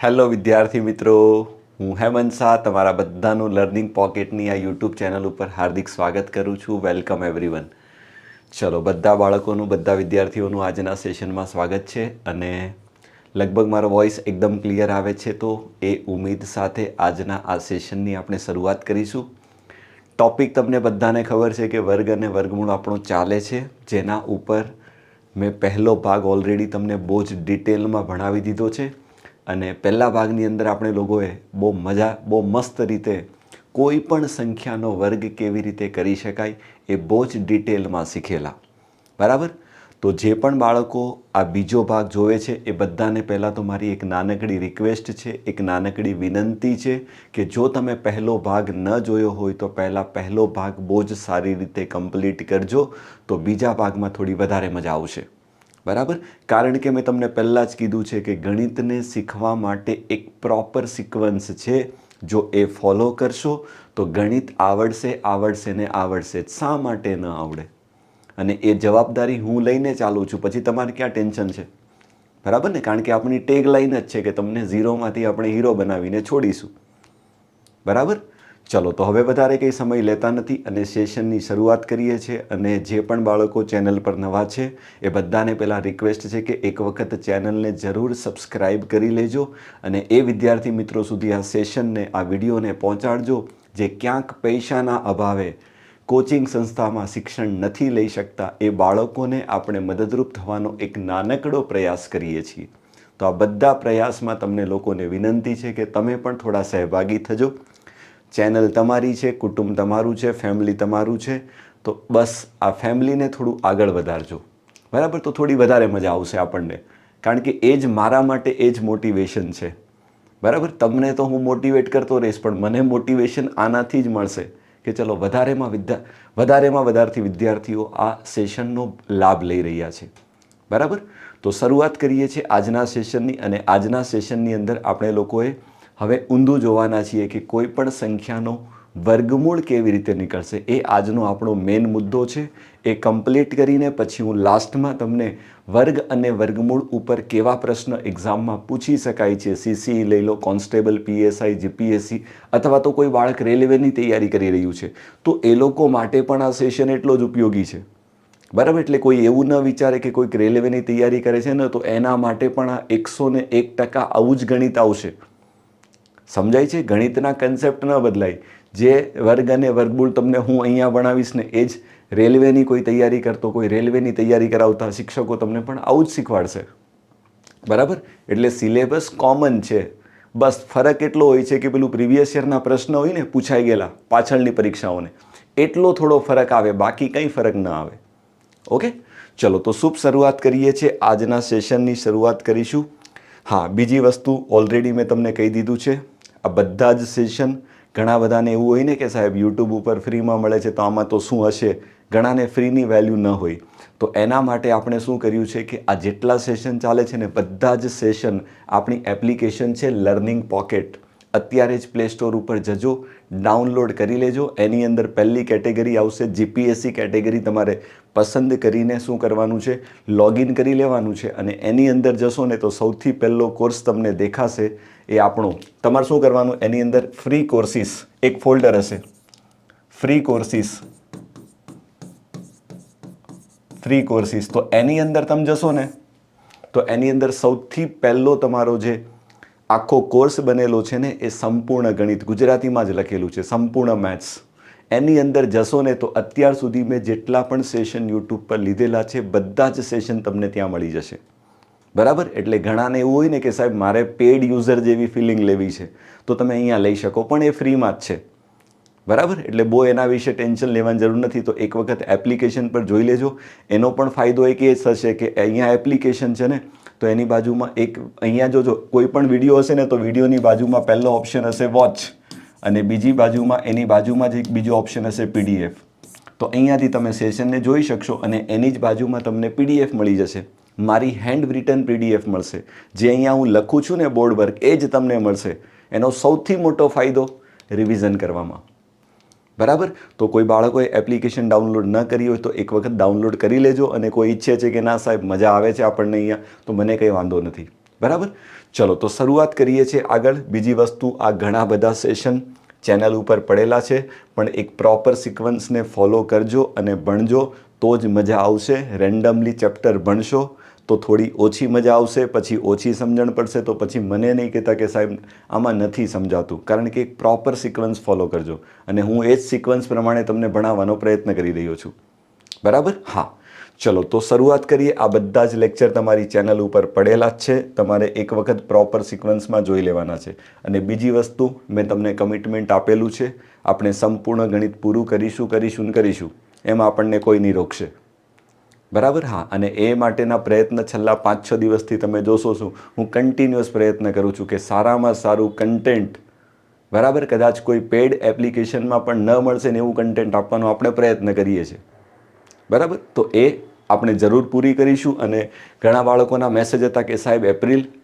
Hello વિદ્યાર્થી મિત્રો, હું હેમંત શાહ તમારા બધાનું લર્નિંગ પોકેટની આ યુટ્યુબ ચેનલ ઉપર હાર્દિક સ્વાગત કરું છું. Welcome everyone. ચલો, બધા બાળકોનું, બધા વિદ્યાર્થીઓનું આજના સેશનમાં સ્વાગત છે અને લગભગ મારો વોઇસ એકદમ ક્લિયર આવે છે. તો એ ઉમ્મીદ સાથે આજના આ સેશનની આપણે શરૂઆત કરીશું. ટૉપિક તમને બધાને ખબર છે કે વર્ગ અને વર્ગમૂળ આપણો ચાલે છે, જેના ઉપર મેં પહેલો ભાગ ઓલરેડી તમને બહુ જ ડિટેલમાં ભણાવી દીધો છે. અને પહેલા ભાગની અંદર આપણે લોકોએ બહુ મસ્ત રીતે કોઈ પણ સંખ્યાનો વર્ગ કેવી રીતે કરી શકાય એ બહુ જ ડિટેલમાં શીખેલા. બરાબર? તો જે પણ બાળકો આ બીજો ભાગ જોવે છે એ બધાને પહેલાં તો મારી એક નાનકડી રિક્વેસ્ટ છે, એક નાનકડી વિનંતી છે કે જો તમે પહેલો ભાગ ન જોયો હોય તો પહેલો ભાગ બહુ જ સારી રીતે કમ્પ્લીટ કરજો, તો બીજા ભાગમાં થોડી વધારે મજા આવશે. બરાબર? કારણ કે મેં તમને પહેલાં જ કીધું છે કે ગણિતને શીખવા માટે એક પ્રોપર સિક્વન્સ છે. જો એ ફોલો કરશો તો ગણિત આવડશે ને આવડશે જ. શા માટે ન આવડે? અને એ જવાબદારી હું લઈને ચાલું છું, પછી તમારે ક્યાં ટેન્શન છે? બરાબર ને? કારણ કે આપણી ટેગ લાઈન જ છે કે તમને ઝીરોમાંથી આપણે હીરો બનાવીને છોડીશું. બરાબર? ચલો, તો હવે વધારે કંઈ સમય લેતા નથી અને સેશનની શરૂઆત કરીએ છીએ. અને જે પણ બાળકો ચેનલ પર નવા છે એ બધાને પહેલાં રિક્વેસ્ટ છે કે એક વખત ચેનલને જરૂર સબસ્ક્રાઈબ કરી લેજો અને એ વિદ્યાર્થી મિત્રો સુધી આ સેશનને, આ વિડીયોને પહોંચાડજો જે ક્યાંક પૈસાના અભાવે કોચિંગ સંસ્થામાં શિક્ષણ નથી લઈ શકતા. એ બાળકોને આપણે મદદરૂપ થવાનો એક નાનકડો પ્રયાસ કરીએ છીએ. તો આ બધા પ્રયાસમાં તમને લોકોને વિનંતી છે કે તમે પણ થોડા સહભાગી થજો. ચેનલ તમારી છે, કુટુંબ તમારું છે, ફેમિલી તમારું છે, તો બસ આ ફેમિલીને થોડું આગળ વધારજો. બરાબર? તો થોડી વધારે મજા આવશે આપણને, કારણ કે એ જ મારા માટે એ જ મોટિવેશન છે. બરાબર? તમને તો હું મોટિવેટ કરતો રહીશ, પણ મને મોટિવેશન આનાથી જ મળશે કે ચલો વધારેમાં વધારથી વિદ્યાર્થીઓ આ સેશનનો લાભ લઈ રહ્યા છે. બરાબર? તો શરૂઆત કરીએ છીએ આજના સેશનની. અને આજના સેશનની અંદર આપણે લોકોએ હવે ઊંધું જોવાના છીએ કે કોઈ પણ સંખ્યાનો વર્ગમૂળ કેવી રીતે નીકળશે. એ આજનો આપણો મેઇન મુદ્દો છે. એ કમ્પ્લીટ કરીને પછી હું લાસ્ટમાં તમને વર્ગ અને વર્ગમૂળ ઉપર કેવા પ્રશ્ન એક્ઝામમાં પૂછી શકાય છે, CCE લઈ લો, કોન્સ્ટેબલ, PSI, GPSC, અથવા તો કોઈ બાળક રેલવેની તૈયારી કરી રહ્યું છે, તો એ લોકો માટે પણ આ સેશન એટલો જ ઉપયોગી છે. બરાબર? એટલે કોઈ એવું ન વિચારે કે કોઈક રેલવેની તૈયારી કરે છે ને તો એના માટે પણ આ 101% આવું જ ગણિત આવશે. સમજાય છે? ગણિતના કન્સેપ્ટ ન બદલાય. જે વર્ગ અને વર્ગમૂળ તમને હું અહીંયા ભણાવીશ ને એ જ રેલવેની કોઈ તૈયારી કરતો, કોઈ રેલવેની તૈયારી કરાવતા શિક્ષકો તમને પણ આવું જ શીખવાડશે. બરાબર? એટલે સિલેબસ કોમન છે. બસ ફરક એટલો હોય છે કે પેલું પ્રીવિયસ યરના પ્રશ્ન હોય ને, પૂછાઈ ગયેલા પાછળની પરીક્ષાઓને, એટલો થોડો ફરક આવે, બાકી કંઈ ફરક ન આવે. ઓકે? ચલો, તો શુભ શરૂઆત કરીએ છીએ. આજના સેશનની શરૂઆત કરીશું. હા, બીજી વસ્તુ ઓલરેડી મેં તમને કહી દીધું છે. આ બધા જ સેશન, ઘણા બધાને એવું હોય ને કે સાહેબ યુટ્યુબ ઉપર ફ્રીમાં મળે છે તો આમાં તો શું હશે, ઘણાને ફ્રીની વેલ્યુ ન હોય. તો એના માટે આપણે શું કર્યું છે કે આ જેટલા સેશન ચાલે છે ને બધા જ સેશન આપણી એપ્લિકેશન છે લર્નિંગ પોકેટ. અત્યારે જ પ્લે સ્ટોર ઉપર જજો, ડાઉનલોડ કરી લેજો. એની અંદર પહેલી કેટેગરી આવશે GPSC કેટેગરી. તમારે પસંદ કરીને શું કરવાનું છે, લોગિન કરી લેવાનું છે. અને એની અંદર જશો ને તો સૌથી પહેલો કોર્સ તમને દેખાશે એ આપણો. તમારે શું કરવાનું, એની અંદર ફ્રી કોર્સિસ એક ફોલ્ડર હશે, ફ્રી કોર્સિસ. તો એની અંદર તમે જશો ને તો એની અંદર સૌથી પહેલો તમારો જે આખો કોર્સ બનેલો છે ને એ સંપૂર્ણ ગણિત, ગુજરાતીમાં જ લખેલું છે, સંપૂર્ણ મેથ્સ. એની અંદર જશો ને તો અત્યાર સુધી મેં જેટલા પણ સેશન યુટ્યુબ પર લીધેલા છે બધા જ સેશન તમને ત્યાં મળી જશે. બરાબર? એટલે ઘણાને એવું હોય ને કે સાહેબ મારે પેડ યુઝર જેવી ફિલિંગ લેવી છે, તો તમે અહીંયા લઈ શકો, પણ એ ફ્રીમાં જ છે. બરાબર? એટલે બહુ એના વિશે ટેન્શન લેવાની જરૂર નથી. તો એક વખત એપ્લિકેશન પર જોઈ લેજો. એનો પણ ફાયદો એક એ થશે કે અહીંયા એપ્લિકેશન છે ને તો એની બાજુમાં અહીંયા જોજો, કોઈ પણ વિડીયો હશે ને તો વિડીયોની બાજુમાં પહેલો ઓપ્શન હશે વોચ, અને બીજી બાજુમાં એની બાજુમાં જ એક બીજો ઓપ્શન હશે PDF. તો અહીંયાથી તમે સેશનને જોઈ શકશો અને એની જ બાજુમાં તમને PDF મળી જશે. મારી હેન્ડ રિટન PDF મળશે. જે અહીંયા હું લખું છું ને બોર્ડ વર્ક, એ જ તમને મળશે. એનો સૌથી મોટો ફાયદો રિવિઝન કરવામાં. બરાબર? તો કોઈ બાળકોએ એપ્લિકેશન ડાઉનલોડ ન કરી હોય તો એક વખત ડાઉનલોડ કરી લેજો. અને કોઈ ઈચ્છે છે કે ના સાહેબ મજા આવે છે આપણને અહીંયા, તો મને કંઈ વાંધો નથી. બરાબર? ચલો તો શરૂઆત કરીએ છીએ આગળ. બીજી વસ્તુ, આ ઘણા બધા સેશન ચેનલ ઉપર પડેલા છે, પણ એક પ્રોપર સિક્વન્સને ફોલો કરજો અને ભણજો તો જ મજા આવશે. રેન્ડમલી ચેપ્ટર ભણશો તો થોડી ઓછી મજા આવશે, પછી ઓછી સમજણ પડશે તો પછી મને નહીં કહેતા કે સાહેબ આમાં નથી સમજાતું, કારણ કે એક પ્રોપર સિક્વન્સ ફોલો કરજો અને હું એ જ સિક્વન્સ પ્રમાણે તમને ભણાવવાનો પ્રયત્ન કરી રહ્યો છું. બરાબર? હા, ચલો તો શરૂઆત કરીએ. આ બધા જ લેક્ચર તમારી ચેનલ ઉપર પડેલા જ છે, તમારે એક વખત પ્રોપર સિક્વન્સમાં જોઈ લેવાના છે. અને બીજી વસ્તુ, મેં તમને કમિટમેન્ટ આપેલું છે, આપણે સંપૂર્ણ ગણિત પૂરું કરીશું. એમાં આપણને કોઈ નહીં રોકશે. બરાબર? હા, અને એ માટેના પ્રયત્ન છેલ્લા 5-6 દિવસથી તમે જોશો છું, હું કન્ટિન્યુઅસ પ્રયત્ન કરું છું કે સારામાં સારું કન્ટેન્ટ, બરાબર, કદાચ કોઈ પેડ એપ્લિકેશનમાં પણ ન મળશે ને એવું કન્ટેન્ટ આપવાનો આપણે પ્રયત્ન કરીએ છીએ. બરાબર? તો એ આપણે જરૂર પૂરી કરીશું. અને ઘણા બાળકોના મેસેજ હતા કે સાહેબ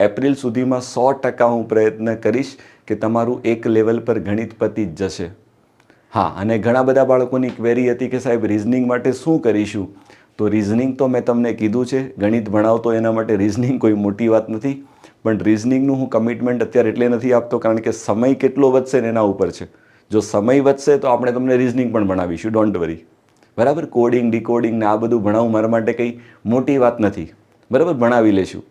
એપ્રિલ સુધીમાં 100% હું પ્રયત્ન કરીશ કે તમારું એક લેવલ પર ગણિત પતી જ જશે. હા, અને ઘણા બધા બાળકોની ક્વેરી હતી કે સાહેબ રિઝનિંગ માટે શું કરીશું? તો રિઝનિંગ તો મેં તમને કીધું છે, ગણિત ભણાવતો એના માટે રિઝનિંગ કોઈ મોટી વાત નથી. પણ રિઝનિંગનું હું કમિટમેન્ટ અત્યારે એટલે નથી આપતો કારણ કે સમય કેટલો વધશે ને એના ઉપર છે. જો સમય વધશે તો આપણે તમને રિઝનિંગ પણ ભણાવીશું, ડોન્ટ વરી. બરાબર? કોડિંગ, ડીકોડિંગ ને આ બધું ભણાવવું મારા માટે કંઈ મોટી વાત નથી. બરાબર? ભણાવી લેશું,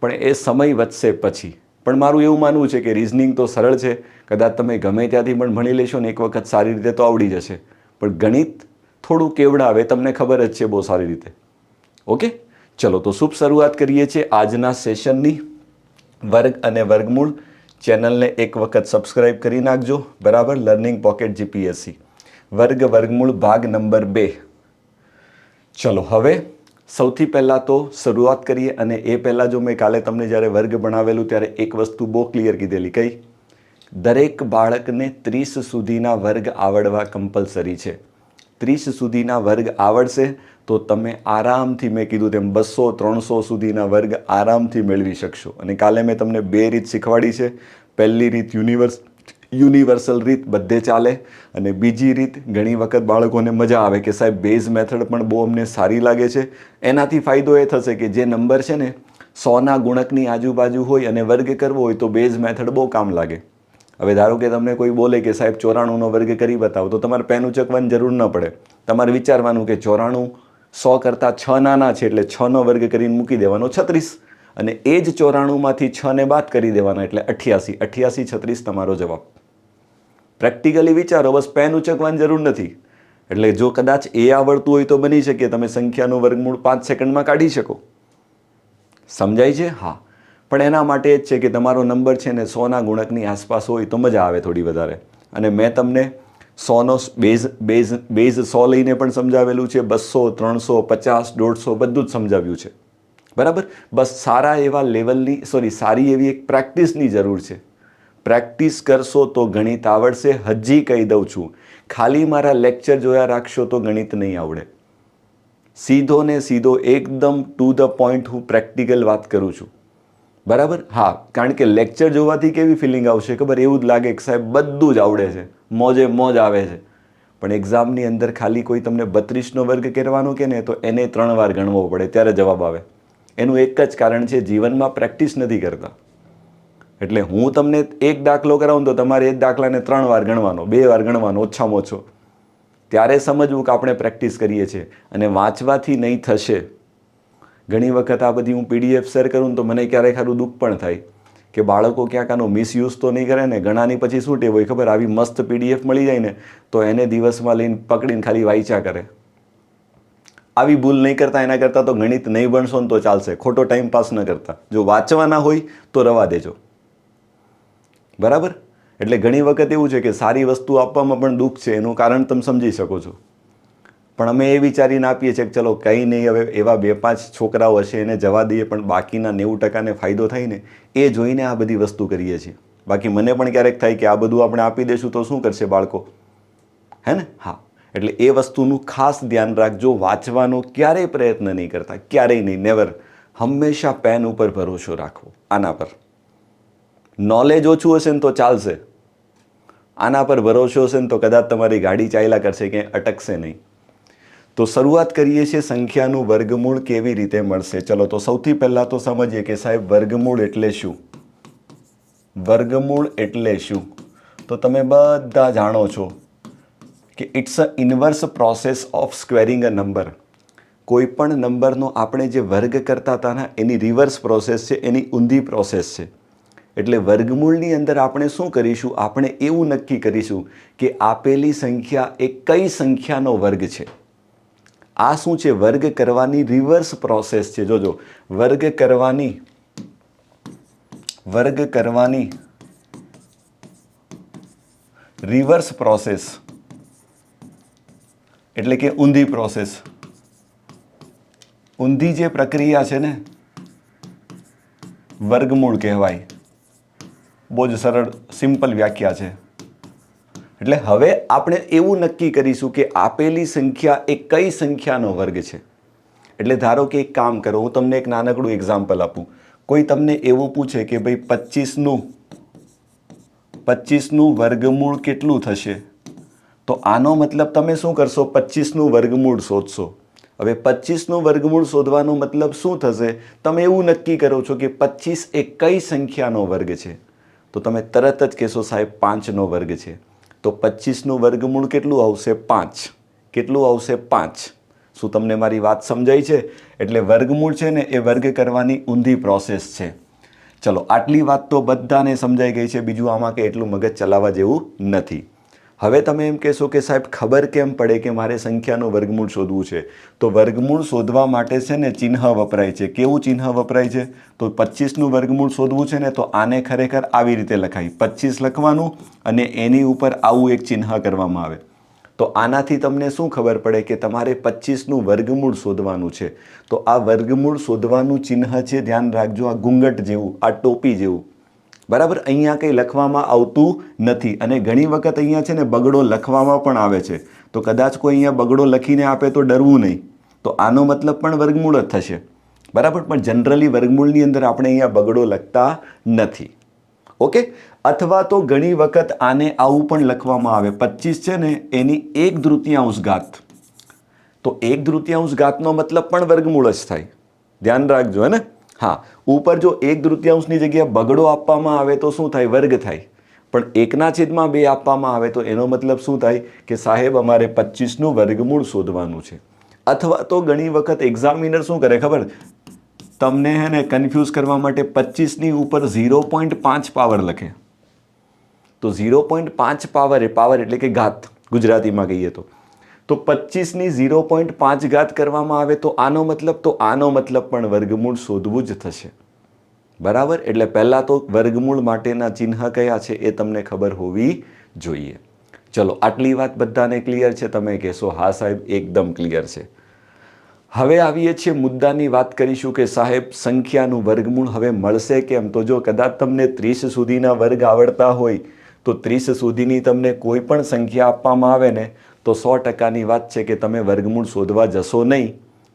પણ એ સમય વધશે પછી. પણ મારું એવું માનવું છે કે રિઝનિંગ તો સરળ છે, કદાચ તમે ગમે ત્યાંથી પણ ભણી લેશો ને એક વખત સારી રીતે તો આવડી જશે. પણ ગણિત થોડું કેવડાવે, તમને ખબર જ છે બહુ સારી રીતે. ઓકે, ચલો તો શુભ શરૂઆત કરીએ છીએ આજના સેશનની. વર્ગ અને વર્ગમૂળ ચેનલને એક વખત સબસ્ક્રાઈબ કરી નાખજો. બરાબર? લર્નિંગ પોકેટ જીપીએસસી વર્ગ વર્ગમૂળ ભાગ નંબર 2. ચલો હવે સૌથી પહેલાં તો શરૂઆત કરીએ. અને એ પહેલાં જો મેં કાલે તમને જ્યારે વર્ગ ભણાવેલું ત્યારે એક વસ્તુ બહુ ક્લિયર કીધેલી. કઈ? દરેક બાળકને 30 સુધીના વર્ગ આવડવા કમ્પલસરી છે. 30 સુધીના વર્ગ આવડશે તો તમે આરામથી, મેં કીધું તેમ 200-300 સુધીના વર્ગ આરામથી મેળવી શકશો. અને કાલે મેં તમને 2 રીત શીખવાડી છે. પહેલી રીત યુનિવર્સલ રીત, બધે ચાલે. અને બીજી રીત, ઘણી વખત બાળકોને મજા આવે કે સાહેબ બેઝ મેથડ પણ બહુ અમને સારી લાગે છે. એનાથી ફાયદો એ થશે કે જે નંબર છે ને 100ના ગુણકની આજુબાજુ હોય અને વર્ગ કરવો હોય તો બેઝ મેથડ બહુ કામ લાગે. હવે ધારો કે તમને કોઈ બોલે કે સાહેબ 94નો વર્ગ કરી બતાવો, તો તમારે પેન ઉચકવાની જરૂર ન પડે. તમારે વિચારવાનું કે 94 100 કરતાં 6 નાના છે એટલે 6નો વર્ગ કરીને મૂકી દેવાનો 36. અને એ જ 94માંથી 6ને બાદ કરી દેવાના એટલે 88. 88, 36 તમારો જવાબ. પ્રેક્ટિકલી વિચારો, બસ પેન ઉચકવાની જરૂર નથી. એટલે જો કદાચ એ આવડતું હોય તો બની શકે તમે સંખ્યાનું વર્ગમૂળ 5 સેકન્ડમાં કાઢી શકો. સમજાય છે? હા, પણ એના માટે જ છે કે તમારો નંબર છે ને 100ના ગુણકની આસપાસ હોય તો મજા આવે થોડી વધારે. અને મેં તમને 100નો બેઝ 100 લઈને પણ સમજાવેલું છે, 200, 300, 50, 150 બધું જ સમજાવ્યું છે. બરાબર? બસ સારા એવા લેવલની, સારી એવી એક પ્રેક્ટિસની જરૂર છે. પ્રેક્ટિસ કરશો તો ગણિત આવડશે. હજી કહી દઉં છું, ખાલી મારા લેક્ચર જોયા રાખશો તો ગણિત નહીં આવડે. સીધો ને સીધો એકદમ ટુ ધ પોઈન્ટ હું પ્રેક્ટિકલ વાત કરું છું. બરાબર? હા, કારણ કે લેક્ચર જોવાથી કેવી ફિલિંગ આવશે ખબર? એવું જ લાગે કે સાહેબ બધું જ આવડે છે, મોજે મોજ આવે છે. પણ એક્ઝામની અંદર ખાલી કોઈ તમને 32નો વર્ગ કરવાનો કે ને તો એને 3 વાર ગણવો પડે ત્યારે જવાબ આવે. એનું એક જ કારણ છે, જીવનમાં પ્રેક્ટિસ નથી કરતા. એટલે હું તમને એક દાખલો કરાવું તો તમારે એ દાખલાને 3 વાર ગણવાનો, 2 વાર ગણવાનો ઓછામાં ઓછો. ત્યારે સમજવું કે આપણે પ્રેક્ટિસ કરીએ છીએ. અને વાંચવાથી નહીં થશે. ઘણી વખત આ બધી હું PDF શેર કરું તો મને ક્યારેક ખારું દુઃખ પણ થાય કે બાળકો ક્યાંક આનો મિસયુઝ તો નહીં કરે ને. ઘણાની પછી શું ટેવ હોય ખબર? આવી મસ્ત PDF મળી જાય ને તો એને દિવસમાં લઈને પકડીને ખાલી વાંચ્યા કરે. આવી ભૂલ નહીં કરતા, એના કરતાં તો ગણિત નહીં ભણશો ને તો ચાલશે. ખોટો ટાઈમ પાસ ન કરતા. જો વાંચવાના હોય તો રવા દેજો. બરાબર? એટલે ઘણી વખત એવું છે કે સારી વસ્તુ આપવામાં પણ દુઃખ છે. એનું કારણ તમે સમજી શકો છો. પણ અમે એ વિચારીને આપીએ છીએ કે ચલો કંઈ નહીં, હવે એવા 2-5 છોકરાઓ હશે એને જવા દઈએ, પણ બાકીના 90%ને ફાયદો થાય ને એ જોઈને આ બધી વસ્તુ કરીએ છીએ. બાકી મને પણ ક્યારેક થાય કે આ બધું આપણે આપી દઈશું તો શું કરશે બાળકો? હે ને? હા, એટલે એ વસ્તુનું ખાસ ધ્યાન રાખજો. વાંચવાનો ક્યારેય પ્રયત્ન નહીં કરતા, ક્યારેય નહીં, નેવર. હંમેશા પેન ઉપર ભરોસો રાખવો. આના પર નોલેજ ઓછું હશે ને તો ચાલશે. આના પર ભરોસો હશે ને તો કદાચ તમારી ગાડી ચાલ્યા કરશે, ક્યાંય અટકશે નહીં. તો શરૂઆત કરીએ છીએ સંખ્યાનું વર્ગમૂળ કેવી રીતે મળશે. ચલો તો સૌથી પહેલાં તો સમજીએ કે સાહેબ વર્ગમૂળ એટલે શું. વર્ગમૂળ એટલે શું? તો તમે બધા જાણો છો કે it's a inverse process of squaring a number. કોઈ પણ નંબરનો આપણે જે વર્ગ કરતા હતા ને એની રિવર્સ પ્રોસેસ છે, એની ઊંધી પ્રોસેસ છે. એટલે વર્ગમૂળની અંદર આપણે શું કરીશું, આપણે એવું નક્કી કરીશું કે આપેલી સંખ્યા એ કઈ સંખ્યાનો વર્ગ છે. આ શું છે? વર્ગ કરવાની રિવર્સ પ્રોસેસ છે. જોજો, વર્ગ કરવાની રિવર્સ પ્રોસેસ એટલે કે ઊંધી પ્રોસેસ. ઊંધી જે પ્રક્રિયા છે ને વર્ગમૂળ કહેવાય. બહુ જ સરળ સિમ્પલ વ્યાખ્યા છે. એટલે હવે આપણે એવું નક્કી કરીશું કે આપેલી સંખ્યા એ કઈ સંખ્યાનો વર્ગ છે. એટલે ધારો કે એક કામ કરો, હું તમને એક નાનકડું એક્ઝામ્પલ આપું. કોઈ તમને એવું પૂછે કે ભાઈ 25નું વર્ગમૂળ કેટલું થશે, તો આનો મતલબ તમે શું કરશો? 25નું વર્ગમૂળ શોધશો. હવે 25નું વર્ગમૂળ શોધવાનો મતલબ શું થશે? તમે એવું નક્કી કરો છો કે 25 એ કઈ સંખ્યાનો વર્ગ છે, તો તમે તરત જ કહેશો સાહેબ 5નો વર્ગ છે. તો 25નું વર્ગમૂળ કેટલું આવશે? 5. કેટલું આવશે? 5. શું તમને મારી વાત સમજાય છે? એટલે વર્ગમૂળ છે ને એ વર્ગ કરવાની ઊંધી પ્રોસેસ છે. ચલો, આટલી વાત તો બધાને સમજાઈ ગઈ છે. બીજું આમાં કે એટલું મગજ ચલાવવા જેવું નથી. હવે તમે એમ કહેશો કે સાહેબ ખબર કેમ પડે કે મારે સંખ્યાનું વર્ગમૂળ શોધવું છે? તો વર્ગમૂળ શોધવા માટે છે ને ચિહ્ન વપરાય છે. કેવું ચિહ્ન વપરાય છે? તો 25નું વર્ગમૂળ શોધવું છે ને તો આને ખરેખર આવી રીતે લખાય. 25 લખવાનું અને એની ઉપર આવું એક ચિહ્ન કરવામાં આવે. તો આનાથી તમને શું ખબર પડે કે તમારે 25નું વર્ગમૂળ શોધવાનું છે. તો આ વર્ગમૂળ શોધવાનું ચિહ્ન છે, ધ્યાન રાખજો, આ ઘૂંઘટ જેવું, આ ટોપી જેવું. બરાબર? અહીંયા કંઈ લખવામાં આવતું નથી. અને ઘણી વખત અહીંયા છે ને બગડો લખવામાં પણ આવે છે. તો કદાચ કોઈ અહીંયા બગડો લખીને આપે તો ડરવું નહીં. તો આનો મતલબ પણ વર્ગમૂળ જ થશે. બરાબર? પણ જનરલી વર્ગમૂળની અંદર આપણે અહીંયા બગડો લખતા નથી. ઓકે? અથવા તો ઘણી વખત આને આવું પણ લખવામાં આવે. 25 છે ને એની 1/3 ઘાત. તો 1/3 ઘાતનો મતલબ પણ વર્ગમૂળ જ થાય. ધ્યાન રાખજો, હે ને? હા, ઉપર જો 1/3ની જગ્યાએ બગડો આપવામાં આવે તો શું થાય? વર્ગ થાય. પણ 1/2 આપવામાં આવે તો એનો મતલબ શું થાય? કે સાહેબ અમારે 25નું વર્ગમૂળ શોધવાનું છે. અથવા તો ઘણી વખત એક્ઝામિનર શું કરે ખબર? તમને હે ને કન્ફ્યુઝ કરવા માટે 25ની ઉપર 0.5 પાવર લખે. તો 0.5 પાવર એટલે કે ઘાત, ગુજરાતીમાં કહીએ તો 25ની 0.5 ઘાત કરવામાં આવે તો આનો મતલબ પણ વર્ગમૂળ શોધવું જ થશે. બરાબર? એટલે પહેલાં તો વર્ગમૂળ માટેના ચિહ્ન કયા છે એ તમને ખબર હોવી જોઈએ. ચલો, આટલી વાત બધાને ક્લિયર છે? તમે કહેશો હા સાહેબ એકદમ ક્લિયર છે. હવે આવીએ છીએ મુદ્દાની વાત કરીશું કે સાહેબ સંખ્યાનું વર્ગમૂળ હવે મળશે કેમ? તો જો કદાચ તમને 30 સુધીના વર્ગ આવડતા હોય તો 30 સુધીની તમને કોઈ પણ સંખ્યા આપવામાં આવે ને તો 100%ની વાત છે કે તમે વર્ગમૂળ શોધવા જશો નહીં.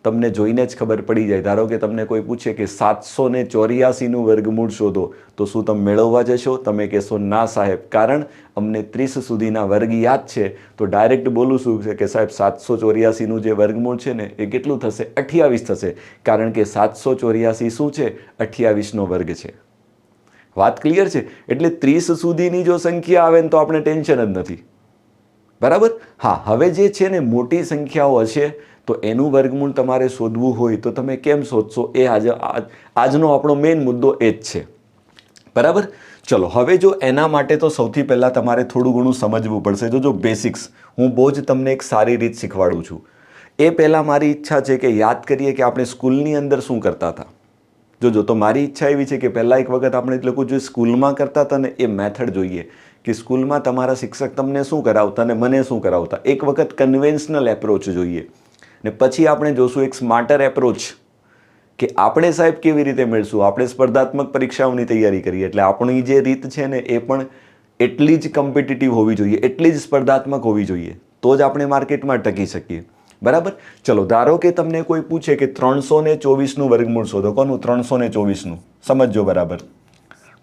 તમને જોઈને જ ખબર પડી જાય. ધારો કે તમને કોઈ પૂછે કે 784નું વર્ગમૂળ શોધો, તો શું તમે મેળવવા જશો? તમે કહેશો ના સાહેબ, કારણ અમને 30 સુધીના વર્ગ યાદ છે. તો ડાયરેક્ટ બોલું શું છે કે સાહેબ 784નું જે વર્ગમૂળ છે ને એ કેટલું થશે? 28 થશે. કારણ કે 784 શું છે? 28નો વર્ગ છે. વાત ક્લિયર છે? એટલે 30 સુધીની જો સંખ્યા આવે ને તો આપણે ટેન્શન જ નથી. બરાબર? હા, હવે જે છે ને મોટી સંખ્યાઓ હશે તો એનું વર્ગમૂળ તમારે શોધવું હોય તો તમે કેમ શોધશો? એ આજનો આપણો મેઇન મુદ્દો એ જ છે. બરાબર? ચલો, હવે જો એના માટે તો સૌથી પહેલાં તમારે થોડું ઘણું સમજવું પડશે. જો બેસિક્સ હું બહુ જ તમને એક સારી રીત શીખવાડું છું. એ પહેલાં મારી ઈચ્છા છે કે યાદ કરીએ કે આપણે સ્કૂલની અંદર શું કરતા હતા. જો તો મારી ઈચ્છા એવી છે કે પહેલાં એક વખત આપણે લોકો જે સ્કૂલમાં કરતા હતા ને એ મેથડ જોઈએ કે સ્કૂલમાં તમારા શિક્ષક તમને શું કરાવતા ને મને શું કરાવતા. એક વખત કન્વેન્શનલ એપ્રોચ જોઈએ ને પછી આપણે જોશું એક સ્માર્ટર એપ્રોચ કે આપણે સાહેબ કેવી રીતે મેળશું. આપણે સ્પર્ધાત્મક પરીક્ષાઓની તૈયારી કરીએ એટલે આપણી જે રીત છે ને એ પણ એટલી જ કોમ્પિટિટિવ હોવી જોઈએ, એટલી જ સ્પર્ધાત્મક હોવી જોઈએ. તો જ આપણે માર્કેટમાં ટકી શકીએ. બરાબર? ચલો, ધારો કે તમને કોઈ પૂછે કે 324નું વર્ગમૂળ શોધો. કોનું? 324નું. સમજજો બરાબર.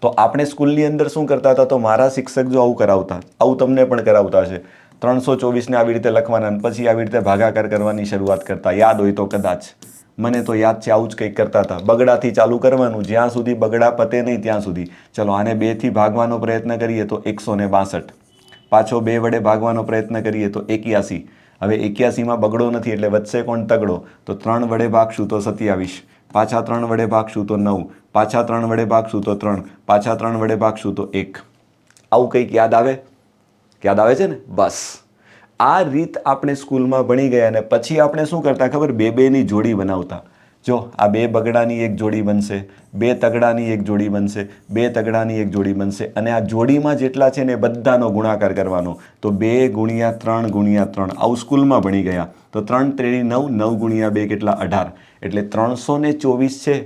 તો આપણે સ્કૂલની અંદર શું કરતા હતા? તો મારા શિક્ષક જો આવું કરાવતા, આવું તમને પણ કરાવતા હશે. 324ને આવી રીતે લખવાના અને પછી આવી રીતે ભાગાકાર કરવાની શરૂઆત કરતા. યાદ હોય તો કદાચ, મને તો યાદ છે આવું જ કંઈક કરતા હતા. બગડાથી ચાલુ કરવાનું, જ્યાં સુધી બગડા પતે નહીં ત્યાં સુધી. ચલો આને 2થી ભાગવાનો પ્રયત્ન કરીએ તો 162. પાછો 2 વડે ભાગવાનો પ્રયત્ન કરીએ તો 81. હવે 81માં બગડો નથી એટલે વધશે કોણ? તગડો. તો 3 વડે ભાગશું તો 27. પાછા 3 વડે ભાગશું તો 9. પાછા 3 વડે ભાગશું તો 3. પાછા 3 વડે ભાગશું તો 1. આવું કંઈક યાદ આવે? યાદ આવે છે ને? બસ આ રીત આપણે સ્કૂલમાં ભણી ગયા અને પછી આપણે શું કરતા ખબર? 2-2ની જોડી બનાવતા. જો આ 2 બગડાની એક જોડી બનશે, 2 તગડાની એક જોડી બનશે, 2 તગડાની એક જોડી બનશે અને આ જોડીમાં જેટલા છે ને બધાનો ગુણાકાર કરવાનો. તો 2 × 3 × 3 આવું સ્કૂલમાં ભણી ગયા. તો 3 × 9, 9 × 2 કેટલા? 18. એટલે 324 છે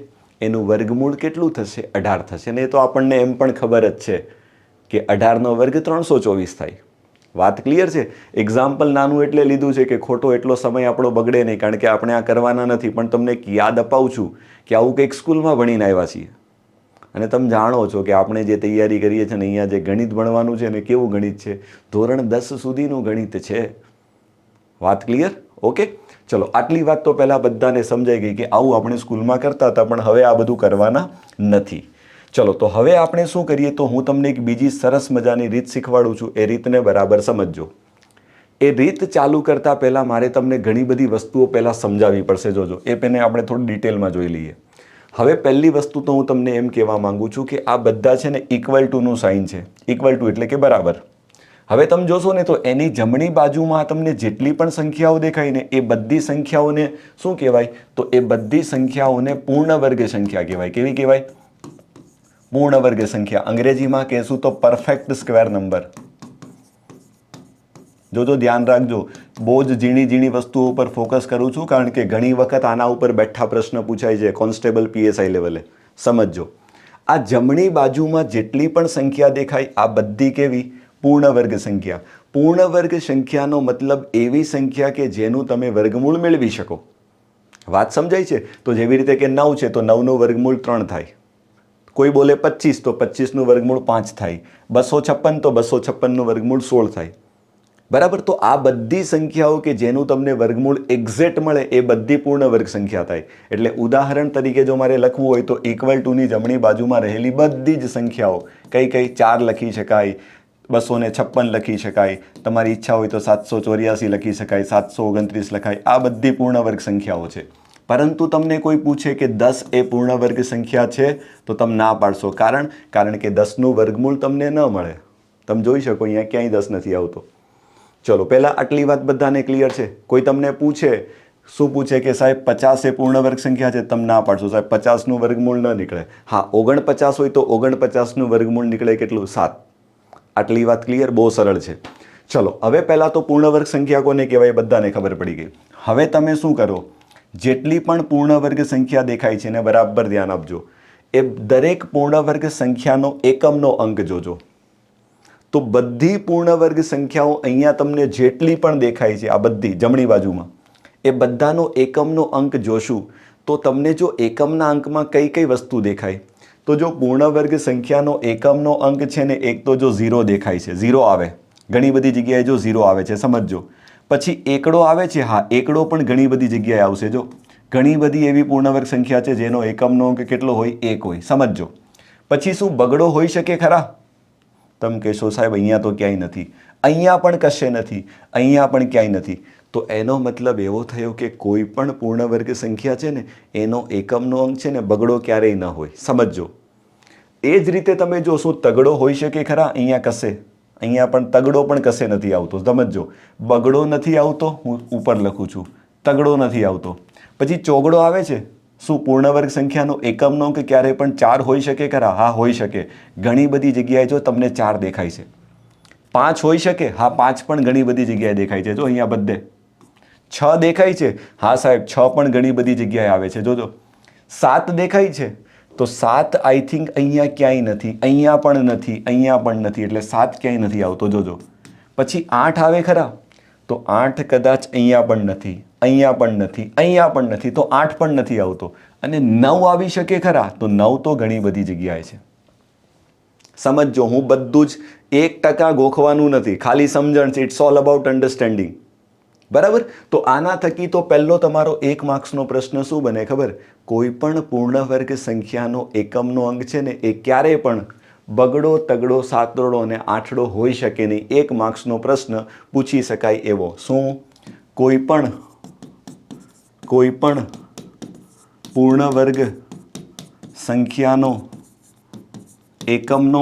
એનું વર્ગમૂળ કેટલું થશે? 18 થશે. ને એ તો આપણને એમ પણ ખબર જ છે કે 18નો વર્ગ 324 થાય. વાત ક્લિયર છે? એક્ઝામ્પલ નાનું એટલે લીધું છે કે ખોટો એટલો સમય આપણો બગડે નહીં, કારણ કે આપણે આ કરવાના નથી. પણ તમને એક યાદ અપાવું છું કે આવું કંઈક સ્કૂલમાં ભણીને આવ્યા છીએ અને તમે જાણો છો કે આપણે જે તૈયારી કરીએ છીએ ને અહીંયા જે ગણિત ભણવાનું છે ને કેવું ગણિત છે? ધોરણ 10 સુધીનું ગણિત છે. વાત ક્લિયર? ઓકે, ચલો આટલી વાત તો પહેલાં બધાને સમજાઈ ગઈ કે આવું આપણે સ્કૂલમાં કરતા હતા, પણ હવે આ બધું કરવાના નથી. ચલો તો હવે આપણે શું કરીએ? તો હું તમને એક બીજી સરસ મજાની રીત શીખવાડું છું. એ રીતને બરાબર સમજજો. એ રીત ચાલુ કરતાં પહેલાં મારે તમને ઘણી બધી વસ્તુઓ પહેલાં સમજાવવી પડશે. જોજો, એ પહેલાં આપણે થોડું ડિટેલમાં જોઈ લઈએ. હવે પહેલી વસ્તુ તો હું તમને એમ કહેવા માંગુ છું કે આ બધા છે ને ઇક્વલ ટુનું સાઇન છે. ઇક્વલ ટુ એટલે કે બરાબર. હવે તમે જોશો ને તો એની જમણી બાજુમાં તમને જેટલી પણ સંખ્યાઓ દેખાય ને એ બધી સંખ્યાઓને શું કહેવાય? તો એ બધી સંખ્યાઓને પૂર્ણ વર્ગ સંખ્યા કહેવાય. કેવી કહેવાય? પૂર્ણ વર્ગ સંખ્યા. અંગ્રેજીમાં કહેશું તો પરફેક્ટ સ્ક્વેર નંબર. જોજો, ધ્યાન રાખજો, બહુ જ ઝીણી ઝીણી વસ્તુઓ ઉપર ફોકસ કરું છું, કારણ કે ઘણી વખત આના ઉપર બેઠા પ્રશ્ન પૂછાય છે કોન્સ્ટેબલ PSI લેવલે. સમજો, આ જમણી બાજુમાં જેટલી પણ સંખ્યા દેખાય આ બધી કેવી? પૂર્ણ વર્ગ સંખ્યા. પૂર્ણ વર્ગ સંખ્યાનો મતલબ એવી સંખ્યા કે જેનું તમે વર્ગમૂળ મેળવી શકો. વાત સમજાય છે? તો જેવી રીતે કે 9 છે તો 9નું વર્ગમૂળ 3 થાય. કોઈ બોલે 25 તો 25નું વર્ગમૂળ 5 થાય. 256 તો 256નું વર્ગમૂળ 16 થાય. બરાબર? તો આ બધી સંખ્યાઓ કે જેનું તમને વર્ગમૂળ એક્ઝેક્ટ મળે એ બધી પૂર્ણ વર્ગ સંખ્યા થાય. એટલે ઉદાહરણ તરીકે જો મારે લખવું હોય તો ઇક્વલ ટુની જમણી બાજુમાં રહેલી બધી જ સંખ્યાઓ કઈ કઈ? 4 લખી શકાય, 256 લખી શકાય, તમારી ઈચ્છા હોય તો 784 લખી શકાય, 729 લખાય. આ બધી પૂર્ણ વર્ગ સંખ્યાઓ છે. પરંતુ તમને કોઈ પૂછે કે 10 એ પૂર્ણ વર્ગ સંખ્યા છે તો તમે ના પાડશો. કારણ કે 10નું વર્ગમૂળ તમને ન મળે. તમે જોઈ શકો અહીંયા ક્યાંય 10 નથી આવતો. ચલો પહેલાં આટલી વાત બધાને ક્લિયર છે? કોઈ તમને પૂછે, શું પૂછે કે સાહેબ 50 એ પૂર્ણ વર્ગ સંખ્યા છે? તમે ના પાડશો, સાહેબ 50નું વર્ગમૂળ ન નીકળે. હા, 49 હોય તો 49નું વર્ગમૂળ નીકળે કેટલું? 7. આટલી વાત ક્લિયર? બહુ સરળ છે. ચલો હવે પહેલાં તો પૂર્ણ વર્ગ સંખ્યા કોને કહેવાય બધાને ખબર પડી ગઈ. હવે તમે શું કરો? જેટલી પણ પૂર્ણ વર્ગ સંખ્યા દેખાય છે ને બરાબર ધ્યાન આપજો. એ દરેક પૂર્ણ વર્ગ સંખ્યાનો એકમનો અંક જોજો. તો બધી પૂર્ણ વર્ગ સંખ્યાઓ અહીંયા તમને જેટલી પણ દેખાય છે આ બધી જમણી બાજુમાં, એ બધાનો એકમનો અંક જોશું તો તમને જો એકમના અંકમાં કઈ કઈ વસ્તુ દેખાય? તો જો પૂર્ણ વર્ગ સંખ્યાનો એકમનો અંક છે ને એક તો જો 0 દેખાય છે, 0 આવે. ઘણી બધી જગ્યાએ જો 0 આવે છે, સમજજો. પછી એકડો આવે છે. હા, એકડો પણ ઘણી બધી જગ્યાએ આવશે. જો ઘણી બધી એવી પૂર્ણ વર્ગ સંખ્યા છે જેનો એકમનો અંક કેટલો હોય? 1 હોય. સમજજો. પછી શું બગડો હોઈ શકે ખરા? તમે કહેશો સાહેબ અહીંયા તો ક્યાંય નથી, અહીંયા પણ કશે નથી, અહીંયા પણ ક્યાંય નથી. તો એનો મતલબ એવો થયો કે કોઈ પણ પૂર્ણ વર્ગ સંખ્યા છે ને એનો એકમનો અંક છે ને બગડો ક્યારેય ન હોય. સમજજો. એ જ રીતે તમે જો શું તગડો હોઈ શકે ખરા? અહીંયા કશે, અહીંયા પણ તગડો પણ કશે નથી આવતો. સમજજો, બગડો નથી આવતો, હું ઉપર લખું છું, તગડો નથી આવતો. પછી ચોગડો આવે છે. શું પૂર્ણ વર્ગ સંખ્યાનો એકમનો અંક ક્યારે પણ 4 હોઈ શકે ખરા? હા, હોઈ શકે. ઘણી બધી જગ્યાએ જો તમને 4 દેખાય છે. 5 હોઈ શકે? હા, 5 પણ ઘણી બધી જગ્યાએ દેખાય છે. જો અહીંયા બધે 6 દેખાય છે. હા સાહેબ, 6 પણ ઘણી બધી જગ્યાએ આવે છે. જોજો 7 દેખાય છે તો 7 આઈ થિંક અહીંયા ક્યાંય નથી, અહીંયા પણ નથી, અહીંયા પણ નથી, એટલે 7 ક્યાંય નથી આવતો. જોજો. પછી 8 આવે ખરા? તો 8 કદાચ અહીંયા પણ નથી, અહીંયા પણ નથી, અહીંયા પણ નથી, તો 8 પણ નથી આવતો. અને 9 આવી શકે ખરા? તો 9 તો ઘણી બધી જગ્યાએ છે. સમજો, હું બધું જ 1% ગોખવાનું નથી, ખાલી સમજણ છે. It's all about understanding. બરાબર? તો આના થકી તો પહેલો તમારો 1 માર્ક્સનો પ્રશ્ન શું બને ખબર? કોઈ પણ પૂર્ણ વર્ગ સંખ્યાનો એકમનો અંક છે ને એ ક્યારેય પણ બગડો, તગડો, સાતડો અને આઠડો હોઈ શકે નહીં. 1 માર્ક્સનો પ્રશ્ન પૂછી શકાય એવો. શું? કોઈ પણ પૂર્ણ વર્ગ સંખ્યાનો એકમનો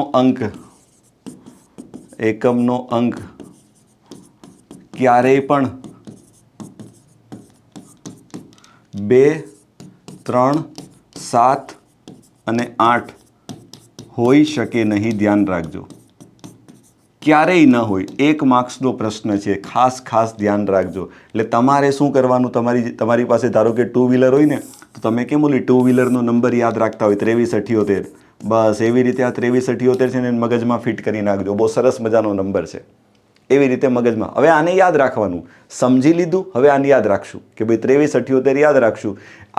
અંક ક્યારેય પણ 2, 3, 7 અને 8 હોઈ શકે નહીં. ધ્યાન રાખજો, ક્યારેય ન હોય. 1 માર્ક્સનો પ્રશ્ન છે, ખાસ ધ્યાન રાખજો. એટલે તમારે શું કરવાનું? તમારી પાસે ધારો કે 2 વ્હીલર હોય ને, તો તમે કેમ ઓલી 2 વ્હીલરનો નંબર યાદ રાખતા હોય 2378, બસ એવી રીતે આ 2378 છે ને મગજમાં ફિટ કરી નાખજો. બહુ સરસ મજાનો નંબર છે. એવી રીતે મગજમાં. હવે આને યાદ રાખવાનું. સમજી લીધું? હવે આને યાદ રાખશું કે ભાઈ 2378 યાદ રાખશું.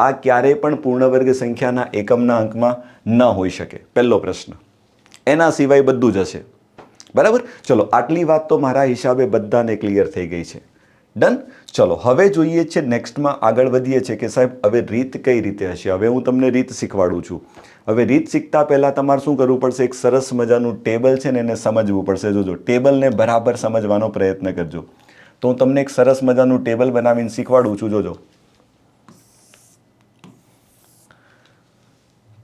આ ક્યારેય પણ પૂર્ણ વર્ગ સંખ્યાના એકમના અંકમાં ન હોઈ શકે. પહેલો પ્રશ્ન. એના સિવાય બધું જ હશે. બરાબર? ચલો, આટલી વાત તો મારા હિસાબે બધાને ક્લિયર થઈ ગઈ છે. ડન? ચલો, હવે જોઈએ છે નેક્સ્ટમાં આગળ વધીએ છીએ કે સાહેબ હવે રીત કઈ રીતે હશે. હવે હું તમને રીત શીખવાડું છું. હવે રીત શીખતા પહેલાં તમારે શું કરવું પડશે? એક સરસ મજાનું ટેબલ છે ને એને સમજવું પડશે. જોજો, ટેબલને બરાબર સમજવાનો પ્રયત્ન કરજો. તો હું તમને એક સરસ મજાનું ટેબલ બનાવીને શીખવાડું છું. જોજો,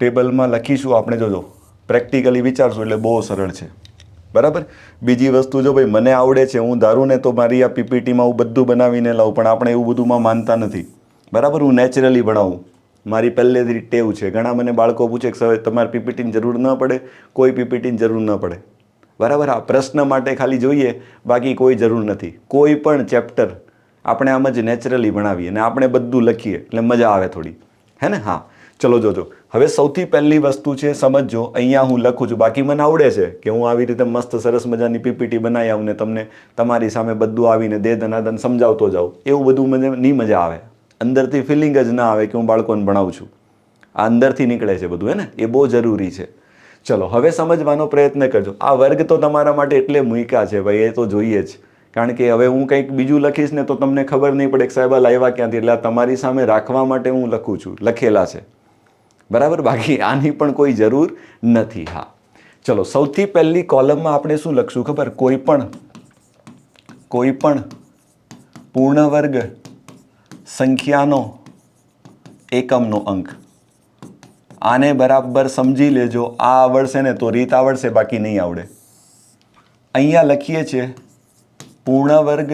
ટેબલમાં લખીશું આપણે. જોજો, પ્રેક્ટિકલી વિચારશું એટલે બહુ સરળ છે. બરાબર? બીજી વસ્તુ, જો ભાઈ મને આવડે છે, હું ધારું ને તો મારી આ પીપીટીમાં હું બધું બનાવીને લાવું, પણ આપણે એવું બધુંમાં માનતા નથી. બરાબર? હું નેચરલી ભણાવું. મારી પહેલેથી ટેવ છે. ઘણા મને બાળકો પૂછે કે સર તમારે પીપીટીની જરૂર ન પડે. કોઈ પીપીટીની જરૂર ન પડે. બરાબર? આ પ્રશ્ન માટે ખાલી જોઈએ, બાકી કોઈ જરૂર નથી. કોઈ પણ ચેપ્ટર આપણે આમ જ નેચરલી ભણાવીએ અને આપણે બધું લખીએ એટલે મજા આવે થોડી. હે ને? હા, ચલો જોજો. હવે સૌથી પહેલી વસ્તુ છે, સમજો. અહીંયા હું લખું છું, બાકી મને આવડે છે કે હું આવી રીતે મસ્ત સરસ મજાની પીપીટી બનાવી આવું ને તમને તમારી સામે બધું આવીને દે દનાદન સમજાવતો જાઉં. એવું બધું મને નહીં મજા આવે. અંદરથી ફિલિંગ જ ના આવે કે હું બાળકોને ભણાવું છું. આ અંદરથી નીકળે છે બધું. હે ને? એ બહુ જરૂરી છે. ચલો, હવે સમજવાનો પ્રયત્ન કરજો. આ વર્ગ તો તમારા માટે એટલે મૂક્યા છે ભાઈ, એ તો જોઈએ જ. કારણ કે હવે હું કંઈક બીજું લખીશ ને તો તમને ખબર નહીં પડે કે સાહેબ આ લાવ્યા ક્યાંથી. એટલે તમારી સામે રાખવા માટે હું લખું છું, લખેલા છે. બરાબર? બાકી આની પણ કોઈ જરૂર નથી. હા, ચલો, સૌથી પહેલી કોલમમાં આપણે શું લખશું ખબર? કોઈ પણ પૂર્ણ વર્ગ સંખ્યાનો એકમનો અંક. આને બરાબર સમજી લેજો. આ આવડશે ને તો રીત આવડશે, બાકી નહીં આવડે. અહીંયા લખીએ છીએ પૂર્ણ વર્ગ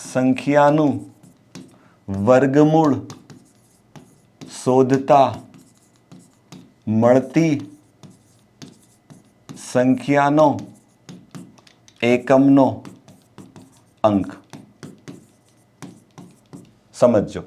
સંખ્યાનું વર્ગમૂળ શોધતા મળતી સંખ્યાનો એકમનો અંક. સમજો.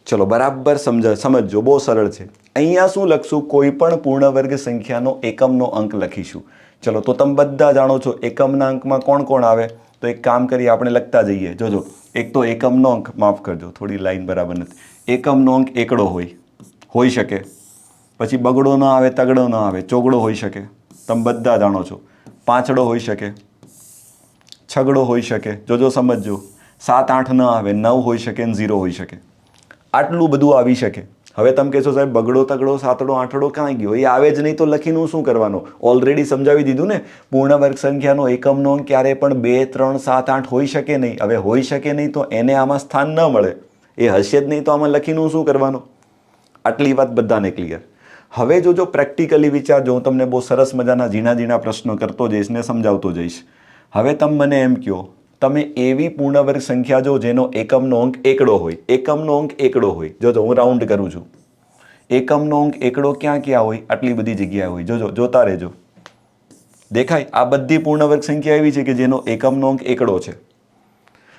ચલો, બરાબર સમજો. બહુ સરળ છે. અહીંયા શું લખશું? કોઈ પણ પૂર્ણ વર્ગ સંખ્યાનો એકમનો અંક લખીશું. ચલો, તો તમે બધા જાણો છો એકમના અંકમાં કોણ કોણ આવે? તો એક કામ કરીએ, આપણે લખતા જઈએ. જોજો, એક તો એકમનો અંક, માફ કરજો થોડી લાઈન બરાબર નથી. એકમનો અંક એકડો હોઈ શકે. પછી બગડો ન આવે, તગડો ન આવે, ચોગડો હોઈ શકે. તમે બધા જાણો છો. પાંચડો હોઈ શકે, છગડો હોઈ શકે. જોજો, સમજજો. 7, 8 ન આવે, 9 હોઈ શકે ને 0 હોઈ શકે. આટલું બધું આવી શકે. હવે તમે કહેશો સાહેબ બગડો, તગડો, સાતડો, આઠડો ક્યાં ગયો? એ આવે જ નહીં તો લખીને શું કરવાનું? ઓલરેડી સમજાવી દીધું ને. પૂર્ણ વર્ગ સંખ્યાનો એકમનો અંક ક્યારે પણ 2, 3, 7, 8 હોઈ શકે નહીં. હવે હોઈ શકે નહીં તો એને આમાં સ્થાન ન મળે. એ હશે જ નહીં તો આમાં લખીને શું કરવાનું? આટલી વાત બધાને ક્લિયર. હવે જોજો, પ્રેક્ટિકલી વિચારજો. હું તમને બહુ સરસ મજાના ઝીણા પ્રશ્નો કરતો જઈશ ને સમજાવતો જઈશ. હવે તમે મને એમ કહો, તમે એવી પૂર્ણ વર્ગ સંખ્યા જો જેનો એકમનો અંક એકડો હોય. એકમનો અંક એકડો હોય. જોજો, હું રાઉન્ડ કરું છું. એકમનો અંક એકડો ક્યાં હોય? આટલી બધી જગ્યાએ હોય. જોજો, જોતા રહેજો. દેખાય? આ બધી પૂર્ણ વર્ગ સંખ્યા એવી છે કે જેનો એકમનો અંક એકડો છે.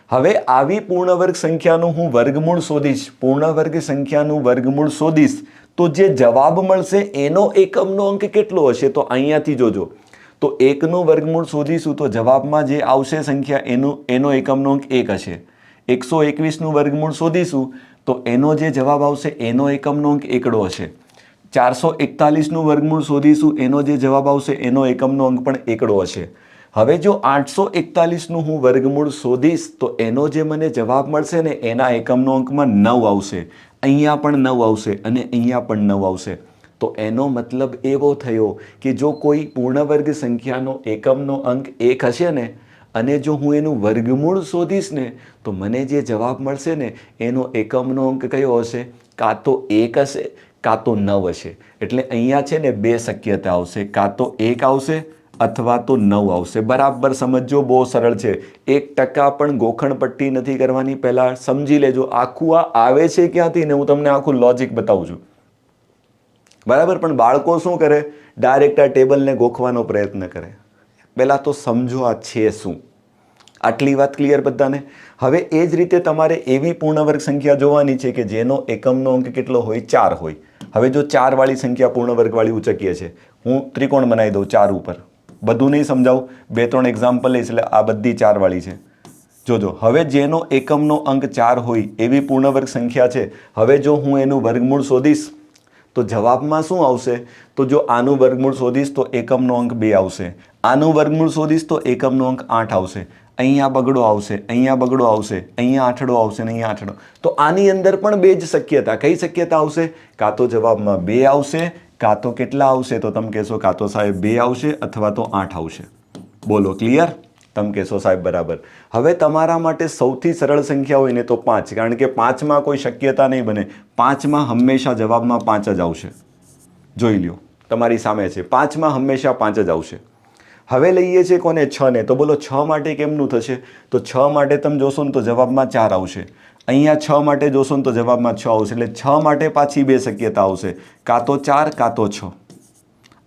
હવે આવી પૂર્ણ વર્ગ સંખ્યાનું હું વર્ગમૂળ શોધીશ. પૂર્ણ વર્ગ સંખ્યાનું વર્ગમૂળ શોધીશ તો જે જવાબ મળશે એનો એકમનો અંક કેટલો હશે? તો અહીંયાથી જોજો. તો 1નું વર્ગમૂળ શોધીશું તો જવાબમાં જે આવશે સંખ્યા એનો એકમનો અંક 1 હશે. 121નું વર્ગમૂળ શોધીશું તો એનો જે જવાબ આવશે એનો એકમનો અંક એકડો હશે. 441નું વર્ગમૂળ શોધીશું, એનો જે જવાબ આવશે એનો એકમનો અંક પણ એકડો હશે. હવે જો 841નું હું વર્ગમૂળ શોધીશ તો એનો જે મને જવાબ મળશે ને એના એકમનો અંકમાં 9 આવશે, અહીંયા પણ 9 આવશે અને અહીંયા પણ 9 આવશે. તો એનો મતલબ એવો થયો કે જો કોઈ પૂર્ણ વર્ગ સંખ્યાનો એકમનો અંક 1 હશે ને અને જો હું એનું વર્ગમૂળ શોધીશ ને તો મને જે જવાબ મળશે ને એનો એકમનો અંક કયો હશે? કાં તો 1 હશે કાં તો 9 હશે. એટલે અહીંયા છે ને બે શક્યતા આવશે, કાં તો 1 આવશે અથવા તો 9 આવશે. બરાબર સમજો, બહુ સરળ છે. 1% પણ ગોખણપટ્ટી નથી કરવાની, પહેલાં સમજી લેજો આખું આ આવે છે ક્યાંથી ને હું તમને આખું લોજિક બતાવું છું. બરાબર, પણ બાળકો શું કરે? ડાયરેક્ટ આ ટેબલને ગોખવાનો પ્રયત્ન કરે. પહેલાં તો સમજો આ છે શું. આટલી વાત ક્લિયર બધાને? હવે એ જ રીતે તમારે એવી પૂર્ણવર્ગ સંખ્યા જોવાની છે કે જેનો એકમનો અંક કેટલો હોય? 4 હોય. હવે જો 4 વાળી સંખ્યા પૂર્ણવર્ગવાળી ઉચકીએ છે, હું ત્રિકોણ બનાવી દઉં 4 ઉપર, બધું નહીં સમજાવું, 2-3 એક્ઝામ્પલ લઈશ એટલે આ બધી 4 વાળી છે. જોજો, હવે જેનો એકમનો અંક 4 હોય એવી પૂર્ણવર્ગ સંખ્યા છે. હવે જો હું એનું વર્ગમૂળ શોધીશ તો જવાબમાં શું આવશે? તો જો આનું વર્ગમૂળ શોધીશ તો એકમનો અંક 2 આવશે, આનું વર્ગમૂળ શોધીશ તો એકમનો અંક 8 આવશે, અહીંયા બગડો આવશે, અહીંયા બગડો આવશે, અહીંયા આઠડો આવશે ને અહીંયા આઠડો. તો આની અંદર પણ બે જ શક્યતા. કઈ શક્યતા આવશે? કાં તો જવાબમાં 2 આવશે કાં તો કેટલા આવશે? તો તમે કહેશો કાં તો સાહેબ 2 આવશે અથવા તો 8 આવશે. બોલો ક્લિયર? તમે કહેશો સાહેબ બરાબર. હવે તમારા માટે સૌથી સરળ સંખ્યા હોય ને તો 5, કારણ કે 5માં કોઈ શક્યતા નહીં બને. 5માં હંમેશા જવાબમાં 5 જ આવશે. જોઈ લ્યો, તમારી સામે છે, 5માં હંમેશા 5 જ આવશે. હવે લઈએ છીએ કોને? 6 ને. તો બોલો 6 માટે કેમનું થશે? તો 6 માટે તમે જોશો ને તો જવાબમાં 4 આવશે, અહીંયા 6 માટે જોશો ને તો જવાબમાં 6 આવશે. એટલે 6 માટે પાછી બે શક્યતા આવશે, કાં તો 4 કાં તો 6.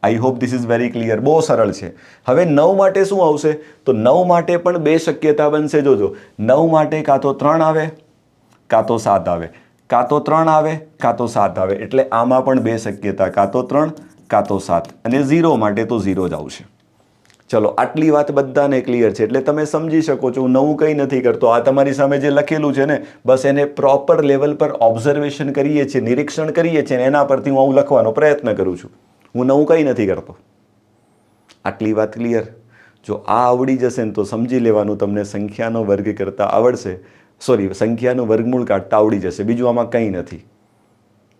I hope this is very clear. બહુ સરળ છે. હવે 9 માટે શું આવશે? તો 9 માટે પણ બે શક્યતા બનશે. જોજો, 9 માટે કાં તો 3 આવે કાં તો 7 આવે, કાં તો 3 આવે કાં તો 7 આવે. એટલે આમાં પણ બે શક્યતા, કાં તો 3 કાં તો 7. અને 0 માટે તો 0 જ આવશે. ચલો, આટલી વાત બધાને ક્લિયર છે. એટલે તમે સમજી શકો છો હું નવું કંઈ નથી કરતો. આ તમારી સામે જે લખેલું છે ને, બસ એને પ્રોપર લેવલ પર ઓબ્ઝર્વેશન કરીએ છીએ, નિરીક્ષણ કરીએ છીએ, એના પરથી હું આવું લખવાનો પ્રયત્ન કરું છું. હું નવું કંઈ નથી કરતો. આટલી વાત ક્લિયર? જો આ આવડી જશે ને તો સમજી લેવાનું તમને સંખ્યાનો વર્ગ કરતા આવડશે, સંખ્યાનું વર્ગમૂળ કાઢતા આવડી જશે. બીજું આમાં કંઈ નથી.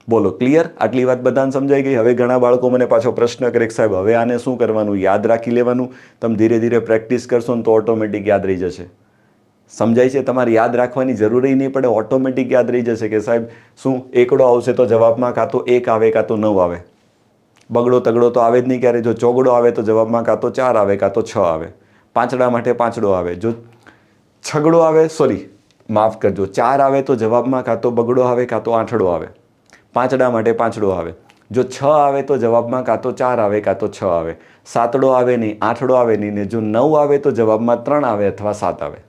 બોલો ક્લિયર? આટલી વાત બધાને સમજાઈ ગઈ? હવે ઘણા બાળકો મને પાછો પ્રશ્ન કરે કે સાહેબ હવે આને શું કરવાનું? યાદ રાખી લેવાનું. તમે ધીરે ધીરે પ્રેક્ટિસ કરશો ને તો ઓટોમેટિક યાદ રહી જશે. સમજાય છે? તમારે યાદ રાખવાની જરૂર નહીં પડે, ઓટોમેટિક યાદ રહી જશે કે સાહેબ શું એકડો આવશે તો જવાબમાં કાં તો 1 આવે કાં તો 9 આવે. બગડો તગડો તો આવે જ નહીં ક્યારે. જો ચોગડો આવે તો જવાબમાં કાં તો 4 આવે કાં તો 6 આવે. પાંચડા માટે પાંચડો આવે. જો છગડો આવે, માફ કરજો, 4 આવે તો જવાબમાં કાં તો બગડો આવે કાં તો આઠડો આવે. પાંચડા માટે પાંચડો આવે. જો 6 આવે તો જવાબમાં કાં તો 4 આવે કાં તો 6 આવે. સાતડો આવે નહીં, આઠડો આવે નહીં, ને જો 9 આવે તો જવાબમાં 3 આવે અથવા 7 આવે.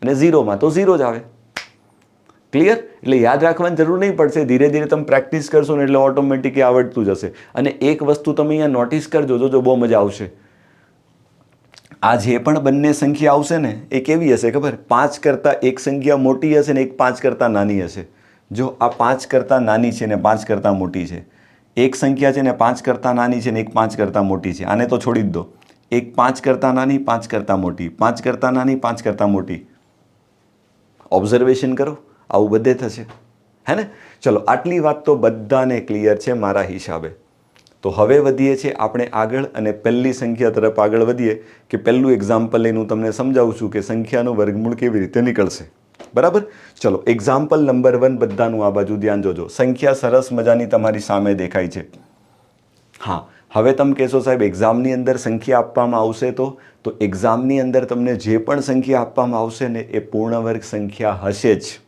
અને 0માં તો 0 જ આવે. ક્લિયર? એટલે યાદ રાખવાની જરૂર નહીં પડશે. ધીરે ધીરે તમે પ્રેક્ટિસ કરશો ને એટલે ઓટોમેટિક આવડતું જશે. અને એક વસ્તુ તમે અહીંયા નોટિસ કરજો, જો બહુ મજા આવશે. આ જે પણ બંને સંખ્યા આવશે ને એ કેવી હશે ખબર? 5 કરતાં એક સંખ્યા મોટી હશે ને એક 5 કરતાં નાની હશે. જો આ 5 કરતાં નાની છે ને 5 કરતાં મોટી છે, એક સંખ્યા છે ને 5 કરતાં નાની છે ને એક 5 કરતાં મોટી છે. આને તો છોડી જ દો. એક 5 કરતાં નાની, 5 કરતાં મોટી, 5 કરતાં નાની, 5 કરતાં મોટી. ઓબ્ઝર્વેશન કરો, આવું બધે થશે, હે ને? ચલો, આટલી વાત તો બધાને ક્લિયર છે મારા હિસાબે. તો હવે વધીએ છીએ આપણે આગળ અને પહેલી સંખ્યા તરફ આગળ વધીએ કે પહેલું એક્ઝામ્પલ લઈને હું તમને સમજાવું છું કે સંખ્યાનું વર્ગમૂળ કેવી રીતે નીકળશે. બરાબર? ચલો, એક્ઝામ્પલ નંબર 1 બધાનું આ બાજુ ધ્યાન જોજો. સંખ્યા સરસ મજાની તમારી સામે દેખાય છે. હા, હવે તમે કહેશો સાહેબ એક્ઝામની અંદર સંખ્યા આપવામાં આવશે તો એક્ઝામની અંદર તમને જે પણ સંખ્યા આપવામાં આવશે ને એ પૂર્ણ વર્ગ સંખ્યા હશે જ,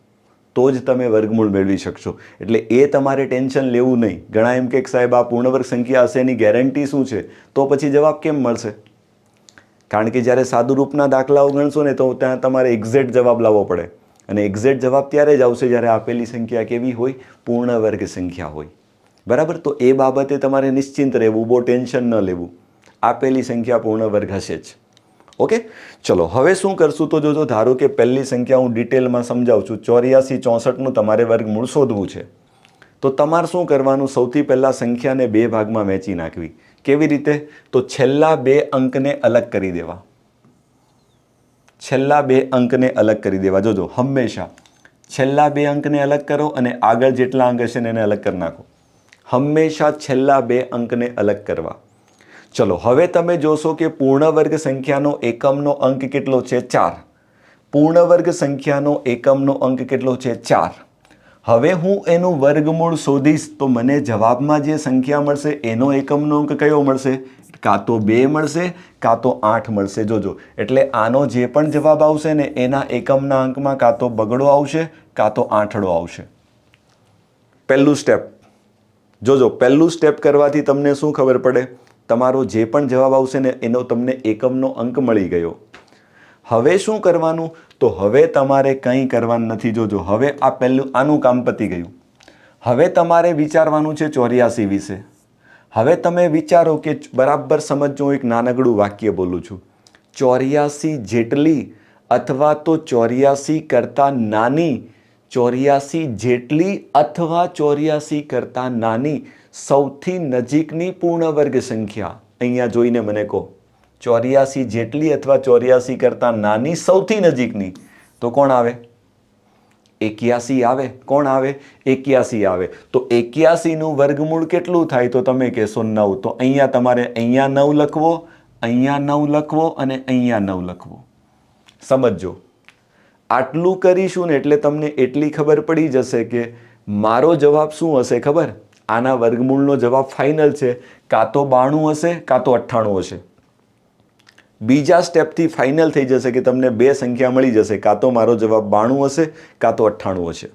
તો જ તમે વર્ગમૂળ મેળવી શકશો. એટલે એ તમારે ટેન્શન લેવું નહીં. ઘણા એમ કે સાહેબ આ પૂર્ણ વર્ગ સંખ્યા હશે એની ગેરંટી શું છે? તો પછી જવાબ કેમ મળશે? કારણ કે જ્યારે સાદુરૂપના દાખલાઓ ગણશો ને તો ત્યાં તમારે એક્ઝેક્ટ જવાબ લાવવો પડે. અને એક્ઝેક્ટ જવાબ ત્યારે જ આવશે જ્યારે આપેલી સંખ્યા કેવી હોય? પૂર્ણ વર્ગ સંખ્યા હોય. બરાબર? તો એ બાબતે તમારે નિશ્ચિંત રહેવું, બહુ ટેન્શન ન લેવું. આપેલી સંખ્યા પૂર્ણ વર્ગ હશે જ. ઓકે, ચલો હવે શું કરશું તો જોજો. ધારો કે પહેલી સંખ્યા હું ડિટેલમાં સમજાવું છું. 84 64નું તમારે વર્ગમૂળ શોધવું છે. તો તમારે શું કરવાનું? સૌથી પહેલાં સંખ્યાને 2 ભાગમાં વહેંચી નાખવી. કેવી રીતે? તો છેલ્લા 2 અંકને અલગ કરી દેવા. છેલ્લા 2 અંકને અલગ કરી દેવા. જોજો, હંમેશા છેલ્લા 2 અંકને અલગ કરો અને આગળ જેટલા અંક હશે ને એને અલગ કરી નાખો. હંમેશા છેલ્લા 2 અંકને અલગ કરવા. ચલો, હવે તમે જોશો કે પૂર્ણ વર્ગ સંખ્યાનો એકમનો અંક કેટલો છે? 4. પૂર્ણ વર્ગ સંખ્યાનો એકમનો અંક કેટલો છે? 4. હવે હું એનું વર્ગમૂળ શોધીશ તો મને જવાબમાં જે સંખ્યા મળશે એનો એકમનો અંક કયો મળશે? કાં તો 2 મળશે કાં તો 8 મળશે. જોજો, એટલે આનો જે પણ જવાબ આવશે ને એના એકમના અંકમાં કાં તો બગડો આવશે કાં તો આઠડો આવશે. પહેલું સ્ટેપ જોજો. પહેલું સ્ટેપ કરવાથી તમને શું ખબર પડે? તમારો જે પણ જવાબ આવશે ને એનો તમને એકમનો અંક મળી ગયો. હવે શું કરવાનું? તો હવે તમારે કંઈ કરવાનું નથી. જોજો, હવે આ પહેલું આનું કામ પતી ગયું. હવે તમારે વિચારવાનું છે 84 વિશે. હવે તમે વિચારો કે બરાબર સમજો. એક નાનકડું વાક્ય બોલું છું. 84 જેટલી અથવા તો 84 કરતાં નાની, 84 જેટલી અથવા 84 કરતાં નાની સૌથી નજીકની પૂર્ણ વર્ગ સંખ્યા. અહીંયા જોઈને મને કહો, 84 જેટલી અથવા 84 કરતાં નાની સૌથી નજીકની, તો કોણ આવે? 81 આવે. કોણ આવે? 81 આવે. તો 81 નું વર્ગમૂળ કેટલું થાય? તો તમે કહેશો 9. તો અહીંયા તમારે અહીંયા 9 લખવો, અહીંયા 9 લખવો અને અહીંયા 9 લખવો. સમજો, આટલું કરીશું ને એટલે તમને એટલી ખબર પડી જશે કે મારો જવાબ શું હશે ખબર? આના વર્ગમૂળનો જવાબ ફાઇનલ છે, કાં તો 92 હશે કાં તો 98 હશે. બીજા સ્ટેપથી ફાઇનલ થઈ જશે કે તમને 2 સંખ્યા મળી જશે, કાં તો મારો જવાબ 92 હશે કાં તો 98 હશે.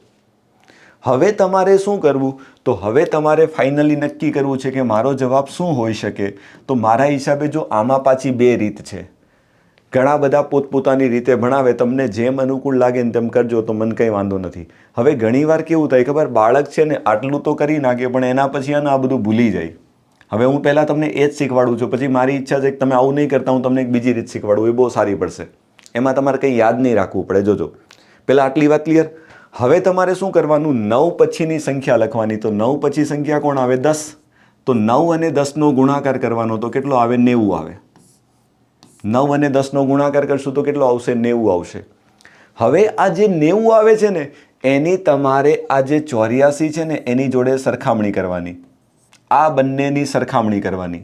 હવે તમારે શું કરવું? તો હવે તમારે ફાઇનલી નક્કી કરવું છે કે મારો જવાબ શું હોઈ શકે. તો મારા હિસાબે જો આમાં પાછી 2 રીત છે. ઘણા બધા પોતપોતાની રીતે ભણાવે, તમને જેમ અનુકૂળ લાગે ને તેમ કરજો, તો મને કંઈ વાંધો નથી. હવે ઘણીવાર કેવું થાય ખબર? બાળક છે ને આટલું તો કરી નાખે પણ એના પછી આ બધું ભૂલી જાય. હવે હું પહેલાં તમને એ જ શીખવાડું છું, પછી મારી ઈચ્છા છે કે તમે આવું નહીં કરતા, હું તમને એક બીજી રીત શીખવાડું, એ બહુ સારી પડશે. એમાં તમારે કંઈ યાદ નહીં રાખવું પડે. જોજો, પહેલાં આટલી વાત ક્લિયર. હવે તમારે શું કરવાનું? 9 પછીની સંખ્યા લખવાની. તો 9 પછી સંખ્યા કોણ આવે? 10. તો 9 અને 10નો ગુણાકાર કરવાનો, તો કેટલો આવે? 90 આવે. 9 અને 10નો ગુણાકાર કરશું તો કેટલો આવશે? 90 આવશે. હવે આ જે 90 આવે છે ને એની તમારે આ જે 84 છે ને એની જોડે સરખામણી કરવાની. આ બંનેની સરખામણી કરવાની.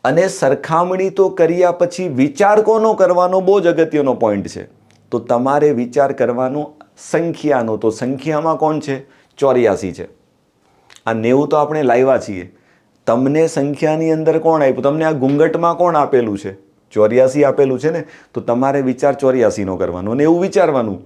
અને સરખામણી તો કર્યા પછી વિચાર કોનો કરવાનો? બહુ જ અગત્યનો પોઈન્ટ છે. તો તમારે વિચાર કરવાનો સંખ્યાનો. તો સંખ્યામાં કોણ છે? 84 છે. આ 90 તો આપણે લાવ્યા છીએ. તમને સંખ્યાની અંદર કોણ આપ્યું? તમને આ ઘૂંઘટમાં કોણ આપેલું છે? 84 આપેલું છે ને. તો તમારે વિચાર 84નો કરવાનો. અને એવું વિચારવાનું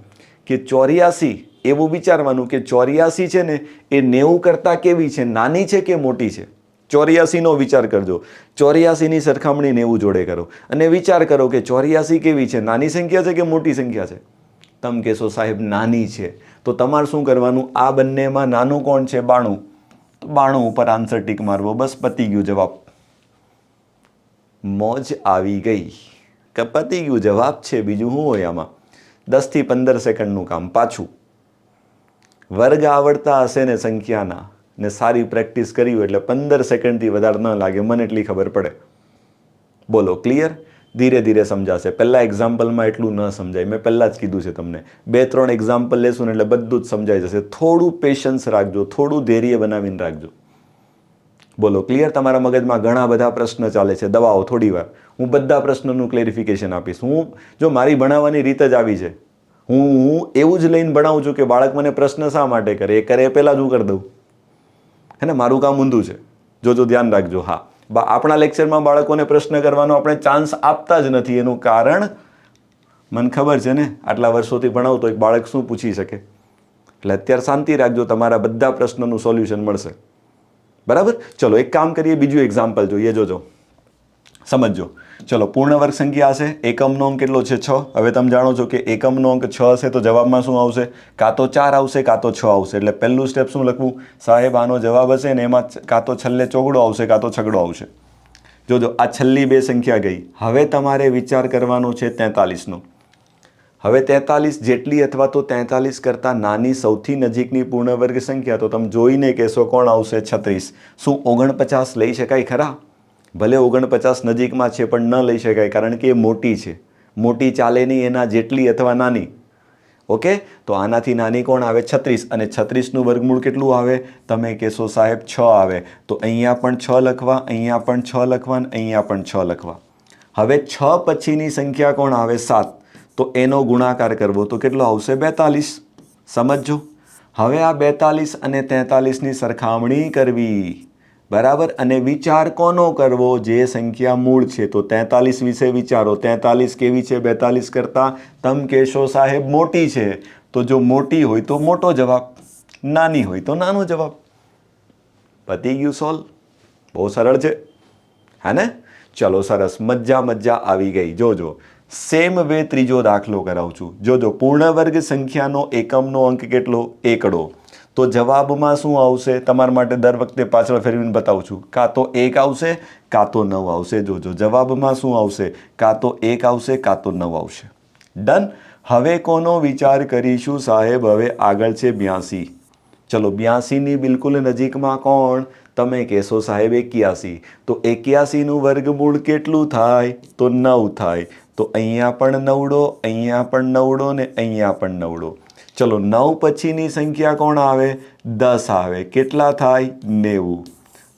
કે 84, એવું વિચારવાનું કે 84 છે ને એ 90 કરતાં કેવી છે? નાની છે કે મોટી છે? 84નો વિચાર કરજો. 84ની સરખામણી 90 જોડે કરો અને વિચાર કરો કે 84 કેવી છે? નાની સંખ્યા છે કે મોટી સંખ્યા છે? તમે કહેશો સાહેબ નાની છે. તો તમારે શું કરવાનું? આ બંનેમાં નાનું કોણ છે? 92. તો 92 ઉપર આન્સર ટીક મારવો. બસ પતી ગયું જવાબ. મોજ આવી ગઈ કે પતી ગયું જવાબ છે. બીજું શું હોય આમાં? 10 થી 15 સેકન્ડનું કામ. પાછું વર્ગ આવડતા હશે ને સંખ્યાના ને સારી પ્રેક્ટિસ કરી હોય એટલે 15 સેકન્ડથી વધારે ન લાગે, મને એટલી ખબર પડે. બોલો, ક્લિયર? ધીરે ધીરે સમજાશે. પહેલાં એક્ઝામ્પલમાં એટલું ન સમજાય. મેં પહેલાં જ કીધું છે તમને, 2-3 એક્ઝામ્પલ લેશું ને એટલે બધું જ સમજાઈ જશે. થોડું પેશન્સ રાખજો, થોડું ધૈર્ય બનાવીને રાખજો. બોલો, ક્લિયર? તમારા મગજમાં ઘણા બધા પ્રશ્ન ચાલે છે. દબાવો થોડી વાર, હું બધા પ્રશ્નોનું ક્લેરિફિકેશન આપીશ. જો મારી ભણાવવાની રીત જ આવી છે. હું એવું જ લઈને ભણાવું છું કે બાળક મને પ્રશ્ન શા માટે કરે, એ કરે એ પહેલાં જ હું કરી દઉં. હે ને? મારું કામ ઊંધું છે. જોજો, ધ્યાન રાખજો. હા, આપણા લેક્ચરમાં બાળકોને પ્રશ્ન કરવાનો આપણે ચાન્સ આપતા જ નથી. એનું કારણ મને ખબર છે ને, આટલા વર્ષોથી ભણાવું તો એક બાળક શું પૂછી શકે. એટલે અત્યારે શાંતિ રાખજો, તમારા બધા પ્રશ્નોનું સોલ્યુશન મળશે. બરાબર? ચલો એક કામ કરીએ, બીજું એક્ઝામ્પલ જોઈએ. જોજો, સમજો. ચલો, પૂર્ણ વર્ગ સંખ્યા હશે, એકમનો અંક કેટલો છે? 6. હવે તમે જાણો છો કે એકમનો અંક 6 હશે તો જવાબમાં શું આવશે? કાં તો 4 આવશે કાં તો 6 આવશે. એટલે પહેલું સ્ટેપ શું લખવું? સાહેબ આનો જવાબ હશે ને એમાં કાં તો છેલ્લે ચોગડો આવશે કાં તો છગડો આવશે. જોજો, આ છેલ્લી 2 સંખ્યા ગઈ. હવે તમારે વિચાર કરવાનો છે 43નો. હવે 43 જેટલી અથવા તો 43 કરતાં નાની સૌથી નજીકની પૂર્ણ વર્ગ સંખ્યા, તો તમે જોઈને કહેશો કોણ આવશે? 36. શું 49 લઈ શકાય ખરા? ભલે 49 નજીકમાં છે પણ ન લઈ શકાય, કારણ કે એ મોટી છે. મોટી ચાલે નહીં એના જેટલી અથવા નાની. ઓકે, તો આનાથી નાની કોણ આવે? 36. અને 36નું વર્ગમૂળ કેટલું આવે? તમે કહેશો સાહેબ 6 આવે. તો અહીંયા પણ 6 લખવા, અહીંયા પણ 6 લખવા, અહીંયા પણ 6 લખવા. હવે 6 પછીની સંખ્યા કોણ આવે? 7. તો એનો ગુણાકાર કરવો તો કેટલો આવશે? 42. સમજો. હવે આ 42 અને 43ની સરખામણી કરવી, બરાબર. અને વિચાર કોનો કરવો? જે સંખ્યા મૂળ છે. તો 43 વિશે વિચારો. 43 કેવી છે 42 કરતાં? તમે કહેશો સાહેબ મોટી છે. તો જો મોટી હોય તો મોટો જવાબ, નાની હોય તો નાનો જવાબ. પતી ગયું સોલ્વ. બહુ સરળ છે, હા ને? ચલો સરસ, મજા આવી ગઈ. જોજો સેમ વે ત્રીજો દાખલો કરાવું છું. જોજો પૂર્ણ વર્ગ સંખ્યાનો એકમનો અંક કેટલો? એકડો. તો જવાબમાં શું આવશે? તમારા માટે દર વખતે પાછળ ફેરવીને બતાવું છું. કાં તો 1 આવશે, કાં તો 9 આવશે. જોજો જવાબમાં શું આવશે? કાં તો 1 આવશે, કાં તો 9 આવશે. ડન. હવે કોનો વિચાર કરીશું સાહેબ? હવે આગળ છે 82. ચલો 82ની બિલકુલ નજીકમાં કોણ? તમે કહેશો સાહેબ 81. તો 81નું વર્ગમૂળ કેટલું થાય? તો 9 થાય. તો અહીંયા પણ નવડો, અહીંયા પણ નવડો ને અહીંયા પણ નવડો. ચલો 9 પછીની સંખ્યા કોણ આવે? 10 આવે. કેટલા થાય? 90.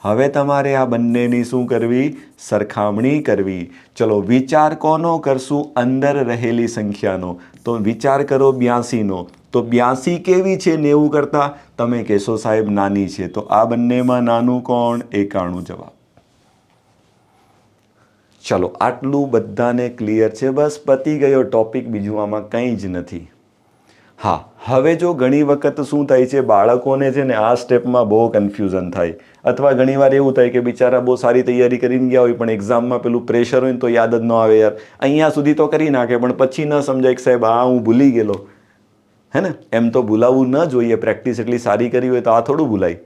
હવે તમારે આ બંનેની શું કરવી? સરખામણી કરવી. ચલો વિચાર કોનો કરશું? અંદર રહેલી સંખ્યાનો. તો વિચાર કરો 82નો. તો 82 કેવી છે 90 કરતાં? તમે કહેશો સાહેબ નાની છે. તો આ બંનેમાં નાનું કોણ? 91 જવાબ. ચલો આટલું બધાને ક્લિયર છે? બસ પતી ગયો ટોપિક, બીજું આમાં કંઈ જ નથી. હા, હવે જો ઘણી વખત શું થાય છે, બાળકોને છે ને આ સ્ટેપમાં બહુ કન્ફ્યુઝન થાય, અથવા ઘણીવાર એવું થાય કે બિચારા બહુ સારી તૈયારી કરીને ગયા હોય પણ એક્ઝામમાં પેલું પ્રેશર હોય ને તો યાદ જ ન આવે. યાર અહીંયા સુધી તો કરી નાખે પણ પછી ન સમજાય કે સાહેબ આ હું ભૂલી ગયેલો, હે ને? એમ તો ભૂલાવવું ન જોઈએ. પ્રેક્ટિસ એટલી સારી કરી હોય તો આ થોડું ભૂલાય.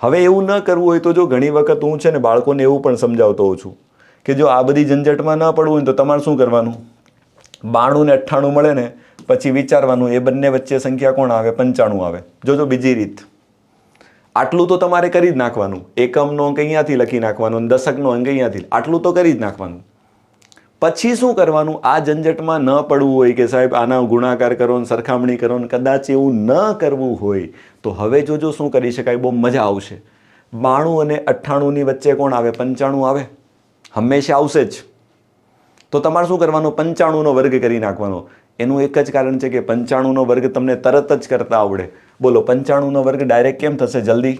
હવે એવું ન કરવું હોય તો જો ઘણી વખત હું છે ને બાળકોને એવું પણ સમજાવતો હોઉં છું કે જો આ બધી ઝંઝટમાં ન પડવું હોય તો તમારે શું કરવાનું? 92 ને 98 મળે ને પછી વિચારવાનું એ બંને વચ્ચે સંખ્યા કોણ આવે? 95 આવે. જોજો બીજી રીત, આટલું તો તમારે કરી જ નાખવાનું. એકમનો અંક અહીંયાથી લખી નાખવાનો, દશકનો અંક અહીંયાથી, આટલું તો કરી જ નાખવાનું. પછી શું કરવાનું? આ ઝંઝટમાં ન પડવું હોય કે સાહેબ આના ગુણાકાર કરો ને સરખામણી કરો ને, કદાચ એવું ન કરવું હોય તો હવે જોજો શું કરી શકાય, બહુ મજા આવશે. 92 અને 98ની વચ્ચે કોણ આવે? 95 આવે. હંમેશા આવશે જ. તો તમારે શું કરવાનું? 95નો વર્ગ કરી નાખવાનો. એનું એક જ કારણ છે કે 95નો વર્ગ તમને તરત જ કરતા આવડે. બોલો 95નો વર્ગ ડાયરેક્ટ કેમ થશે જલ્દી?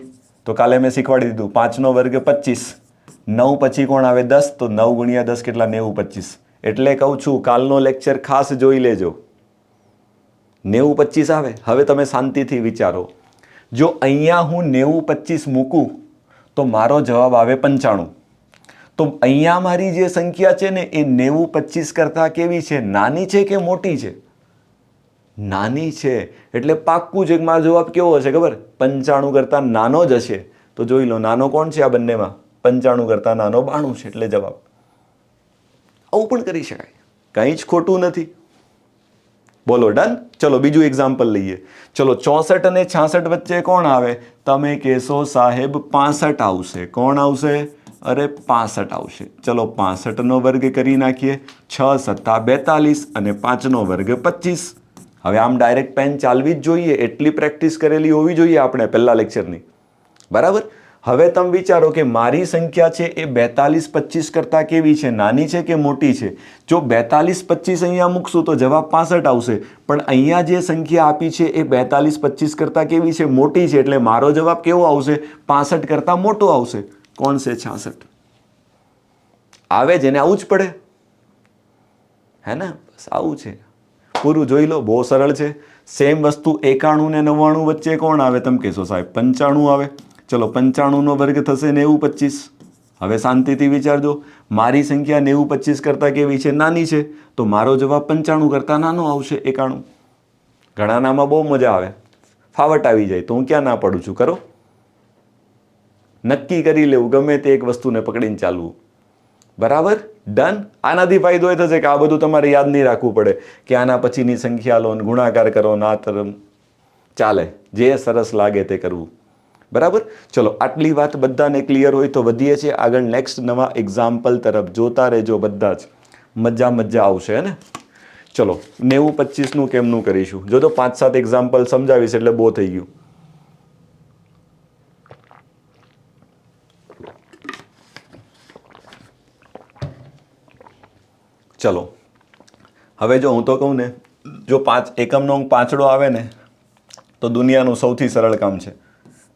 તો કાલે મેં શીખવાડી દીધું. 5નો વર્ગ 25. 9 પછી કોણ આવે? 10. તો 9 ગુણ્યા 10 કેટલા? 90 25. એટલે કહું છું કાલનો લેક્ચર ખાસ જોઈ લેજો. 90 25 આવે. હવે તમે શાંતિથી વિચારો, જો અહીંયા હું 90 25 મૂકું તો મારો જવાબ આવે 95. તો અહીંયા મારી જે સંખ્યા છે ને એ 90 25 કરતાં કેવી છે? નાની છે કે મોટી છે? નાની છે. એટલે પાક્કું છે કે મારો જવાબ કેવો હશે ખબર? 95 કરતાં નાનો જ હશે. તો જોઈ લો નાનો કોણ છે આ બંનેમાં? 95 કરતાં નાનો 92 છે, એટલે જવાબ. આવું પણ કરી શકાય, કંઈ જ ખોટું નથી. બોલો ડન. ચલો બીજું એક્ઝામ્પલ લઈએ. ચલો 64 અને 66 વચ્ચે કોણ આવે? તમે કહેશો સાહેબ 65 આવશે. કોણ આવશે? અરે 65 આવશે. ચલો 65નો વર્ગ કરી નાખીએ. 6 સત્તા 42 અને 5નો વર્ગ 25. હવે આમ ડાયરેક્ટ પેન ચાલવી જ જોઈએ, એટલી પ્રેક્ટિસ કરેલી હોવી જોઈએ આપણે પહેલા લેક્ચરની, બરાબર. હવે તમે વિચારો કે મારી સંખ્યા છે એ 42 25 કરતાં કેવી છે? નાની છે કે મોટી છે? જો 42 25 અહીંયા મૂકશું તો જવાબ 65 આવશે. પણ અહીંયા જે સંખ્યા આપી છે એ 42 25 કરતાં કેવી છે? મોટી છે. એટલે મારો જવાબ કેવો આવશે? 65 કરતાં મોટો આવશે. કોણ છે? 66 આવે. જેને આવું જ પડે, હે ને? બસ આવું છે. પૂરું જોઈ લો, બહુ સરળ છે. સેમ વસ્તુ 91 ને 99 વચ્ચે કોણ આવે? તમે કહેશો સાહેબ 95 આવે. ચલો 95નો વર્ગ થશે 90 25. હવે શાંતિથી વિચારજો, મારી સંખ્યા 90 25 કરતાં કેવી છે? નાની છે. તો મારો જવાબ 95 કરતાં નાનો આવશે, 91. ઘણાનામાં બહુ મજા આવે, ફાવટ આવી જાય. તો હું ક્યાં ના પડું છું? કરો, નક્કી કરી લેવું, ગમે તે એક વસ્તુને પકડીને ચાલવું, બરાબર. ડન. આનાથી ફાયદો એ થશે કે આ બધું તમારે યાદ નહીં રાખવું પડે કે આના પછીની સંખ્યા લો, ગુણાકાર કરો, ના તરમ ચાલે, જે સરસ લાગે તે કરવું. બરાબર. ચલો, આટલી વાત બધાને ક્લિયર હોય તો વધીએ છીએ આગળ નેક્સ્ટ નવા એક્ઝામ્પલ તરફ. જોતા રહેજો બધા જ, મજા આવશે હે ને. ચલો, 90-25 કેમનું કરીશું જો. તો 5-7 એક્ઝામ્પલ સમજાવીશ એટલે બહુ થઈ ગયું. ચલો, હવે જો હું તો કહું ને, જો 5 એકમનો અંક પાંચડો આવે ને તો દુનિયાનું સૌથી સરળ કામ છે.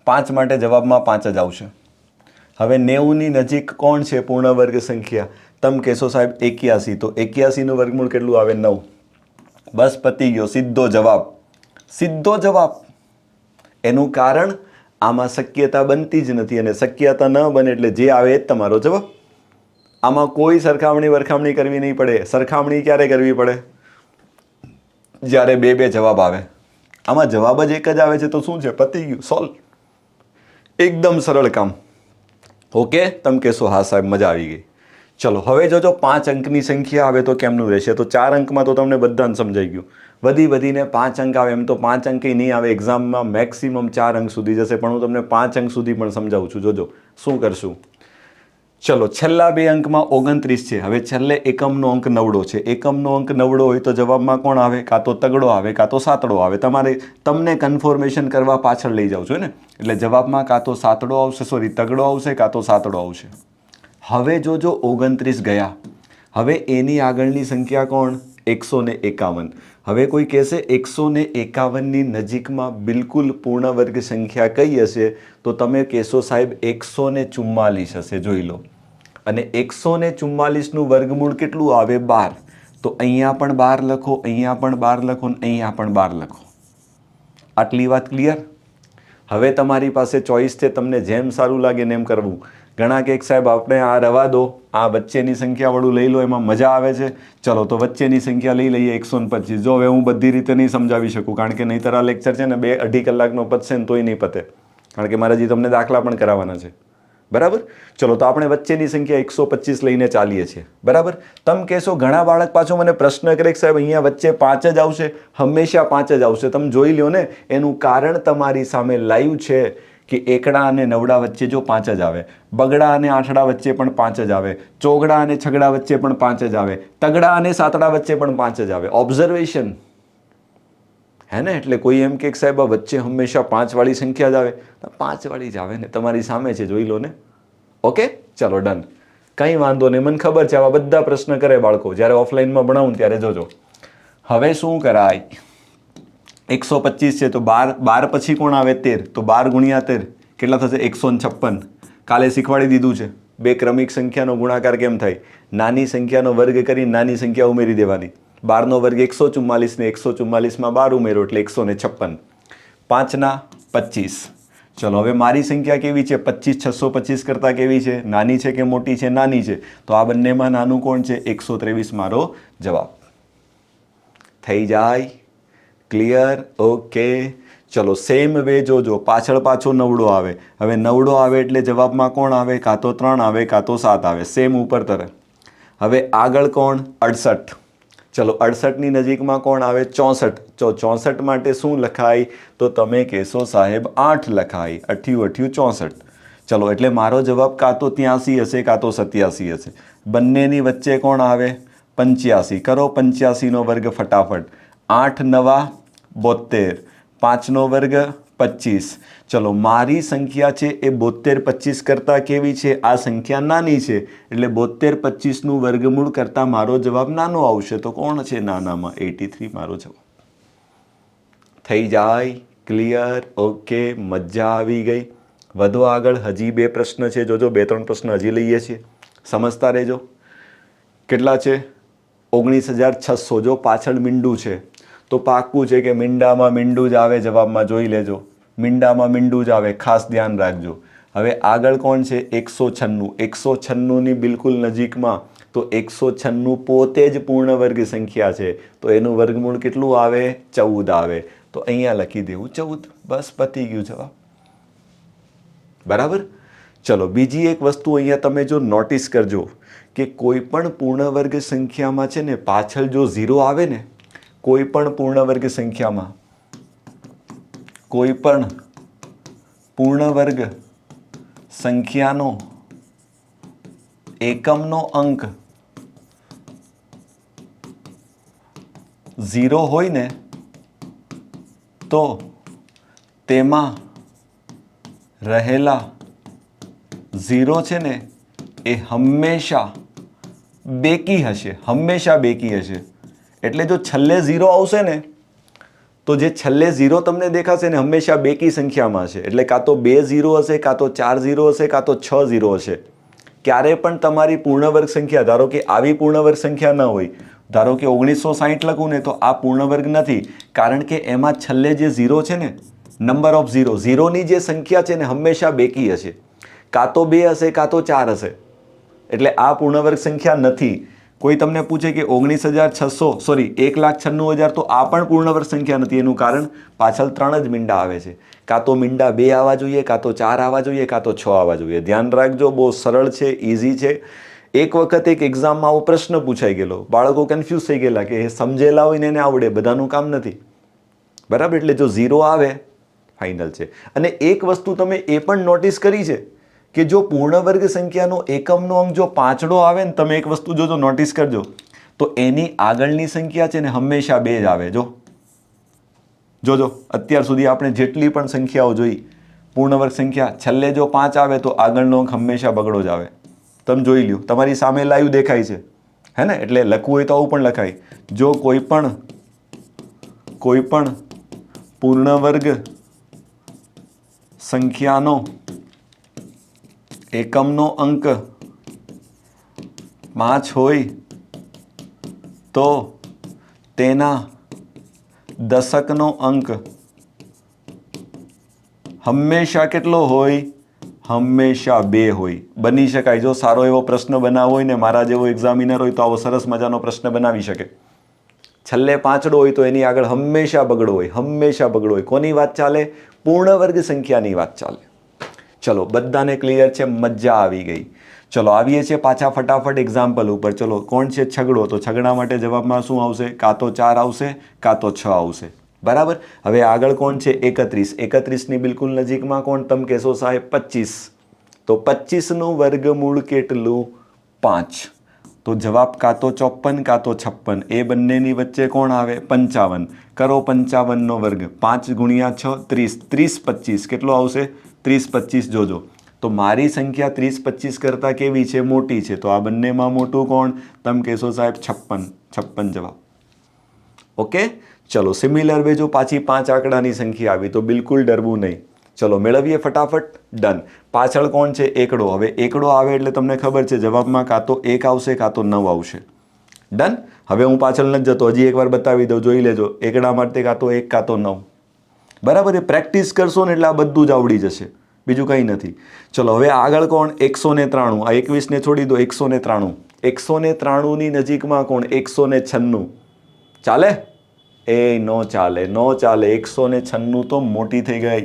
5 માટે જવાબમાં 5 જ આવશે. હવે 90ની નજીક કોણ છે પૂર્ણ વર્ગ સંખ્યા? તમે કહેશો સાહેબ 81, તો 81નું વર્ગમૂળ કેટલું આવે? 9. બસ પતી ગયો, સીધો જવાબ, સીધો જવાબ. એનું કારણ આમાં શક્યતા બનતી જ નથી, અને શક્યતા ન બને એટલે જે આવે એ જ તમારો જવાબ. આમાં કોઈ સરખામણી કરવી નહીં પડે. સરખામણી ક્યારે કરવી પડે? જ્યારે 2 જવાબ આવે. આમાં જવાબ જ એક જ આવે છે તો શું છે? પતી ગયું, સોલ્વ. એકદમ સરળ કામ. ઓકે, તમે કહેશો હા સાહેબ મજા આવી ગઈ. ચલો, હવે જો 5 અંકની સંખ્યા આવે તો કેમનું રહેશે? તો 4 અંકમાં તો તમને બધાને સમજાઈ ગયું. વધીને 5 અંક આવે, એમ તો 5 અંક નહીં આવે, એક્ઝામમાં મેક્સિમમ 4 અંક સુધી જશે, પણ હું તમને 5 અંક સુધી પણ સમજાવું છું. જોજો શું કરશું. ચલો, છેલ્લા 2 અંકમાં 29 છે. હવે છેલ્લે એકમનો અંક 9 છે. એકમનો અંક 9 હોય તો જવાબમાં કોણ આવે? કાં તો તગડો આવે, કાં તો સાતડો આવે. તમને કન્ફર્મેશન કરવા પાછળ લઈ જાઉં છું ને, એટલે જવાબમાં કાં તો સાતડો આવશે, તગડો આવશે, કાં તો સાતડો આવશે. હવે જોજો 29 ગયા. હવે એની આગળની સંખ્યા કોણ? 151. હવે કોઈ કહેશે 151ની નજીકમાં બિલકુલ પૂર્ણ વર્ગ સંખ્યા કઈ હશે? તો તમે કહેશો સાહેબ 144 હશે. જોઈ લો. અને 144નું વર્ગમૂળ કેટલું આવે? 12. તો અહીંયા પણ 12 લખો, અહીંયા પણ 12 લખો, અહીંયા પણ 12 લખો. આટલી વાત ક્લિયર? હવે તમારી પાસે ચોઈસ છે, તમને જેમ સારું લાગે ને એમ કરવું. ઘણા કે સાહેબ આપણે આ રવા દો, આ વચ્ચેની સંખ્યાવાળું લઈ લો, એમાં મજા આવે છે. ચલો, તો વચ્ચેની સંખ્યા લઈ લઈએ 125. જો હવે હું બધી રીતે નહીં સમજાવી શકું, કારણ કે નહીંતર આ લેક્ચર છે ને 2-2.5 કલાકનો પતશે ને તોય નહીં પતે, કારણ કે મારે હજી તમને દાખલા પણ કરાવવાના છે. બરાબર. ચલો, તો આપણે વચ્ચેની સંખ્યા 125 લઈને ચાલીએ છીએ. બરાબર. તમે કહેશો, ઘણા બાળક પાછો મને પ્રશ્ન કરે કે સાહેબ અહીંયા વચ્ચે 5 જ આવશે? હંમેશા 5 જ આવશે. તમે જોઈ લો ને, એનું કારણ તમારી સામે લાઈવ છે કે એકડા અને નવડા વચ્ચે જો 5 જ આવે, બગડા અને આઠડા વચ્ચે પણ 5 જ આવે, ચોગડા અને છગડા વચ્ચે પણ 5 જ આવે, તગડા અને સાતડા વચ્ચે પણ 5 જ આવે. ઓબ્ઝર્વેશન હે ને. એટલે કોઈ એમ કે સાહેબ આ વચ્ચે હંમેશા 5 વાળી સંખ્યા જ આવે, 5 વાળી જ આવે ને, તમારી સામે છે, જોઈ લો ને. ઓકે, ચલો ડન, કંઈ વાંધો નહીં. મને ખબર છે આવા બધા પ્રશ્ન કરે બાળકો, જ્યારે ઓફલાઈનમાં ભણાવું ત્યારે જોજો. હવે શું કરાય? 125 છે તો 12 પછી કોણ આવે? 13. તો 12 ગુણ્યા 13 કેટલા થશે? 156. કાલે શીખવાડી દીધું છે 2 ક્રમિક સંખ્યાનો ગુણાકાર કેમ થાય. નાની સંખ્યાનો વર્ગ કરી નાની સંખ્યા ઉમેરી દેવાની. 12નો વર્ગ 144 ને 144માં 12 ઉમેરો એટલે 156. 5 ના 25. ચલો, હવે મારી સંખ્યા કેવી છે? 25 625 કરતાં કેવી છે? નાની છે કે મોટી છે? નાની છે. તો આ બંનેમાં નાનું કોણ છે? 123 મારો જવાબ. થઈ જાય ક્લિયર? ઓકે. ચલો, સેમ વે જોજો, પાછળ પાછો નવડો આવે. હવે નવડો આવે એટલે જવાબમાં કોણ આવે? કાં તો 3 આવે, કાં તો 7 આવે. સેમ ઉપર તરફ. હવે આગળ કોણ? 68. ચલો, 68ની નજીકમાં કોણ આવે? 64. 64 માટે શું લખાય? તો તમે કહેશો સાહેબ 8 લખાય. 8 8 64. ચલો, એટલે મારો જવાબ કાં તો 83 હશે, કાં તો 87 હશે. બંનેની વચ્ચે કોણ આવે? 85. કરો 85નો વર્ગ ફટાફટ. 8 9 72. 5નો વર્ગ 25. ચલો, મારી સંખ્યા છે એ 72 25 કરતાં કેવી છે? આ સંખ્યા નાની છે, એટલે 72 25નું વર્ગમૂળ કરતાં મારો જવાબ નાનો આવશે. તો કોણ છે નાનામાં? 83 મારો જવાબ. થઈ જાય ક્લિયર? ઓકે, મજા આવી ગઈ. વધો આગળ. હજી 2 પ્રશ્ન છે, જોજો 2-3 પ્રશ્ન હજી લઈએ છીએ, સમજતા રહેજો. કેટલા છે? 19,600. જો પાછળ મીંડું છે તો પાક્કું છે કે મીંડામાં મીંડું જ આવે. જવાબમાં જોઈ લેજો, મીંડામાં મીંડું જ આવે, ખાસ ધ્યાન રાખજો. હવે આગળ કોણ છે? 196. 196ની બિલકુલ નજીકમાં, તો 196 પોતે જ પૂર્ણ વર્ગ સંખ્યા છે, તો એનું વર્ગમૂળ કેટલું આવે? 14 આવે. તો અહીંયા લખી દેવું 14. બસ પતી ગયું જવાબ. બરાબર. ચલો બીજી એક વસ્તુ અહીંયા તમે જો નોટિસ કરજો કે કોઈ પણ પૂર્ણ વર્ગ સંખ્યામાં છે ને પાછળ જો 0 આવે ને, કોઈ પણ પૂર્ણ વર્ગ સંખ્યામાં, કોઈ પણ પૂર્ણ વર્ગ સંખ્યાનો એકમનો અંક 0 હોય ને તો તેમાં રહેલા 0 છે ને એ હંમેશા બેકી હશે, હંમેશા બેકી હશે. એટલે જો છેલ્લે 0 આવશે ને તો જે છેલ્લે 0 તમને દેખાશે ને હંમેશા બેકી સંખ્યામાં હશે. એટલે કાં તો 2 0 હશે, કાં તો 4 0 હશે, કાં તો 6 0 હશે. ક્યારે પણ તમારી પૂર્ણ વર્ગ સંખ્યા, ધારો કે આવી પૂર્ણ વર્ગ સંખ્યા ન હોય, ધારો કે 1960 લખું ને તો આ પૂર્ણ વર્ગ નથી, કારણ કે એમાં છેલ્લે જે 0 છે ને, નંબર ઓફ 0, 0ની જે સંખ્યા છે ને હંમેશા બેકી હશે, કાં તો 2 હશે, કાં તો 4 હશે. એટલે આ પૂર્ણ વર્ગ સંખ્યા નથી. કોઈ તમને પૂછે કે 1,96,000 તો આ પણ પૂર્ણ વર્ગ સંખ્યા નથી. એનું કારણ પાછળ 3 જ મીંડા આવે છે. કાં તો મીંડા 2 આવવા જોઈએ, કાં તો 4 આવવા જોઈએ, કાં તો 6 આવવા જોઈએ. ધ્યાન રાખજો, બહુ સરળ છે, ઇઝી છે. એક વખત એક એક્ઝામમાં આવો પ્રશ્ન પૂછાઈ ગયેલો, બાળકો કન્ફ્યુઝ થઈ ગયેલા કે એ સમજેલા હોય ને એને આવડે, બધાનું કામ નથી. બરાબર? એટલે જો 0 આવે ફાઇનલ છે. અને એક વસ્તુ તમે એ પણ નોટિસ કરી છે કે જો પૂર્ણ વર્ગ સંખ્યાનો એકમનો અંક જો 5 આવે ને, તમે એક વસ્તુ જોજો, નોટિસ કરજો, તો એની આગળની સંખ્યા છે ને હંમેશા 2 જ આવે. જોજો અત્યાર સુધી આપણે જેટલી પણ સંખ્યાઓ જોઈ, પૂર્ણ વર્ગ સંખ્યા છેલ્લે જો 5 આવે તો આગળનો અંક હંમેશા બગડો જ આવે. તમે જોઈ લ્યો, તમારી સામે લાઈવ દેખાય છે, હે ને? એટલે લખવું હોય તો આવું પણ લખાય. જો કોઈ પણ પૂર્ણ વર્ગ સંખ્યાનો એકમનો અંક 5 હોય તો તેના દશકનો અંક હંમેશા કેટલો હોય? હંમેશા 2 હોય. બની શકાય. જો સારો એવો પ્રશ્ન બનાવવો હોય ને, મારા જેવો એક્ઝામિનર હોય તો આવો સરસ મજાનો પ્રશ્ન બનાવી શકે. છેલ્લે 5 હોય તો એની આગળ હંમેશા બગડો હોય, હંમેશા બગડો હોય. કોની વાત ચાલે? પૂર્ણ વર્ગ સંખ્યાની વાત ચાલે. ચલો બધાને ક્લિયર છે? મજા આવી ગઈ. ચલો આવીએ છીએ પાછા ફટાફટ એક્ઝામ્પલ ઉપર. ચલો કોણ છે? છગડો. તો છગડા માટે જવાબમાં શું આવશે? કાં તો 4 આવશે, કાં તો 6 આવશે. બરાબર? હવે આગળ કોણ છે? 31. 31ની બિલકુલ નજીકમાં કોણ? તમે કહેશો સાહેબ 25. તો 25નું વર્ગમૂળ કેટલું? 5. તો જવાબ કાં તો 54 કાં તો 56. એ બંનેની વચ્ચે કોણ આવે? 55. કરો 55નો વર્ગ. 5 ગુણ્યા 6 30. 30 25 કેટલો આવશે? 30 25. જોજો તો મારી સંખ્યા 30 25 કરતાં કેવી છે? મોટી છે. તો આ બંનેમાં મોટું કોણ? તમે કહેશો સાહેબ 56. 56 જવાબ. ઓકે. ચલો સિમિલર વે જો પાછી 5 આંકડાની સંખ્યા આવી તો બિલકુલ ડરવું નહીં. ચલો મેળવીએ ફટાફટ. ડન. પાછળ કોણ છે? એકડો. હવે એકડો આવે એટલે તમને ખબર છે જવાબમાં કાં તો 1 આવશે, કાં તો 9 આવશે. ડન. હવે હું પાછળ નથી જતો, હજી એકવાર બતાવી દઉં, જોઈ લેજો. એકડા માટે કાં તો 1 કાં તો 9. બરાબર? એ પ્રેક્ટિસ કરશો ને એટલે આ બધું જ આવડી જશે, બીજું કંઈ નથી. ચલો હવે આગળ કોણ? 193. આ 21ને છોડી દો. 193. 193ની નજીકમાં કોણ? 196. ચાલે? એ નો ચાલે, નો ચાલે. 196 તો મોટી થઈ ગઈ,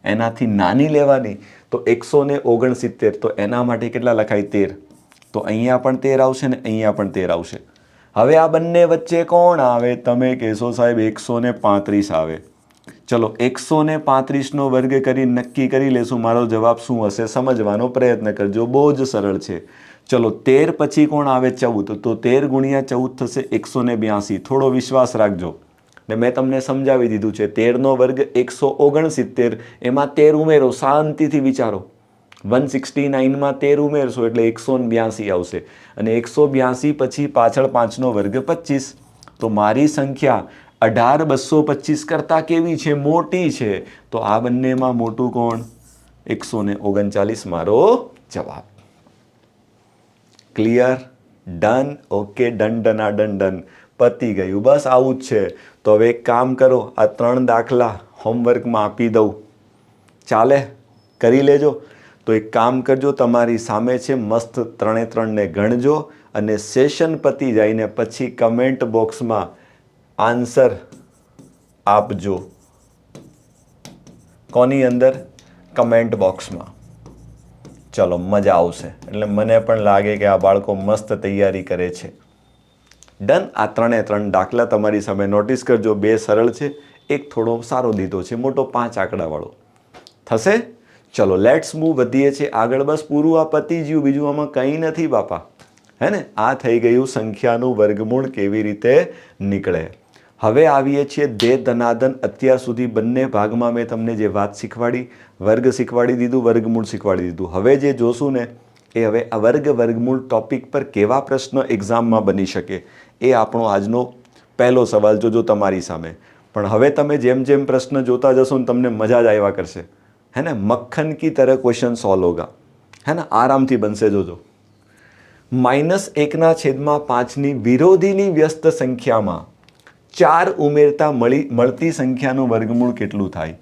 એનાથી નાની લેવાની. તો 169. તો એના માટે કેટલા લખાય? 13. તો અહીંયા પણ 13 આવશે ને અહીંયા પણ 13 આવશે. હવે આ બંને વચ્ચે કોણ આવે? તમે કહેશો સાહેબ 135 આવે. ચલો 135નો વર્ગ કરી નક્કી કરી લેશું મારો જવાબ શું હશે. સમજવાનો પ્રયત્ન કરજો, બહુ જ સરળ છે. ચલો 13 પછી કોણ આવે? 14. તો 13 ગુણ્યા 14 થશે 182. થોડો વિશ્વાસ રાખજો ને મેં તમને સમજાવી દીધું છે. 13નો વર્ગ 169, એમાં 13 ઉમેરો, શાંતિથી વિચારો. 169માં 13 ઉમેરશો એટલે 182 આવશે. અને 182 પછી પાછળ 5નો વર્ગ 25. તો મારી સંખ્યા 18225 કરતાં કેવી છે? મોટી છે. તો આ બંનેમાં મોટું કોણ? 139 મારો જવાબ. ક્લિયર? ડન? ઓકે. ડન ડના ડન ડન. પતી ગયું. બસ આવું જ છે. તો હવે એક કામ કરો, આ 3 દાખલા હોમવર્કમાં આપી દઉં, ચાલે? કરી લેજો. તો એક કામ કરજો, તમારી સામે છે, મસ્ત 3 ગણજો અને સેશન પતી જાય ને પછી કમેન્ટ બોક્સમાં આન્સર આપજો. કોની અંદર? કમેન્ટ બોક્સમાં. ચલો મજા આવશે. એટલે મને પણ લાગે કે આ બાળકો મસ્ત તૈયારી કરે છે. ડન. આ 3 એ 3 દાખલા તમારી સામે નોટિસ કરજો. 2 સરળ છે, એક થોડો સારો દીધો છે, મોટો 5 આંકડાવાળો. થશે? ચલો લેટ્સ મૂવ. વધીએ છીએ આગળ. બસ પૂરું, આ પતી ગયું, બીજું આમાં કંઈ નથી બાપા. હે ને? આ થઈ ગયું સંખ્યાનું વર્ગમૂળ કેવી રીતે નીકળે. હવે આવીએ છીએ દે ધનાધન. અત્યાર સુધી બંને ભાગમાં મેં તમને જે વાત શીખવાડી, વર્ગ શીખવાડી દીધું, વર્ગમૂળ શીખવાડી દીધું. હવે જે જોશું ને એ હવે આ વર્ગમૂળ ટોપિક પર કેવા પ્રશ્ન એક્ઝામમાં બની શકે એ આપણો આજનો પહેલો સવાલ જોજો તમારી સામે. પણ હવે તમે જેમ જેમ પ્રશ્ન જોતા જશો ને તમને મજા જ આવ્યા કરશે. હે ને? મક્ખન કી તરહ ક્વેશ્ચન સોલ્વ હોગા. હે ને? આરામથી બનશે. જોજો. -1/5ની વિરોધીની વ્યસ્ત સંખ્યામાં 4 ઉમેરતા મળતી સંખ્યાનું વર્ગમૂળ કેટલું થાય?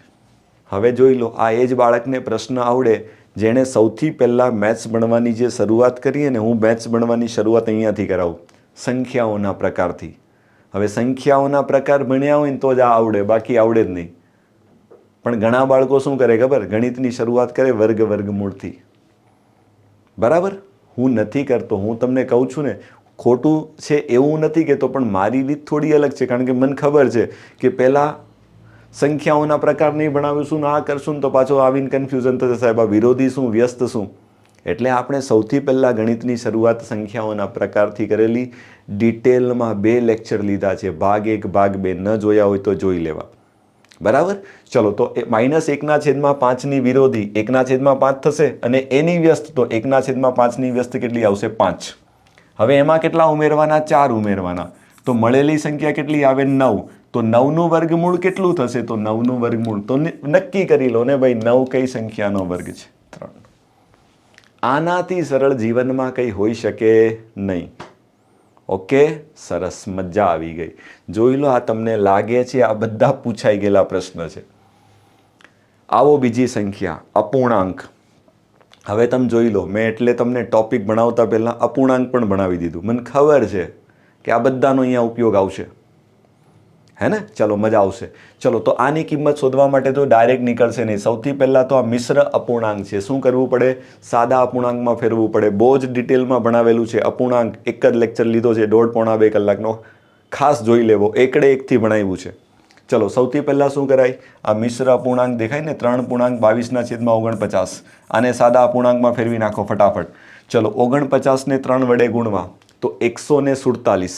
હવે જોઈ લો. આ એ જ બાળકને પ્રશ્ન આવડે જેણે સૌથી પહેલાં મેથ્સ ભણવાની જે શરૂઆત કરીએ ને. હું મેથ્સ ભણવાની શરૂઆત અહીંયાથી કરાવું, સંખ્યાઓના પ્રકારથી. હવે સંખ્યાઓના પ્રકાર ભણ્યા હોય ને તો જ આ આવડે, બાકી આવડે જ નહીં. પણ ઘણા બાળકો શું કરે ખબર? ગણિતની શરૂઆત કરે વર્ગમૂળથી. બરાબર? હું નથી કરતો. હું તમને કહું છું ને, ખોટું છે એવું નથી કહેતો, પણ મારી રીત થોડી અલગ છે. કારણ કે મને ખબર છે કે પહેલાં સંખ્યાઓના પ્રકાર નહીં ભણાવીશું ને આ કરશું ને તો પાછો આવીને કન્ફ્યુઝન થશે, સાહેબ આ વિરોધી શું, વ્યસ્ત શું. એટલે આપણે સૌથી પહેલાં ગણિતની શરૂઆત સંખ્યાઓના પ્રકારથી કરેલી. ડિટેલમાં 2 લેક્ચર લીધા છે, ભાગ 1 ભાગ 2. ન જોયા હોય તો જોઈ લેવા. બરાબર? ચલો તો -1/5ની વિરોધી 1/5 થશે અને એની વ્યસ્ત તો 1/5ની વ્યસ્ત કેટલી આવશે? 5. હવે એમાં કેટલા ઉમેરવાના? 4 ઉમેરવાના. તો મળેલી સંખ્યા કેટલી આવે? 9. તો 9નું વર્ગમૂળ કેટલું થશે? તો 9નું વર્ગમૂળ તો નક્કી કરી લો ને ભાઈ, 9 કઈ સંખ્યાનો વર્ગ છે? 3. આનાથી સરળ જીવનમાં કંઈ હોઈ શકે નહીં. ઓકે, સરસ, મજા આવી ગઈ. જોઈ લો. આ તમને લાગે છે આ બધા પૂછાઈ ગયેલા પ્રશ્ન છે. આવો બીજી સંખ્યા, અપૂર્ણાંક. હવે તમે જોઈ લો. મેં એટલે તમને ટોપિક ભણાવતા પહેલાં અપૂર્ણાંક પણ ભણાવી દીધું. મને ખબર છે કે આ બધાનો અહીંયા ઉપયોગ આવશે. હે ને? ચલો મજા આવશે. ચલો તો આની કિંમત શોધવા માટે તો ડાયરેક્ટ નીકળશે નહીં. સૌથી પહેલાં તો આ મિશ્ર અપૂર્ણાંક છે. શું કરવું પડે? સાદા અપૂર્ણાંકમાં ફેરવવું પડે. બહુ જ ડિટેલમાં ભણાવેલું છે અપૂર્ણાંક. એક જ લેક્ચર લીધો છે, 1.5-2 કલાકનો. ખાસ જોઈ લેવો. એકડે એકથી ભણાવ્યું છે. ચલો સૌથી પહેલાં શું કરાય? આ મિશ્ર અપૂર્ણાંક દેખાય ને? 3.22/49. આને સાદા અપૂર્ણાંકમાં ફેરવી નાખો ફટાફટ. ચલો 49ને 3 વડે ગુણવા તો 147.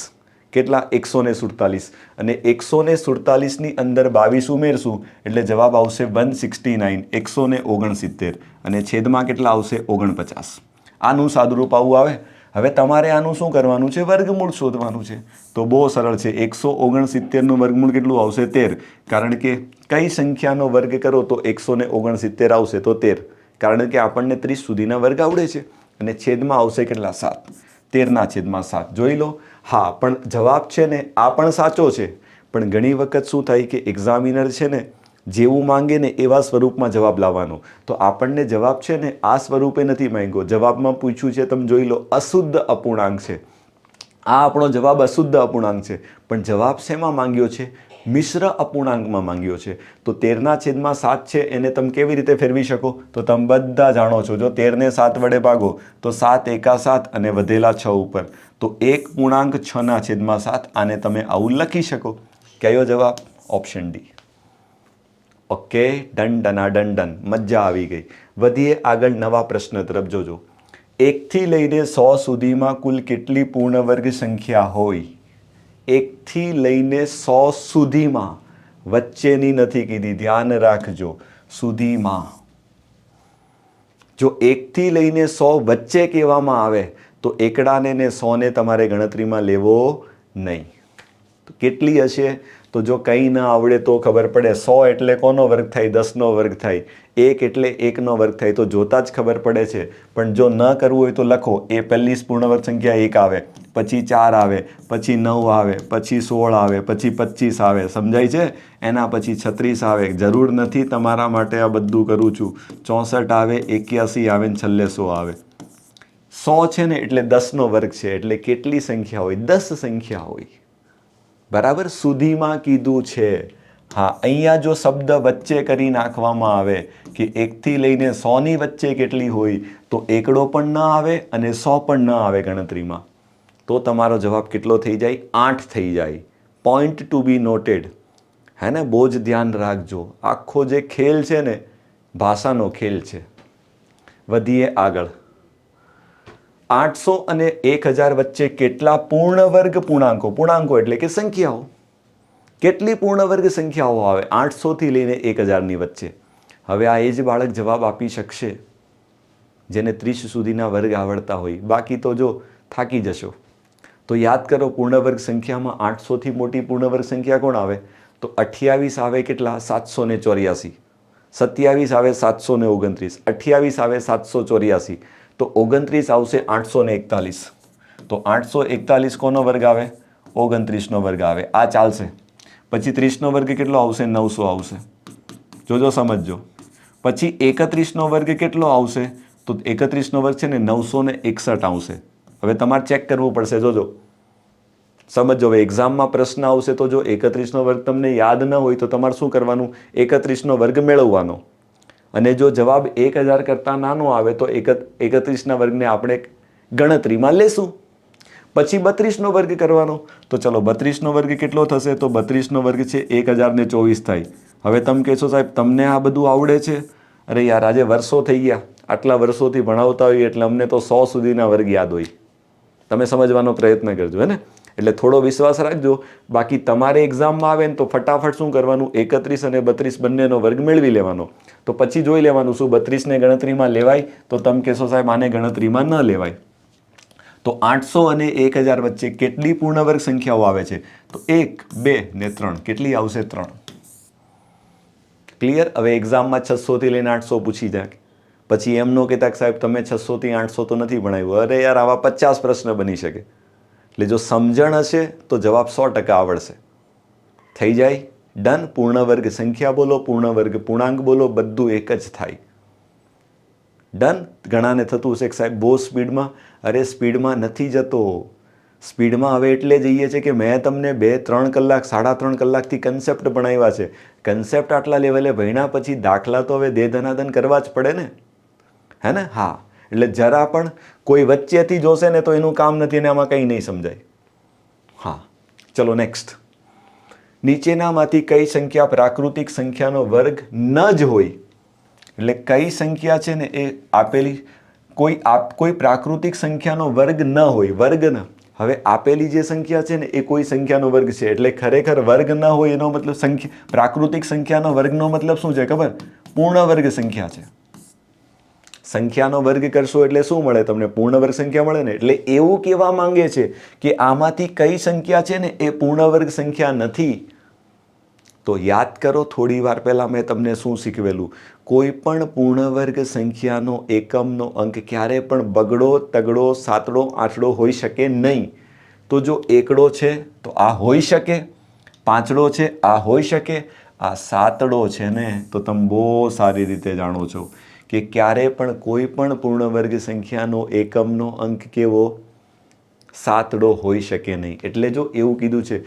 કેટલા? 147. અને 147ની અંદર 22 ઉમેરશું એટલે જવાબ આવશે 169. 169 અને છેદમાં કેટલા આવશે? 49. આનું સાદુરૂપ આવું આવે. હવે તમારે આનું શું કરવાનું છે? વર્ગમૂળ શોધવાનું છે. તો બહુ સરળ છે. 169નું વર્ગમૂળ કેટલું આવશે? 13. કારણ કે કઈ સંખ્યાનો વર્ગ કરો તો 169 આવશે? તો 13. કારણ કે આપણને 30 સુધીના વર્ગ આવડે છે. અને છેદમાં આવશે કેટલા? 7. 13/7. જોઈ લો. હા, પણ જવાબ છે ને આ પણ સાચો છે. પણ ઘણી વખત શું થાય કે એક્ઝામિનર છે ને જેવું માંગે ને એવા સ્વરૂપમાં જવાબ લાવવાનો. તો આપણને જવાબ છે ને આ સ્વરૂપે નથી માંગ્યો. જવાબમાં પૂછ્યું છે, તમે જોઈ લો, અશુદ્ધ અપૂર્ણાંક છે. આ આપણો જવાબ અશુદ્ધ અપૂર્ણાંક છે. પણ જવાબ શેમાં માંગ્યો છે? મિશ્ર અપૂર્ણાંકમાં માંગ્યો છે. તો 13/7 છે, એને તમે કેવી રીતે ફેરવી શકો? તો તમે બધા જાણો છો. જો 13ને 7 વડે ભાગો તો 7 એકા 7 અને વધેલા 6 ઉપર તો 1.6/7. આને તમે આવું લખી શકો. કયો જવાબ? Option D. ઓકે, ડન ડના ડન ડન. મજા આવી ગઈ. વધીએ આગળ નવા પ્રશ્ન તરફ. જોજો. 1થી લઈને 100 સુધીમાં કુલ કેટલી પૂર્ણ વર્ગ સંખ્યા હોય? 1થી લઈને 100 સુધીમાં, વચ્ચેની નથી કીધી, ધ્યાન રાખજો. સુધીમાં. જો 1થી લઈને 100 વચ્ચે કહેવામાં આવે તો એકડાને ને 100ને તમારે ગણતરીમાં લેવો નહીં. તો કેટલી હશે? તો જો કંઈ ના આવડે તો ખબર પડે. 100 એટલે કોનો વર્ગ થાય? 10નો વર્ગ થાય. 1 એટલે 1નો વર્ગ થાય. તો જોતા જ ખબર પડે છે. પણ જો ન કરવું હોય તો લખો. એ પહેલી પૂર્ણવર્ગ સંખ્યા 1 આવે, પછી 4 આવે, પછી 9 આવે, પછી 16 આવે, પછી 25 આવે. સમજાય છે? એના પછી 36 આવે. જરૂર નથી તમારા માટે આ બધું કરું છું. 64 આવે, 81 આવે ને છેલ્લે 100 આવે. 100 છે ને એટલે 10નો વર્ગ છે. એટલે કેટલી સંખ્યા હોય? 10 સંખ્યા હોય. બરાબર? સુધીમાં કીધું છે. હા, અહીંયા જો શબ્દ વચ્ચે કરી નાખવામાં આવે કે 1 થી લઈને 100 ની વચ્ચે કેટલી હોય તો એકડો પણ ન આવે અને 100 પણ ન આવે ગણતરીમાં, તો તમારો જવાબ કેટલો થઈ જાય? 8 થઈ જાય. પોઈન્ટ ટુ બી નોટેડ. હે ને, બહુ જ ધ્યાન રાખજો. આખો જે ખેલ છે ને, ભાષાનો ખેલ છે. વધીએ આગળ. 800 અને 1000 વચ્ચે કેટલા પૂર્ણ વર્ગ પૂર્ણાંકો? પૂર્ણાંકો એટલે કે સંખ્યાઓ. કેટલી પૂર્ણ વર્ગ સંખ્યાઓ આવે 800 થી લઈને 1000 ની વચ્ચે? હવે આ એ જ બાળક જવાબ આપી શકશે જેને 30 સુધીના વર્ગ આવડતા હોય. બાકી તો જો થાકી જશો. તો યાદ કરો, પૂર્ણ વર્ગ સંખ્યામાં 800 થી મોટી પૂર્ણ વર્ગ સંખ્યા કોણ આવે? તો 28 આવે કેટલા? 784. 27 આવે 729. 28 આવે 784. તો 29 આવશે 841. તો 841 કોનો વર્ગ આવે? 29 નો વર્ગ આવે. આ ચાલશે. પછી 30 નો વર્ગ કેટલો આવશે? 900 આવશે. જોજો, સમજજો. પછી 31 નો વર્ગ કેટલો આવશે? તો 31 નો વર્ગ છે ને 961 આવશે. હવે તમારે ચેક કરવું પડશે. જોજો, સમજો. હવે એક્ઝામમાં પ્રશ્ન આવશે તો જો 31 નો વર્ગ તમને યાદ ન હોય તો તમારે શું કરવાનું? 31 નો વર્ગ મેળવવાનો. અને જો જવાબ 1000 કરતાં નાનો આવે તો 31 ના વર્ગને આપણે ગણતરીમાં લેશું. પછી 32 નો વર્ગ કરવાનો. તો ચલો, 32 નો વર્ગ કેટલો થશે? તો 32 નો વર્ગ છે 1024 થાય. હવે તમે કહેશો સાહેબ તમને આ બધું આવડે છે? અરે યાર, આજે વર્ષો થઈ ગયા, આટલા વર્ષોથી ભણાવતા હોય એટલે અમને તો 100 સુધીના વર્ગ યાદ હોય. તમે સમજવાનો પ્રયત્ન કરજો, હે ને. એટલે થોડો વિશ્વાસ રાખજો. બાકી તમારે એક્ઝામમાં આવે ને તો ફટાફટ શું કરવાનું? 31 અને 32 બંનેનો વર્ગ મેળવી લેવાનો. તો પછી જોઈ લેવાનું શું 32 ને ગણતરીમાં લેવાય? તો તમે કહેશો સાહેબ આને ગણતરીમાં ન લેવાય. તો 800 અને 1000 વચ્ચે કેટલી પૂર્ણ વર્ગ સંખ્યાઓ આવે છે? તો 1, 2 ને 3. કેટલી આવશે? 3. ક્લિયર? હવે એક્ઝામમાં 600 થી લઈને 800 પૂછી જાય. પછી એમ ન કહેતા કે સાહેબ તમે 600 થી 800 તો નથી ભણાવ્યું. અરે યાર, આવા 50 પ્રશ્ન બની શકે. એટલે જો સમજણ હશે તો જવાબ 100% આવડશે. થઈ જાય? ડન. પૂર્ણ વર્ગ સંખ્યા બોલો, પૂર્ણ વર્ગ પૂર્ણાંક બોલો, બધું એક જ થાય. ડન. ઘણાને થતું હશે કે સાહેબ બહુ સ્પીડમાં. અરે સ્પીડમાં નથી જતો. સ્પીડમાં હવે એટલે જઈએ છે કે મેં તમને 2-3 કલાક 3.5 કલાકથી કન્સેપ્ટ ભણાવ્યા છે. કન્સેપ્ટ આટલા લેવલે ભણ્યા પછી દાખલા તો હવે દે ધનાદન કરવા જ પડે ને, હે ને? હા. એટલે જરા પણ કોઈ વચ્ચેથી જોશે ને તો એનું કામ નથી અને આમાં કંઈ નહીં સમજાય. હા, ચલો નેક્સ્ટ. નીચેનામાંથી કઈ સંખ્યા પ્રાકૃતિક સંખ્યાનો વર્ગ ન જ હોય? એટલે કઈ સંખ્યા છે ને એ આપેલી કોઈ પ્રાકૃતિક સંખ્યાનો વર્ગ ન હોય. વર્ગ ન. હવે આપેલી જે સંખ્યા છે ને એ કોઈ સંખ્યાનો વર્ગ છે. એટલે ખરેખર વર્ગ ન હોય એનો મતલબ પ્રાકૃતિક સંખ્યાનો વર્ગનો મતલબ શું છે ખબર? પૂર્ણ વર્ગ સંખ્યા છે. સંખ્યાનો વર્ગ કરશો એટલે શું મળે તમને? પૂર્ણ વર્ગ સંખ્યા મળે ને. એટલે એવું કહેવા માંગે છે કે આમાંથી કઈ સંખ્યા છે ને એ પૂર્ણ વર્ગ સંખ્યા નથી. તો યાદ કરો, થોડી વાર પહેલા મેં તમને શું શીખવેલું? કોઈ પણ પૂર્ણ વર્ગ સંખ્યાનો એકમનો અંક ક્યારે પણ બગડો, તગડો, સાતડો, આઠડો હોઈ શકે નહીં. તો જો એકડો છે તો આ હોઈ શકે, પાંચડો છે આ હોઈ શકે, આ સાતડો છે ને તો તમે બહુ સારી રીતે જાણો છો કે ક્યારે પણ કોઈ પણ પૂર્ણ વર્ગ સંખ્યાનો એકમનો અંક કેવો? સાતડો હોઈ શકે નહીં. એટલે જો એવું કીધું છે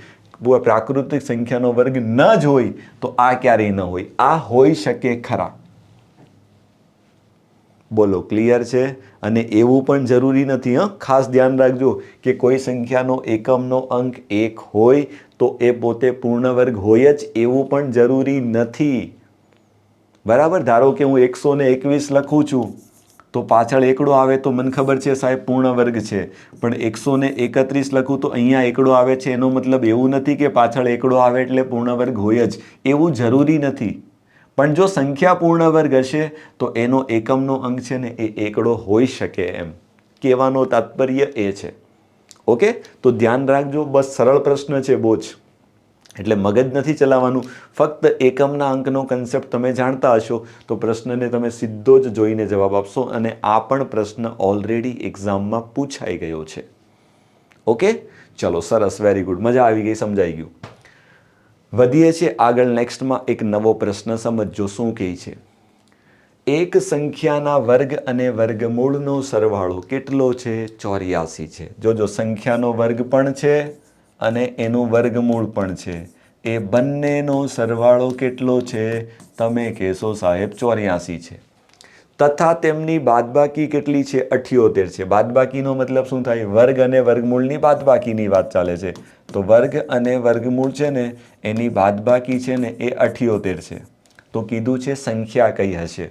પ્રાકૃતિક સંખ્યાનો વર્ગ ન જ હોય તો આ ક્યારેય ન હોય. આ હોઈ શકે ખરા. બોલો, ક્લિયર છે? અને એવું પણ જરૂરી નથી. ખાસ ધ્યાન રાખજો કે કોઈ સંખ્યાનો એકમનો અંક 1 હોય તો એ પોતે પૂર્ણ વર્ગ હોય જ એવું પણ જરૂરી નથી. બરાબર? ધારો કે હું 121 લખું છું તો પાછળ એકડો આવે તો મને ખબર છે સાહેબ પૂર્ણ વર્ગ છે. પણ 131 લખું તો અહીંયા એકડો આવે છે એનો મતલબ એવું નથી કે પાછળ એકડો આવે એટલે પૂર્ણ વર્ગ હોય જ એવું જરૂરી નથી. પણ જો સંખ્યા પૂર્ણ વર્ગ હશે તો એનો એકમનો અંક છે ને એ એકડો હોઈ શકે. એમ કહેવાનો તાત્પર્ય એ છે. ઓકે? તો ધ્યાન રાખજો. બસ સરળ પ્રશ્ન છે બહુ જ. એટલે મગજ નથી ચલાવવાનું. ફક્ત એકમના અંકનો કન્સેપ્ટ તમે જાણતા હશો તો પ્રશ્નને તમે સીધો જ જોઈને જવાબ આપશો. અને આ પણ પ્રશ્ન ઓલરેડી એક્ઝામમાં પૂછાઈ ગયો છે. ઓકે? ચલો, સરસ, વેરી ગુડ. મજા આવી ગઈ, સમજાઈ ગયું. વધીએ છીએ આગળ. નેક્સ્ટમાં એક નવો પ્રશ્ન સમજો શું કહે છે. એક સંખ્યાના વર્ગ અને વર્ગમૂળનો સરવાળો કેટલો છે? 84 છે. જોજો, સંખ્યાનો વર્ગ પણ છે અને એનું વર્ગમૂળ પણ છે. એ બંનેનો સરવાળો કેટલો છે? તમે કહેશો સાહેબ 84 છે. તથા તેમની બાદબાકી કેટલી છે? 78 છે. બાદબાકીનો મતલબ શું થાય? વર્ગ અને વર્ગમૂળની બાદબાકીની વાત ચાલે છે. તો વર્ગ અને વર્ગમૂળ છે ને એની બાદબાકી છે ને એ 78 છે. તો કીધું છે સંખ્યા કઈ હશે.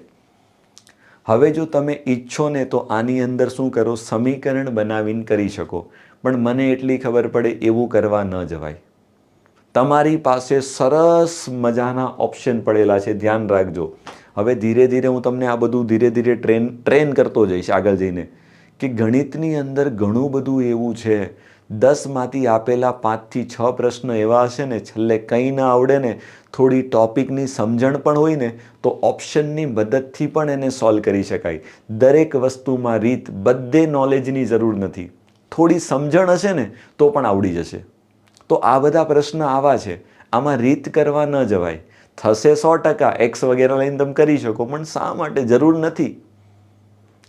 હવે જો તમે ઈચ્છો ને તો આની અંદર શું કરો? સમીકરણ બનાવીને કરી શકો. પણ મને એટલી ખબર પડે એવું કરવા ન જવાય. તમારી પાસે સરસ મજાના ઓપ્શન પડેલા છે, ધ્યાન રાખજો. હવે ધીરે ધીરે હું તમને આ બધું ધીરે ધીરે ટ્રેન કરતો જઈશ આગળ જઈને, કે ગણિતની અંદર ઘણું બધું એવું છે. 10માંથી આપેલા 5થી 6 પ્રશ્ન એવા હશે ને છેલ્લે કંઈ ના આવડે ને, થોડી ટોપિકની સમજણ પણ હોય ને તો ઓપ્શનની મદદથી પણ એને સોલ્વ કરી શકાય. દરેક વસ્તુમાં રીત, બધે નોલેજની જરૂર નથી. થોડી સમજણ હશે ને તો પણ આવડી જશે. તો આ બધા પ્રશ્ન આવા છે, આમાં રીત કરવા ન જવાય. થશે 100%, એક્સ વગેરે લઈને તમે કરી શકો, પણ શા માટે? જરૂર નથી,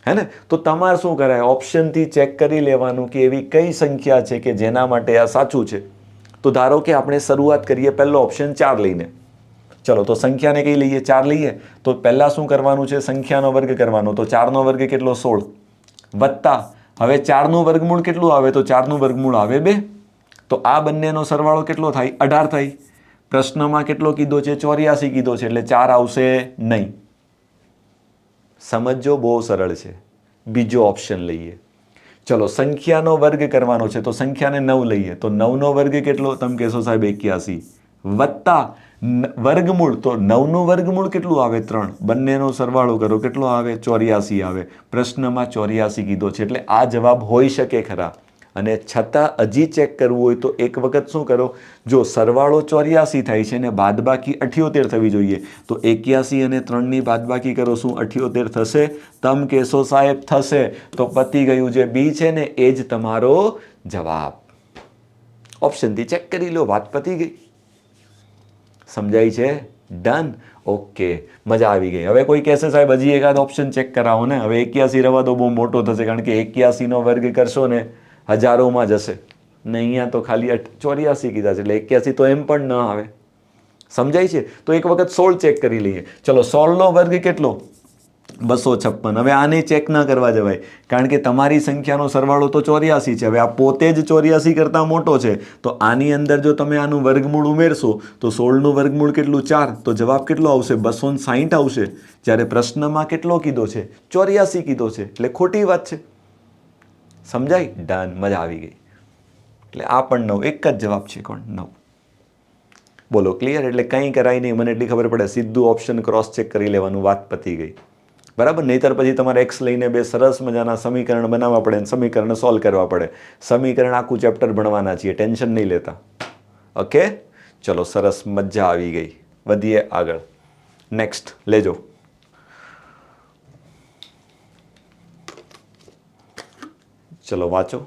હે ને? તો તમારે શું કરાય? ઓપ્શનથી ચેક કરી લેવાનું કે એવી કઈ સંખ્યા છે કે જેના માટે આ સાચું છે. તો ધારો કે આપણે શરૂઆત કરીએ પહેલો ઓપ્શન 4 લઈને. ચલો તો સંખ્યાને કઈ લઈએ? 4 લઈએ. તો પહેલા શું કરવાનું છે? સંખ્યાનો વર્ગ કરવાનો. તો 4નો વર્ગ કેટલો? 16 વત્તા હવે 4નું વર્ગમૂળ કેટલું આવે? તો 4નું વર્ગમૂળ આવે 2. તો આ બંનેનો સરવાળો કેટલો થાય? 18 થાય. પ્રશ્નમાં કેટલો કીધો છે? 84 કીધો છે, એટલે 4 આવશે નહીં. સમજો, બહુ સરળ છે. બીજો ઓપ્શન લઈએ. ચલો સંખ્યાનો વર્ગ કરવાનો છે તો સંખ્યાને 9 લઈએ. તો 9નો વર્ગ કેટલો? તમે કહેશો સાહેબ 81 વત્તા વર્ગમૂળ. તો 9નું વર્ગમૂળ કેટલું આવે? 3. બંનેનો સરવાળો કરો, કેટલો આવે? 84 આવે. પ્રશ્નમાં 84 કીધો છે, એટલે આ જવાબ હોઈ શકે ખરા. અને છતાં હજી ચેક કરવું હોય તો એક વખત શું કરો? જો સરવાળો 84 થાય છે ને બાદબાકી 78 થવી જોઈએ, તો 81 અને 3ની બાદબાકી કરો, શું 78 થશે? તમે કહેશો સાહેબ થશે. તો પતી ગયું. જે બી છે ને એ જ તમારો જવાબ. ઓપ્શનથી ચેક કરી લો, વાત પતી ગઈ. સમજાય છે? ડન. ઓકે, મજા આવી ગઈ. હવે કોઈ કહેશે સાહેબ હજી એકાદ ઓપ્શન ચેક કરાવો ને. હવે 81 રવા તો બહુ મોટો થશે, કારણ કે 81નો વર્ગ કરશો ને હજારોમાં જશે ને, અહીંયા તો ખાલી 84 કીધા છે, એટલે 81 તો એમ પણ ન આવે. સમજાય છે? તો એક વખત 16 ચેક કરી લઈએ. ચલો 16નો વર્ગ કેટલો? 256. હવે આને ચેક ના કરવા જવાય, કારણ કે તમારી સંખ્યાનો સરવાળો તો 84 છે. હવે આ પોતે જ 84 કરતાં મોટો છે, તો આની અંદર જો તમે આનું વર્ગમૂળ ઉમેરશો તો 16નું વર્ગમૂળ કેટલું? 4. તો જવાબ કેટલો આવશે? 260 આવશે. જ્યારે પ્રશ્નમાં કેટલો કીધો છે? 84 કીધો છે, એટલે ખોટી વાત છે. સમજાય? ડન. મજા આવી ગઈ. એટલે આ પણ 9, એક જ જવાબ છે. કોણ? 9. બોલો, ક્લિયર? એટલે કંઈ કરાય નહીં. મને એટલી ખબર પડે, સીધું ઓપ્શન ક્રોસ ચેક કરી લેવાનું, વાત પતી ગઈ. બરાબર? નહીંતર પછી તમારે એક્સ લઈને 2 સરસ મજાના સમીકરણ બનાવવા પડે, સમીકરણ સોલ્વ કરવા પડે. સમીકરણ આખું ચેપ્ટર ભણવાના છીએ, ટેન્શન નહીં લેતા. ઓકે, ચલો, સરસ, મજા આવી ગઈ. વધીએ આગળ. નેક્સ્ટ લેજો. ચલો વાંચો.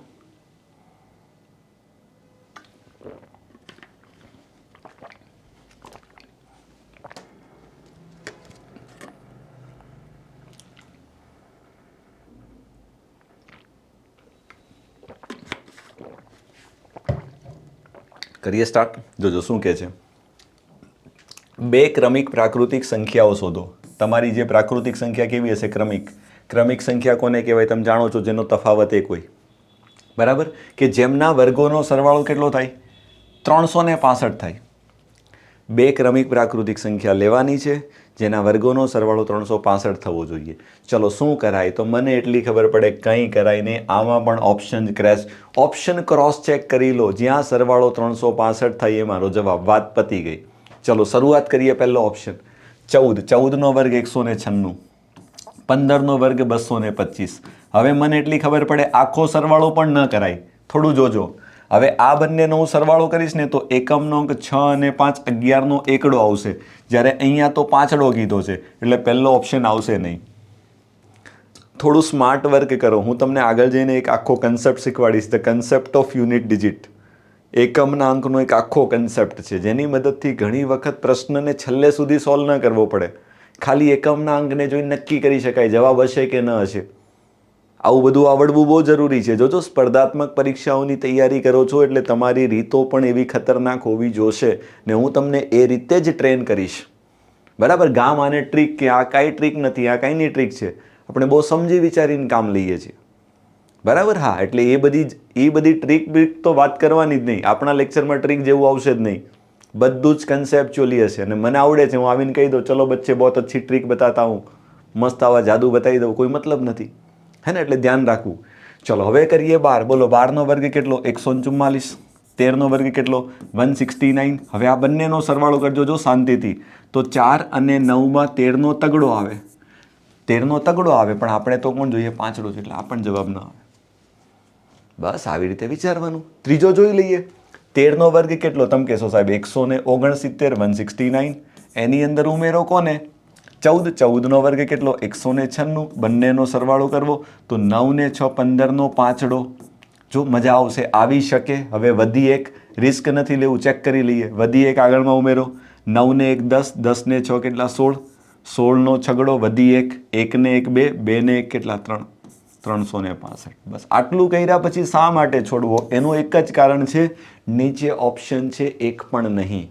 કરીએ સ્ટાર્ટ. જોજો શું કહે છે. 2 ક્રમિક પ્રાકૃતિક સંખ્યાઓ શોધો. તમારી જે પ્રાકૃતિક સંખ્યા કેવી હશે? ક્રમિક. ક્રમિક સંખ્યા કોને કહેવાય? તમે જાણો છો, જેનો તફાવત એક હોય. બરાબર? કે જેમના વર્ગોનો સરવાળો કેટલો થાય? 365 થાય. 2 ક્રમિક પ્રાકૃતિક સંખ્યા લેવાની છે જેના વર્ગોનો સરવાળો 365 થવો જોઈએ. ચલો શું કરાય? તો મને એટલી ખબર પડે, કંઈ કરાય નહીં. આમાં પણ ઓપ્શન ક્રોસ ચેક કરી લો. જ્યાં સરવાળો 365 થાય એ મારો જવાબ. વાત પતી ગઈ. ચલો શરૂઆત કરીએ. પહેલો ઓપ્શન 14. 14નો વર્ગ 196. 15નો વર્ગ 225. હવે મને એટલી ખબર પડે, આખો સરવાળો પણ ન કરાય, થોડું જોજો. હવે આ બંનેનો હું સરવાળો કરીશ ને તો એકમનો અંક 6 અને 5 11નો એકડો આવશે, જ્યારે અહીંયા તો પાંચડો કીધો છે, એટલે પહેલો ઓપ્શન આવશે નહીં. થોડું સ્માર્ટ વર્ક કરો. હું તમને આગળ જઈને એક આખો કન્સેપ્ટ શીખવાડીશ, the concept of unit digit. એકમના અંકનો એક આખો કન્સેપ્ટ છે, જેની મદદથી ઘણી વખત પ્રશ્નને છેલ્લે સુધી સોલ્વ ન કરવો પડે. ખાલી એકમના અંકને જોઈને નક્કી કરી શકાય જવાબ હશે કે ન હશે. આવું બધું આવડવું બહુ જરૂરી છે. જો સ્પર્ધાત્મક પરીક્ષાઓની તૈયારી કરો છો એટલે તમારી રીતો પણ એવી ખતરનાક હોવી જોશે ને હું તમને એ રીતે જ ટ્રેન કરીશ. બરાબર? ગામ આને ટ્રીક કે આ કાંઈ ટ્રીક નથી, આ કાંઈની ટ્રીક છે. આપણે બહુ સમજી વિચારીને કામ લઈએ છીએ. બરાબર? હા, એટલે એ બધી ટ્રીક બ્રીક તો વાત કરવાની જ નહીં. આપણા લેક્ચરમાં ટ્રીક જેવું આવશે જ નહીં. બધું જ કન્સેપ્ચ્યુઅલી હશે અને મને આવડે છે, હું આવીને કહી દઉં ચલો બચ્ચે બહુ અચ્છી ટ્રીક બતાતા હું, મસ્ત આવા જાદુ બતાવી દઉં, કોઈ મતલબ નથી. હે ને? એટલે ધ્યાન રાખવું. ચલો હવે કરીએ 12. બોલો 12નો વર્ગ કેટલો? 144. 13નો વર્ગ કેટલો? 169. હવે આ બંનેનો સરવાળો કરજો જો શાંતિથી. તો 4 અને 9માં 13નો તગડો આવે. 13નો તગડો આવે પણ આપણે તો કોણ જોઈએ? પાંચડો છે એટલે આપણને જવાબ ન આવે. બસ આવી રીતે વિચારવાનું. ત્રીજો જોઈ લઈએ. 13નો વર્ગ કેટલો? તમે કહેશો સાહેબ 169, 169. એની અંદર ઉમેરો કોને? 14. 14નો વર્ગ કેટલો? 196. બંનેનો સરવાળો કરવો તો 9 ને 6 15નો પાંચડો. જો મજા આવશે, આવી શકે. હવે વધી એક, રિસ્ક નથી લેવું, ચેક કરી લઈએ. વધી એક આગળમાં ઉમેરો. 9 ને 1 10, 10 ને 6 કેટલા? 16. 16નો છગડો, વધી એક, 1 ને 1 2, 2 ને 1 કેટલા? 3. 365. બસ આટલું કર્યા પછી શા માટે છોડવો? એનું એક જ કારણ છે, નીચે ઓપ્શન છે એક પણ નહીં.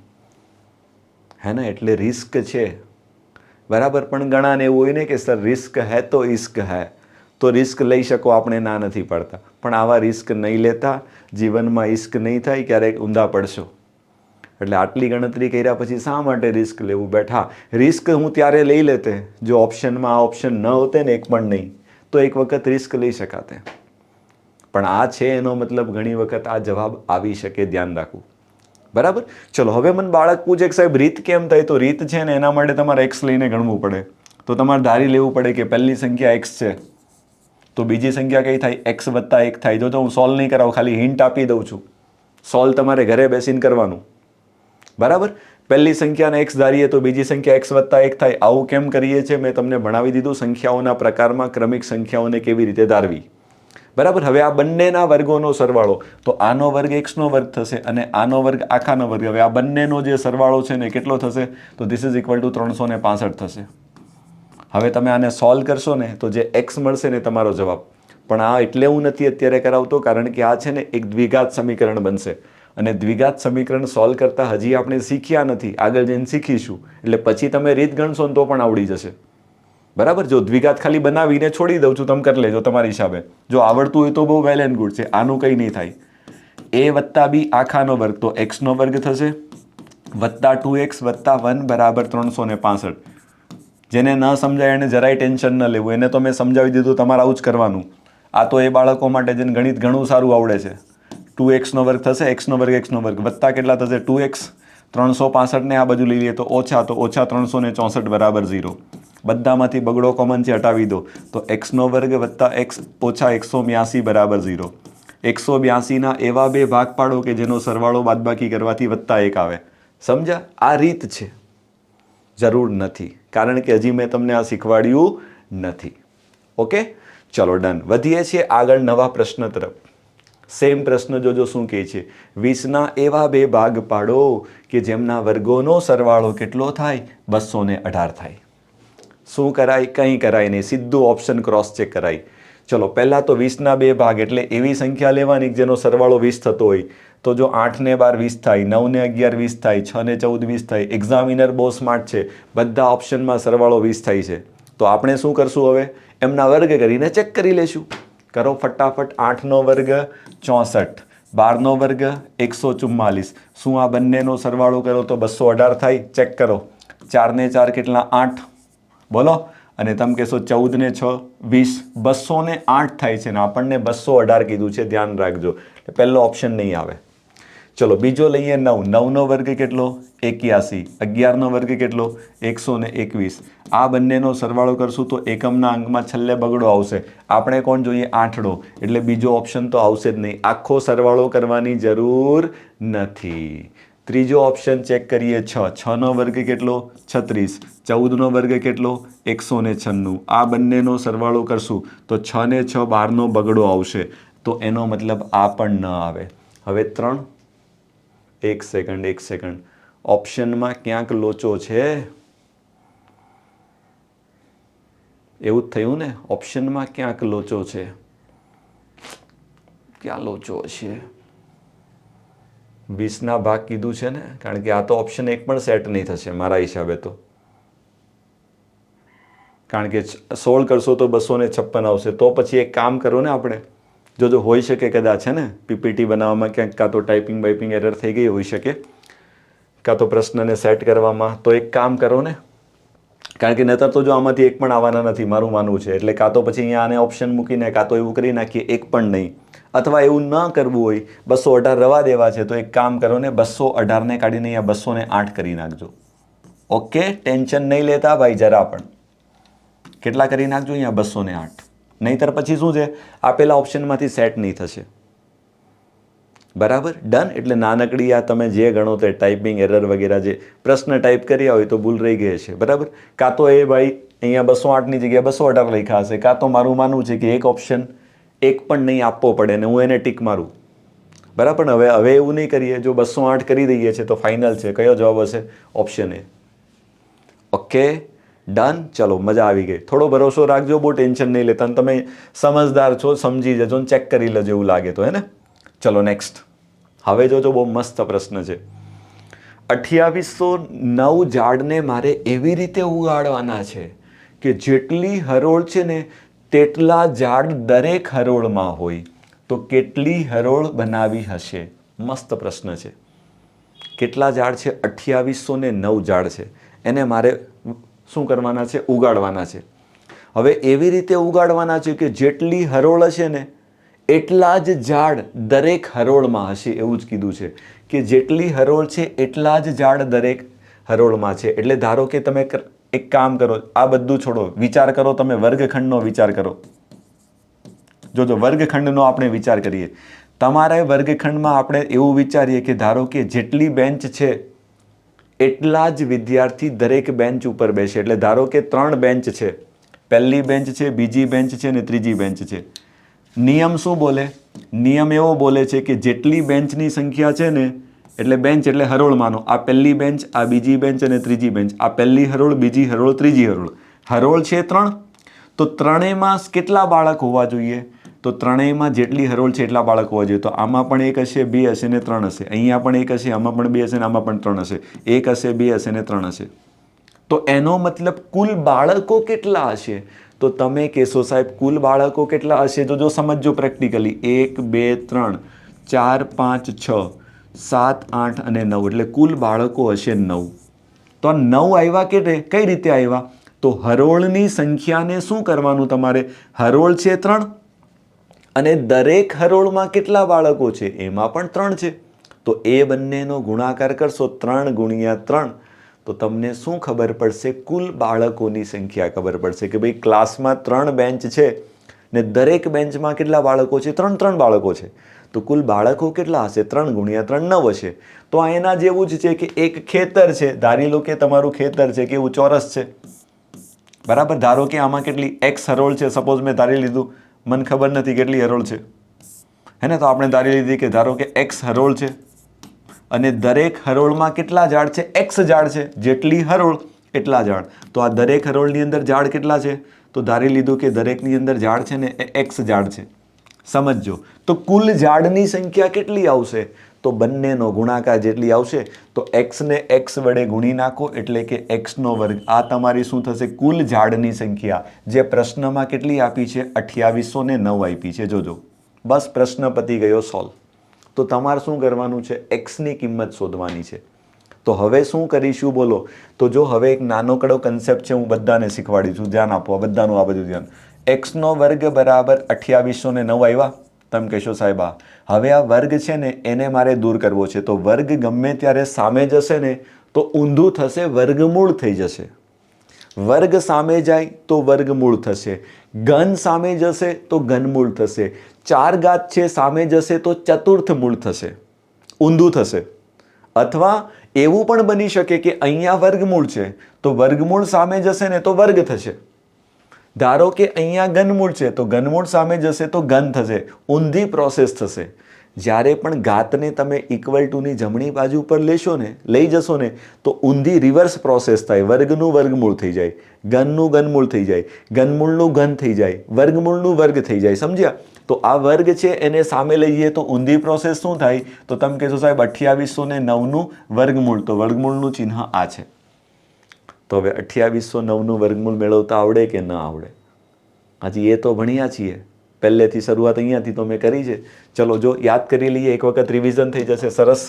હે ને? એટલે રિસ્ક છે. બરાબર? પણ ઘણાને એવું હોય ને કે સર રિસ્ક હે તો ઇશ્ક હે, તો રિસ્ક લઈ શકો, આપણે ના નથી પાડતા, પણ આવા રિસ્ક નહીં લેતા. જીવનમાં ઇશ્ક નહીં થાય, ક્યારેક ઊંધા પડશો. એટલે આટલી ગણતરી કર્યા પછી શા માટે રિસ્ક લેવું? બેઠા રિસ્ક હું ત્યારે લઈ લેતે જો ઓપ્શનમાં આ ઓપ્શન ન હોતે ને એક પણ નહીં, તો એક વખત રિસ્ક લઈ શકાતે. પણ આ છે એનો મતલબ ઘણી વખત આ જવાબ આવી શકે, ધ્યાન રાખવું. બરાબર? ચલો હવે મને બાળક પૂછે કે સાહેબ રીત કેમ થાય? તો રીત છે ને એના માટે તમારે એક્સ લઈને ગણવું પડે. તો તમારે ધારી લેવું પડે કે પહેલી સંખ્યા એક્સ છે તો બીજી સંખ્યા કઈ થાય? એક્સ વત્તા 1 થાય. જો હું સોલ્વ નહીં કરાવું, ખાલી હિન્ટ આપી દઉં છું. સોલ્વ તમારે ઘરે બેસીને કરવાનું. બરાબર? પહેલી સંખ્યાને એક્સ ધારીએ તો બીજી સંખ્યા એક્સ વત્તા 1 થાય. આવું કેમ કરીએ છીએ મેં તમને ભણાવી દીધું. સંખ્યાઓના પ્રકારમાં ક્રમિક સંખ્યાઓને કેવી રીતે ધારવી. બરાબર? હવે આ બંનેના વર્ગોનો સરવાળો, તો આનો વર્ગ એક્સનો વર્ગ થશે અને આનો વર્ગ આખાનો વર્ગ. હવે આ બંનેનો જે સરવાળો છે ને કેટલો થશે? તો ધીસ ઇઝ ઇક્વલ ટુ 365 થશે. હવે તમે આને સોલ્વ કરશો ને તો જે એક્સ મળશે ને તમારો જવાબ. પણ આ એટલે હું નથી અત્યારે કરાવતો કારણ કે આ છે ને એક દ્વિઘાત સમીકરણ બનશે અને દ્વિઘાત સમીકરણ સોલ્વ કરતા હજી આપણે શીખ્યા નથી, આગળ જઈને શીખીશું. એટલે પછી તમે રીત ગણશો ને તો પણ આવડી જશે. બરાબર? જો દ્વિઘાત ખાલી બનાવીને છોડી દઉં છું, તમે કરી લેજો તમારી હિસાબે. જો આવડતું હોય તો બહુ વેલ એન્ડ ગુડ છે. આનું કંઈ નહીં થાય. a વત્તા બી આખાનો વર્ગ તો એક્સનો વર્ગ થશે વત્તા 2x વત્તા 1 બરાબર 365. જેને ન સમજાય એને જરાય ટેન્શન ન લેવું, એને તો મેં સમજાવી દીધું, તમારે આવું જ કરવાનું. આ તો એ બાળકો માટે જેને ગણિત ઘણું સારું આવડે છે. 2xનો વર્ગ થશે, xનો વર્ગ વત્તા કેટલા થશે? 2x. 365ને આ બાજુ લઈ લઈએ તો ઓછા 364 બરાબર 0. બધામાંથી બગડો કોમન છે, હટાવી દો તો xનો વર્ગ વત્તા x ઓછા 182 બરાબર 0. 182ના એવા બે ભાગ પાડો કે જેનો સરવાળો બાદબાકી કરવાથી વત્તા 1 આવે. સમજ્યા? આ રીત છે. જરૂર નથી કારણ કે હજી મેં તમને આ શીખવાડ્યું નથી. ઓકે, ચલો ડન. વધીએ છીએ આગળ નવા પ્રશ્ન તરફ. સેમ પ્રશ્ન જોજો શું કહે છે. 20ના એવા બે ભાગ પાડો કે જેમના વર્ગોનો સરવાળો કેટલો થાય? 218 થાય. શું કરાય? કંઈ કરાય નહીં, સીધું ઓપ્શન ક્રોસ ચેક કરાય. ચલો પહેલાં તો 20ના બે ભાગ એટલે એવી સંખ્યા લેવાની જેનો સરવાળો 20 થતો હોય. તો જો 8 ને 12 20 થાય, 9 ને 11 20 થાય, 6 ને 14 20 થાય. એક્ઝામિનર બહુ સ્માર્ટ છે, બધા ઓપ્શનમાં સરવાળો 20 થાય છે. તો આપણે શું કરશું? હવે એમના વર્ગ કરીને ચેક કરી લેશું. કરો ફટાફટ. 8નો વર્ગ 64, 12નો વર્ગ 144. શું આ બંનેનો સરવાળો કરો તો 218 થાય? ચેક કરો. 4 ને 4 કેટલા? 8. બોલો. અને તમે કહેશો 14 ને 6 20. 208 થાય છે ને આપણને 218 કીધું છે, ધ્યાન રાખજો. પહેલો ઓપ્શન નહીં આવે. ચલો બીજો લઈએ 9. 9નો વર્ગ કેટલો? 81. 11નો વર્ગ કેટલો? 121. આ બંનેનો સરવાળો કરશું તો એકમના અંકમાં છેલ્લે બગડો આવશે. આપણે કોણ જોઈએ? આઠડો. એટલે બીજો ઓપ્શન તો આવશે જ નહીં. આખો સરવાળો કરવાની જરૂર નથી. ત્રીજો ઓપ્શન ચેક કરીએ. 6. 6નો વર્ગ કેટલો? 36. 14નો વર્ગ કેટલો? 196. આ બંનેનો સરવાળો કરશું તો 6 ને 6 12નો બગડો આવશે. તો એનો મતલબ આ પણ ન આવે. હવે 3. એક સેકન્ડ. ઓપ્શનમાં ક્યાંક લોચો છે. એવું જ થયું ને, ઓપ્શનમાં ક્યાંક લોચો છે. ક્યાં લોચો હશે? 20ના ભાગ કીધું છે ને, કારણ કે આ તો ઓપ્શન 1 પણ સેટ નહીં થશે મારા હિસાબે તો, કારણ કે 16 કરશો તો 256 આવશે. તો પછી એક કામ કરો ને, આપણે જો હોઈ શકે કદાચ છે ને પીપીટી બનાવવામાં ક્યાંક કાં તો ટાઈપિંગ બાઇપિંગ એરર થઈ ગઈ હોઈ શકે, કાં તો પ્રશ્નને સેટ કરવામાં. તો એક કામ કરો ને, કારણ કે નહીતર તો જો આમાંથી એક પણ આવવાના નથી મારું માનવું છે, એટલે કાં તો પછી અહીંયા આને ઓપ્શન મૂકીને કાં તો એવું કરી નાખીએ એક પણ નહીં, અથવા એવું ન કરવું હોય 218 રવા દેવા છે તો એક કામ કરો ને, 218ને કાઢીને અહીંયા 208 કરી નાખજો. ઓકે, ટેન્શન નહીં લેતા ભાઈ જરા પણ. કેટલા કરી નાખજો અહીંયા? 208. નહીંતર પછી શું છે, આપેલા ઓપ્શનમાંથી સેટ નહીં થશે. બરાબર, ડન. એટલે નાનકડી આ તમે જે ગણો તે ટાઈપિંગ એરર વગેરે જે પ્રશ્ન ટાઈપ કર્યા હોય તો ભૂલ રહી ગઈ છે. બરાબર, કાં તો એ ભાઈ અહીંયા 208ની જગ્યાએ 218 લખ્યા હશે, કાં તો મારું માનવું છે કે એક ઓપ્શન એક પણ નહીં આપવો પડે ને હું એને ટીક મારું. બરાબર, હવે એવું નહીં કરીએ. જો 208 કરી દઈએ છે તો ફાઇનલ છે. કયો જવાબ હશે? Option A. Okay, done. ચલો, મજા આવી ગઈ. થોડો ભરોસો રાખજો, બહુ ટેન્શન નહીં લેતા. તમે સમજદાર છો, સમજી જજો ને ચેક કરી લેજો એવું લાગે તો, હે ને. ચલો નેક્સ્ટ. હવે જોજો, બહુ મસ્ત પ્રશ્ન છે. 2809 ઝાડને મારે એવી રીતે ઉગાડવાના છે કે જેટલી હરોળ છે ને તેટલા ઝાડ દરેક હરોળમાં હોય. તો કેટલી હરોળ બનાવી હશે? મસ્ત પ્રશ્ન છે. કેટલા ઝાડ છે? 2809 ઝાડ છે. એને મારે શું કરવાના છે? ઉગાડવાના છે. હવે એવી રીતે ઉગાડવાના છે કે જેટલી હરોળ હશે ને એટલા જ ઝાડ દરેક હરોળમાં હશે. એવું જ કીધું છે કે જેટલી હરોળ છે એટલા જ ઝાડ દરેક હરોળમાં છે. એટલે ધારો કે તમે એક કામ કરો, આ બધું છોડો, વિચાર કરો, તમે વર્ગખંડનો વિચાર કરો. જોજો, વર્ગખંડનો આપણે વિચાર કરીએ. તમારા વર્ગખંડમાં આપણે એવું વિચારીએ કે ધારો કે જેટલી બેન્ચ છે એટલા જ વિદ્યાર્થી દરેક બેન્ચ ઉપર બેસે. એટલે ધારો કે 3 બેન્ચ છે, પહેલી બેન્ચ છે, બીજી બેન્ચ છે અને ત્રીજી બેન્ચ છે. નિયમ શું બોલે? નિયમ એવો બોલે છે કે જેટલી બેન્ચની સંખ્યા છે ને, એટલે બેન્ચ એટલે હરોળ માનો, આ પહેલી બેન્ચ, આ બીજી બેન્ચ અને ત્રીજી બેન્ચ, આ પહેલી હરોળ, બીજી હરોળ, ત્રીજી હરોળ. હરોળ છે 3, તો ત્રણેયમાં કેટલા બાળક હોવા જોઈએ? તો ત્રણેયમાં જેટલી હરોળ છે એટલા બાળક હોવા જોઈએ. તો આમાં પણ 1 હશે, 2 હશે ને 3 હશે. અહીંયા પણ 1 હશે, આમાં પણ 2 હશે ને આમાં પણ 3 હશે. 1 હશે, 2 હશે ને 3 હશે. તો એનો મતલબ કુલ બાળકો કેટલા હશે? તો તમે કહેશો સાહેબ કુલ બાળકો કેટલા હશે? તો જો સમજો પ્રેક્ટિકલી, 1 2 3 4 5 6 7 8 અને 9, એટલે કુલ બાળકો હશે 9. તો આ 9 આવ્યા કઈ રીતે આવ્યા? તો હરોળની સંખ્યાને શું કરવાનું તમારે? હરોળ છે 3 અને દરેક હરોળમાં કેટલા બાળકો છે? એમાં પણ 3 છે. તો એ બંનેનો ગુણાકાર કરશો 3 × 3, તો તમને શું ખબર પડશે? કુલ બાળકોની સંખ્યા ખબર પડશે કે ભાઈ ક્લાસમાં 3 બેન્ચ છે ને દરેક બેન્ચમાં કેટલા બાળકો છે? 3 બાળકો છે. તો કુલ બાળકો કેટલા હશે? 3 × 3 9 હશે. તો આ એના જેવું જ છે કે એક ખેતર છે, ધારી લો કે તમારું ખેતર છે કે એવું ચોરસ છે. બરાબર, ધારો કે આમાં કેટલી x હરોળ છે, સપોઝ મેં ધારી લીધું, મને ખબર નથી કેટલી હરોળ છે, હે ને. તો આપણે ધારી લીધી કે ધારો કે x હરોળ છે અને દરેક હરોળમાં કેટલા ઝાડ છે? x ઝાડ છે. જેટલી હરોળ એટલા ઝાડ. તો આ દરેક હરોળની અંદર ઝાડ કેટલા છે? તો ધારી લીધું કે દરેકની અંદર ઝાડ છે ને એ x ઝાડ છે. સમજો, તો કુલ ઝાડની સંખ્યા કેટલી આવશે? તો બંનેનો ગુણાકાર જેટલી આવશે. તો x ને x વડે ગુણી નાખો એટલે કે x નો વર્ગ. આ તમારી શું થશે? કુલ ઝાડની સંખ્યા, જે પ્રશ્નમાં કેટલી આપી છે? 2809 આપી છે. જોજો, બસ પ્રશ્ન પતી ગયો, સોલ્વ. તો તમારે શું કરવાનું છે? x ની કિંમત શોધવાની છે. તો હવે શું કરીશું બોલો? તો જો હવે એક નાનકડો કન્સેપ્ટ છે, હું બધાને શીખવાડીશું, ધ્યાન આપો, બધાનું આ બધું ધ્યાન. x નો વર્ગ બરાબર 2809 આવ્યા. તમે કહેશો સાહેબ હવે આ વર્ગ છે ને એને મારે દૂર કરવો છે. તો વર્ગ ગમે ત્યારે સામે જશે ને તો ઊંધું થશે, વર્ગમૂળ થઈ જશે. વર્ગ સામે જાય તો વર્ગમૂળ થશે, ઘન સામે જશે તો ઘનમૂળ થશે, 4 ઘાત છે સામે જશે તો ચતુર્થ મૂળ થશે, ઊંધું થશે. અથવા એવું પણ બની શકે કે અહીંયા વર્ગમૂળ છે તો વર્ગમૂળ સામે જશે ને તો વર્ગ થશે. ધારો કે અહીંયા ઘનમૂળ છે તો ઘનમૂળ સામે જશે તો ઘન થશે, ઊંધી પ્રોસેસ થશે. જ્યારે પણ ઘાતને તમે ઇક્વલ ટુની જમણી બાજુ પર લઈ જશો ને તો ઊંધી રિવર્સ પ્રોસેસ થાય. વર્ગનું વર્ગમૂળ થઈ જાય, ઘનનું ઘનમૂળ થઈ જાય, ઘનમૂળનું ઘન થઈ જાય, વર્ગમૂળનું વર્ગ થઈ જાય. સમજ્યા? તો આ વર્ગ છે એને સામે લઈએ તો ઊંધી પ્રોસેસ શું થાય? તો તમે કહેશો સાહેબ 2809નું વર્ગમૂળ, તો વર્ગમૂળનું ચિહ્ન આ છે. તો હવે 2809નું વર્ગમૂળ મેળવતા આવડે કે ન આવડે? હજી એ તો ભણ્યા છીએ, પહેલેથી શરૂઆત અહીંયાથી તો મેં કરી છે. ચલો જો યાદ કરી લઈએ, એક વખત રિવિઝન થઈ જશે. સરસ.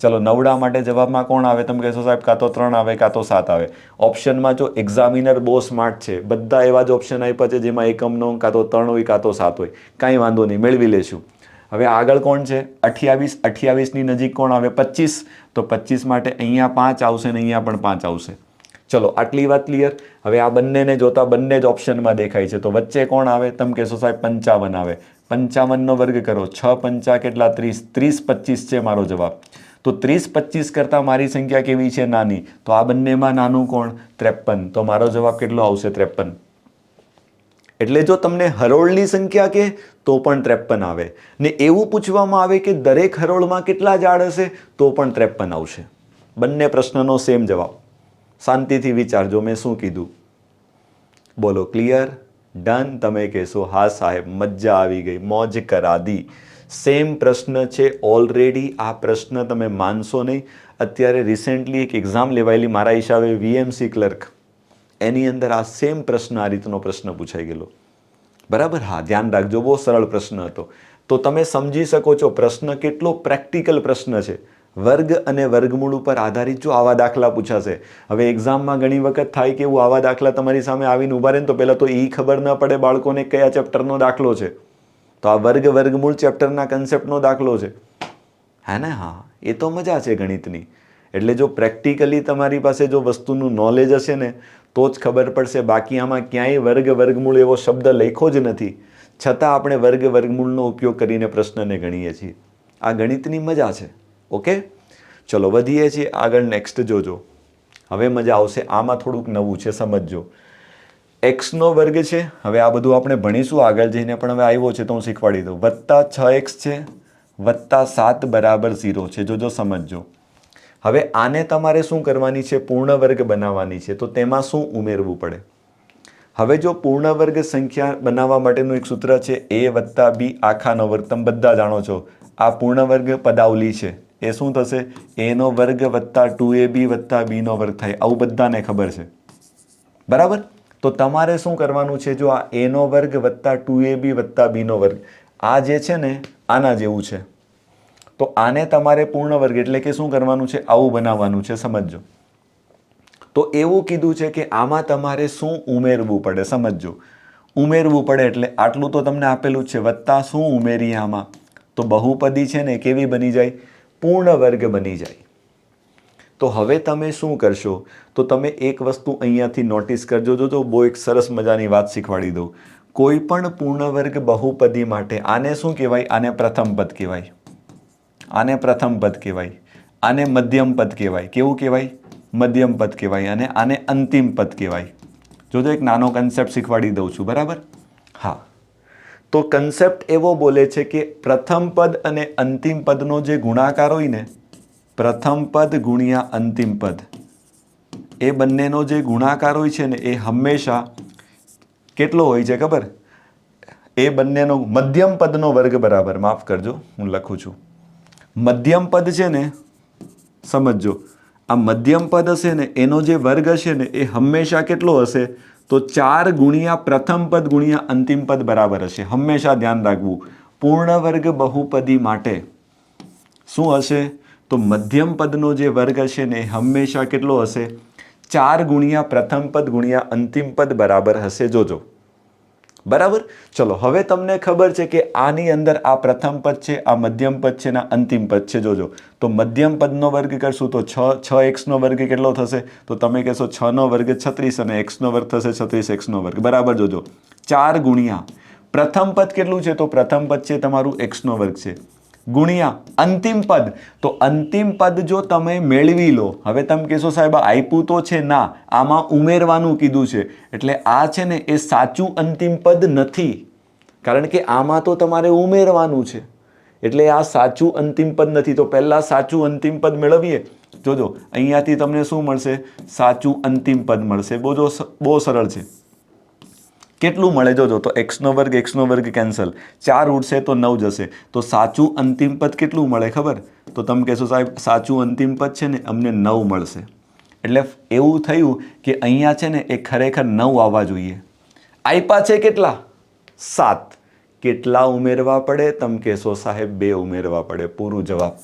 ચલો નવડા માટે જવાબમાં કોણ આવે? તમે કહેશો સાહેબ કાં તો 3 આવે કાં તો 7 આવે. ઓપ્શનમાં જો એક્ઝામિનર બહુ સ્માર્ટ છે, બધા એવા જ ઓપ્શન આપ્યા છે જેમાં એકમનો કાં તો 3 હોય કાં તો 7 હોય. કાંઈ વાંધો નહીં, મેળવી લેશું. હવે આગળ કોણ છે? 28. 28ની નજીક કોણ આવે? 25. તો 25 માટે અહીંયા 5 આવશે ને અહીંયા પણ 5 આવશે. ચલો આટલી વાત ક્લિયર. હવે આ બંનેને જોતા બંને જ ઓપ્શનમાં દેખાય છે, તો વચ્ચે કોણ આવે? તમે કહેશો સાહેબ 55 આવે. 55નો વર્ગ કરો, 6 પંચા કેટલા? 30. 30 25 છે મારો જવાબ. તો 30 25 કરતાં મારી સંખ્યા કેવી છે? નાની. તો આ બંનેમાં નાનું કોણ? 53. તો મારો જવાબ કેટલો આવશે? 53. એટલે જો તમને હરોળની સંખ્યા કે તો પણ 53 આવે, ને એવું પૂછવામાં આવે કે દરેક હરોળમાં કેટલા ઝાડ હશે તો પણ 53 આવશે. બંને પ્રશ્નનો સેમ જવાબ. શાંતિથી વિચારજો મેં શું કીધું. બોલો ક્લિયર? ડન? તમે કહેશો હા સાહેબ મજા આવી ગઈ, મોજ કરા દી. સેમ પ્રશ્ન છે ઓલરેડી. આ પ્રશ્ન તમે માનશો નહીં, અત્યારે રિસેન્ટલી એક એક્ઝામ લેવાયેલી મારા હિસાબે VMC ક્લર્ક, એની અંદર આ સેમ પ્રશ્ન, આ રીતનો પ્રશ્ન પૂછાઈ ગયેલો. બરાબર? હા, ધ્યાન રાખજો, બહુ સરળ પ્રશ્ન હતો. તો તમે સમજી શકો છો પ્રશ્ન કેટલો પ્રેક્ટિકલ પ્રશ્ન છે. વર્ગ અને વર્ગમૂળ ઉપર આધારિત જો આવા દાખલા પૂછાશે. હવે એક્ઝામમાં ઘણી વખત થાય કે એવું આવા દાખલા તમારી સામે આવીને ઉભા રહે ને તો પહેલાં તો એ ખબર ન પડે બાળકોને કયા ચેપ્ટરનો દાખલો છે. તો આ વર્ગ વર્ગમૂળ ચેપ્ટરના કન્સેપ્ટનો દાખલો છે, હે ને? હા, એ તો મજા છે ગણિતની. એટલે જો પ્રેક્ટિકલી તમારી પાસે જો વસ્તુનું નોલેજ હશે ને તો જ ખબર પડશે. બાકી આમાં ક્યાંય વર્ગ વર્ગમૂળ એવો શબ્દ લખ્યો જ નથી, છતાં આપણે વર્ગ વર્ગમૂળનો ઉપયોગ કરીને પ્રશ્નને ગણીએ છીએ. આ ગણિતની મજા છે. ઓકે, ચલો વધીએ છીએ આગળ. નેક્સ્ટ જોજો, હવે મજા આવશે. આમાં થોડુંક નવું છે, સમજજો. એક્સનો વર્ગ છે. હવે આ બધું આપણે ભણીશું આગળ જઈને, પણ હવે આવ્યો છે તો હું શીખવાડી દઉં. વત્તા 6x છે વત્તા 7 બરાબર 0 છે. જોજો, સમજજો. હવે આને તમારે શું કરવાની છે? પૂર્ણ વર્ગ બનાવવાની છે. તો તેમાં શું ઉમેરવું પડે? હવે જો પૂર્ણ વર્ગ સંખ્યા બનાવવા માટેનું એક સૂત્ર છે a વત્તા b આખાનો વર્ગ. તમે બધા જાણો છો આ પૂર્ણ વર્ગ પદાવલી છે. એ શું થશે? a નો વર્ગ વત્તા 2ab વત્તા b નો વર્ગ થાય. આવું બધાને ખબર છે, બરાબર? તો તમારે શું કરવાનું છે? જો આ a નો વર્ગ વત્તા 2ab વત્તા b નો વર્ગ, આ જે છે ને આના જેવું છે, તો આને તમારે પૂર્ણ વર્ગ એટલે કે શું કરવાનું છે? આવું બનાવવાનું છે. સમજજો. તો એવું કીધું છે કે આમાં તમારે શું ઉમેરવું પડે? સમજજો. ઉમેરવું પડે એટલે આટલું તો તમને આપેલું જ છે. વત્તા શું ઉમેરીએ આમાં? તો બહુપદી છે ને કેવી બની જાય? પૂર્ણ વર્ગ બની જાય. તો હવે તમે શું કરશો? તો તમે એક વસ્તુ અહીંયાથી નોટિસ કરજો. જો બહુ એક સરસ મજાની વાત શીખવાડી દઉં. કોઈ પણ પૂર્ણ વર્ગ બહુપદી માટે આને શું કહેવાય? આને પ્રથમ પદ કહેવાય, આને પ્રથમ પદ કહેવાય, આને મધ્યમ પદ કહેવાય. કેવું કહેવાય? મધ્યમ પદ કહેવાય. અને આને અંતિમ પદ કહેવાય. જોજો એક નાનો કન્સેપ્ટ શીખવાડી દઉં છું, બરાબર? હા, તો કન્સેપ્ટ એવો બોલે છે કે પ્રથમ પદ અને અંતિમ પદનો જે ગુણાકાર હોય ને, પ્રથમ પદ ગુણ્યા અંતિમ પદ, એ બંનેનો જે ગુણાકાર હોય છે ને એ હંમેશા કેટલો હોય છે ખબર? એ બંનેનો મધ્યમ પદનો વર્ગ બરાબર. માફ કરજો, હું લખું છું. મધ્યમ પદ છે ને, સમજજો, આ મધ્યમ પદ હશે ને એનો જે વર્ગ હશે ને એ હંમેશા કેટલો હશે? તો 4 ગુણ્યા પ્રથમ પદ ગુણ્યા અંતિમ પદ બરાબર હશે. હંમેશા ધ્યાન રાખવું. પૂર્ણ વર્ગ બહુપદી માટે શું હશે? તો મધ્યમ પદનો જે વર્ગ હશે ને એ હંમેશા કેટલો હશે? 4 ગુણ્યા પ્રથમ પદ ગુણ્યા અંતિમ પદ બરાબર હશે. જોજો, બરાબર? ચલો, હવે તમને ખબર છે કે આની અંદર આ પ્રથમ પદ છે, આ મધ્યમ પદ છે ને અંતિમ પદ છે. જોજો, તો મધ્યમ પદનો વર્ગ કરશું તો 6x નો વર્ગ કેટલો થશે? તો તમે કહેશો 6 નો વર્ગ 36 અને x નો વર્ગ થશે 36x નો વર્ગ. બરાબર? જોજો, 4 ગુણ્યા પ્રથમ પદ કેટલું છે? તો પ્રથમ પદ છે તમારું x નો વર્ગ છે, ગુણ્યા અંતિમ પદ. તો અંતિમ પદ જો તમે મેળવી લો, હવે તમે કહેશો સાહેબ આપ્યું તો છે. ના, આમાં ઉમેરવાનું કીધું છે. એટલે આ છે ને એ સાચું અંતિમ પદ નથી, કારણ કે આમાં તો તમારે ઉમેરવાનું છે. એટલે આ સાચું અંતિમ પદ નથી. તો પહેલાં સાચું અંતિમ પદ મેળવીએ. જોજો અહીંયાથી તમને શું મળશે? સાચું અંતિમ પદ મળશે. બહુ સરળ છે. કેટલું મળે જોજો, તો x નો વર્ગ કેન્સલ, 4 ઉડશે તો 9 જશે. તો સાચું અંતિમ પદ કેટલું મળે ખબર? તો તમે કહેશો સાહેબ સાચું અંતિમ પદ છે ને અમને 9 મળશે. એટલે એવું થયું કે અહીંયા છે ને એ ખરેખર 9 આવવા જોઈએ. આપ્યા છે કેટલા? 7. કેટલા ઉમેરવા પડે? તમે કહેશો સાહેબ 2 ઉમેરવા પડે. પૂરું જવાબ.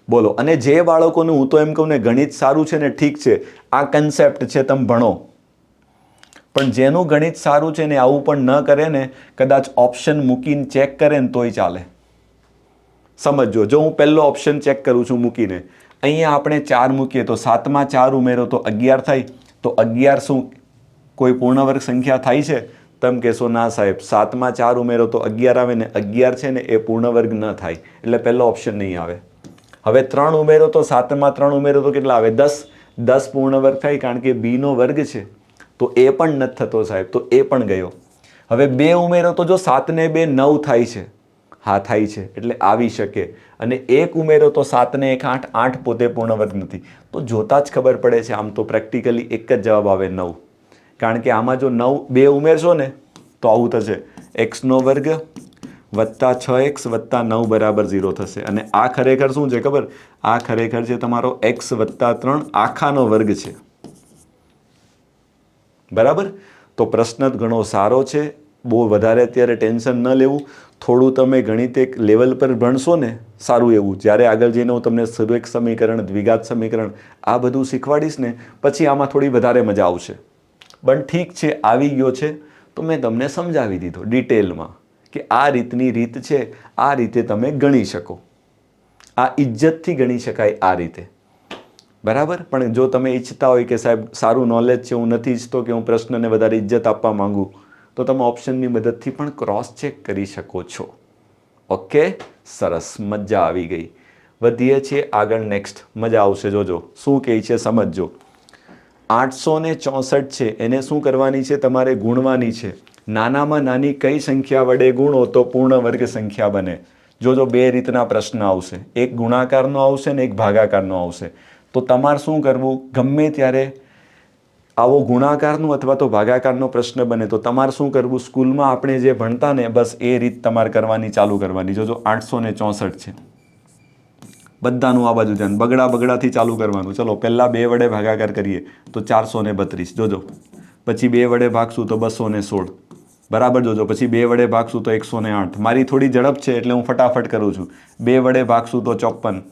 બોલો. અને જે બાળકોનું હું તો એમ કહું ને ગણિત સારું છે ને ઠીક છે, આ કન્સેપ્ટ છે તમે ભણો, પણ જેનું ગણિત સારું છે ને આવું પણ ન કરે ને, કદાચ ઓપ્શન મૂકીને ચેક કરે ને તોય ચાલે. સમજો, જો હું પહેલો ઓપ્શન ચેક કરું છું મૂકીને, અહીંયા આપણે 4 મૂકીએ તો 7માં 4 ઉમેરો તો 11 થાય. તો 11 શું કોઈ પૂર્ણ વર્ગ સંખ્યા થાય છે? તમે કહેશો ના સાહેબ 7માં 4 ઉમેરો તો 11 આવે ને 11 છે ને એ પૂર્ણ વર્ગ ન થાય, એટલે પહેલો ઓપ્શન નહીં આવે. હવે 3 ઉમેરો તો 7માં 3 ઉમેરો તો કેટલા આવે? 10. 10 પૂર્ણ વર્ગ થાય કારણ કે b નો વર્ગ છે. તો એ પણ નથી થતો સાહેબ, તો એ પણ ગયો. હવે 2 ઉમેરો તો જો 7 ને 2 9 થાય છે. હા થાય છે, એટલે આવી શકે. અને 1 ઉમેરો તો 7 ને 1 8, 8 પોતે પૂર્ણ વર્ગ નથી. તો જોતા જ ખબર પડે છે આમ તો પ્રેક્ટિકલી એક જ જવાબ આવે 9. કારણ કે આમાં જો 2 ઉમેરશો ને તો આવું થશે, x નો વર્ગ વત્તા 6x વત્તા 9 બરાબર 0 થશે. અને આ ખરેખર શું છે ખબર? આ ખરેખર છે તમારો x વત્તા 3 આખાનો વર્ગ છે. બરાબર? તો પ્રશ્ન ઘણો સારો છે. બહુ વધારે અત્યારે ટેન્શન ન લેવું. થોડું તમે ગણિત એક લેવલ પર ભણશો ને સારું એવું, જ્યારે આગળ જઈને હું તમને સુરેખ સમીકરણ, દ્વિઘાત સમીકરણ આ બધું શીખવાડીશ ને પછી આમાં થોડી વધારે મજા આવશે. પણ ઠીક છે, આવી ગયો છે તો મેં તમને સમજાવી દીધો ડિટેલમાં કે આ રીતની રીત છે, આ રીતે તમે ગણી શકો. આ ઇજ્જતથી ગણી શકાય આ રીતે. બરાબર? પણ જો તમે ઈચ્છતા હોય કે સાહેબ સારું નોલેજ છે, હું નથી ઈચ્છતો કે હું પ્રશ્નને વધારે ઇજ્જત આપવા માંગુ, તો તમે ઓપ્શનની મદદથી પણ ક્રોસ ચેક કરી શકો છો. ઓકે, સરસ, મજા આવી ગઈ. વધીએ છીએ આગળ. નેક્સ્ટ મજા આવશે. જોજો શું કહે છે, સમજજો. 864 છે એને શું કરવાની છે? તમારે ગુણવાની છે. નાનામાં નાની કઈ સંખ્યા વડે ગુણો તો પૂર્ણ વર્ગ સંખ્યા બને? જોજો 2 રીતના પ્રશ્ન આવશે, એક ગુણાકારનો આવશે ને એક ભાગાકારનો આવશે. તો તમારે શું કરવું? ગમે ત્યારે આવો ગુણાકારનો અથવા તો ભાગાકારનો પ્રશ્ન બને તો તમારે શું કરવું? સ્કૂલમાં આપણે જે ભણતા ને બસ એ રીત તમારે કરવાની ચાલુ કરવાની. જોજો 864 છે. બધાનું આ બાજુ ધ્યાન, બગડાથી ચાલુ કરવાનું. ચલો પહેલાં 2 વડે ભાગાકાર કરીએ તો 432. જોજો પછી 2 વડે ભાગશું તો 216. બરાબર? જોજો પછી 2 વડે ભાગશું તો 108. મારી થોડી ઝડપ છે એટલે હું ફટાફટ કરું છું. 2 વડે ભાગશું તો 54.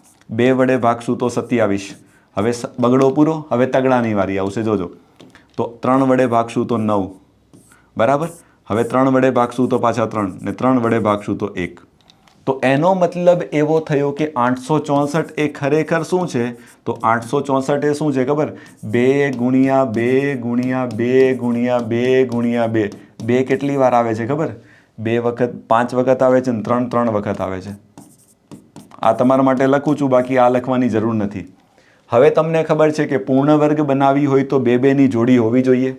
2 વડે ભાગશું તો 27. હવે બગડો પૂરો. હવે તગડાની વારી આવશે. જોજો તો 3 વડે ભાગશું તો 9. બરાબર? હવે 3 વડે ભાગશું તો પાછા 3 ને 3 વડે ભાગશું તો 1. તો એનો મતલબ એવો થયો કે 864 એ ખરેખર શું છે? તો 864 એ શું છે ખબર? 2 ગુણ્યા 2 ગુણ્યા 2 ગુણ્યા 2 ગુણ્યા 2. 2 કેટલી વાર આવે છે ખબર? 2 વખત, 5 વખત આવે છે ને 3 વખત આવે છે. આ તમારા માટે લખું છું, બાકી આ લખવાની જરૂર નથી. હવે તમને ખબર છે કે પૂર્ણ વર્ગ બનાવવી હોય તો 2 ની જોડી હોવી જોઈએ.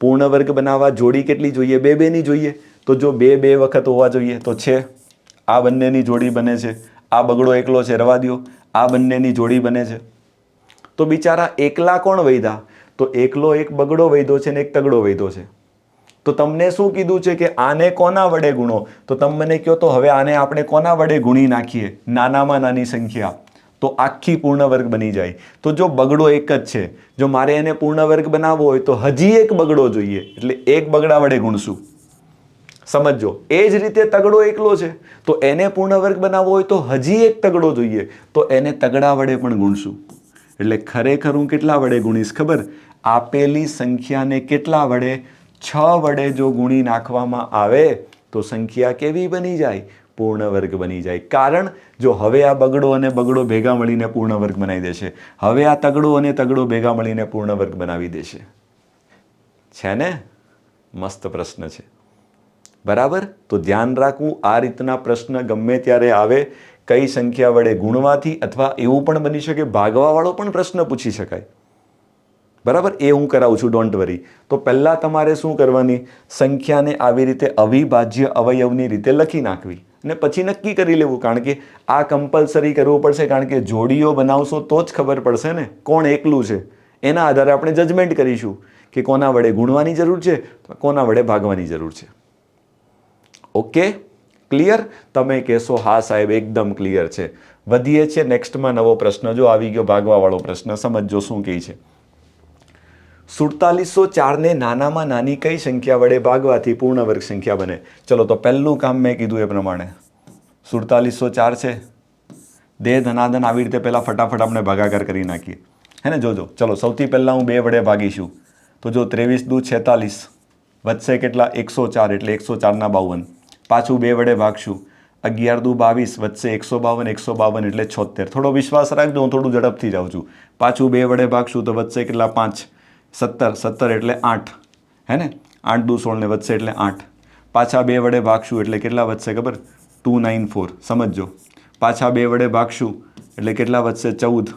પૂર્ણ વર્ગ બનાવવા જોડી કેટલી જોઈએ? 2 ની જોઈએ. તો જો 2 વખત હોવા જોઈએ તો છે. આ બંનેની જોડી બને છે. આ બગડો એકલો છે, રવા દ્યો. આ બંનેની જોડી બને છે. તો બિચારા એકલા કોણ વૈધા? તો એકલો એક બગડો વૈધો છે ને એક તગડો વૈધો છે. તો તમને શું કીધું છે કે આને કોના વડે ગુણો? તો તમે મને કહો તો હવે આને આપણે કોના વડે ગુણી નાખીએ? નાનામાં નાની સંખ્યા. તો આખી પૂર્ણ વર્ગ બની જાય. તો જો બગડો એક જ છે, જો મારે એને પૂર્ણ વર્ગ બનાવવો હોય તો હજી એક બગડો જોઈએ, એટલે એક બગડા વડે ગુણશું. સમજો. એ જ રીતે તગડો એકલો છે તો એને પૂર્ણ વર્ગ બનાવવો હોય તો હજી એક તગડો જોઈએ, તો એને તગડા વડે પણ ગુણશું. એટલે ખરેખર હું કેટલા વડે ગુણીશ ખબર? આપેલી સંખ્યાને કેટલા વડે? 6 વડે જો ગુણી નાખવામાં આવે તો સંખ્યા કેવી બની જાય? પૂર્ણ વર્ગ બની જાય. કારણ જો હવે આ બગડો અને બગડો ભેગા મળીને પૂર્ણ વર્ગ બનાવી દેશે. હવે આ તગડો અને તગડો ભેગા મળીને પૂર્ણ વર્ગ બનાવી દેશે. છે ને? મસ્ત પ્રશ્ન છે. બરાબર? તો ધ્યાન રાખવું, આ રીતના પ્રશ્ન ગમે ત્યારે આવે, કઈ સંખ્યા વડે ગુણવાથી, અથવા એવું પણ બની શકે ભાગવાવાળો પણ પ્રશ્ન પૂછી શકાય. બરાબર, એ હું કરાવું છું, ડોન્ટ વરી. તો પહેલાં તમારે શું કરવાની, સંખ્યાને આવી રીતે અવિભાજ્ય અવયવની રીતે લખી નાખવી અને પછી નક્કી કરી લેવું. કારણ કે આ કમ્પલસરી કરવું પડશે, કારણ કે જોડીઓ બનાવશો તો જ ખબર પડશે ને કોણ એકલું છે. એના આધારે આપણે જજમેન્ટ કરીશું કે કોના વડે ગુણવાની જરૂર છે, કોના વડે ભાગવાની જરૂર છે. Okay, clear? તમે કહેશો હા સાહેબ એકદમ ક્લિયર છે. વધીએ છીએ નેક્સ્ટમાં. નવો પ્રશ્ન જો આવી ગયો, ભાગવાવાળો પ્રશ્ન. સમજો શું કહે છે. 4704 ને નાનામાં નાની કઈ સંખ્યા વડે ભાગવાથી પૂર્ણ વર્ગ સંખ્યા બને? ચલો, તો પહેલું કામ મેં કીધું એ પ્રમાણે 4704 છે, દે ધનાધન આવી રીતે પહેલાં ફટાફટ આપણે ભાગાકાર કરી નાખીએ, હે ને? જોજો, ચલો સૌથી પહેલાં હું 2 વડે ભાગીશું. તો જો 23 દુ 46 વધશે કેટલા? 104, એટલે 104 ના 52. પાછું 2 વડે ભાગશું, 11 દુ 22 વધશે 152, 152 એટલે 76. થોડો વિશ્વાસ રાખજો, હું થોડું ઝડપથી જાઉં છું. પાછું 2 વડે ભાગશું તો વધશે કેટલા? 5, 17, 17 એટલે 8, હે ને? 8 દુ 16 ને વધશે એટલે 8. પાછા 2 વડે ભાગશું એટલે કેટલા વધશે ખબર? 294. સમજો. પાછા 2 વડે ભાગશું એટલે કેટલા વધશે? 14,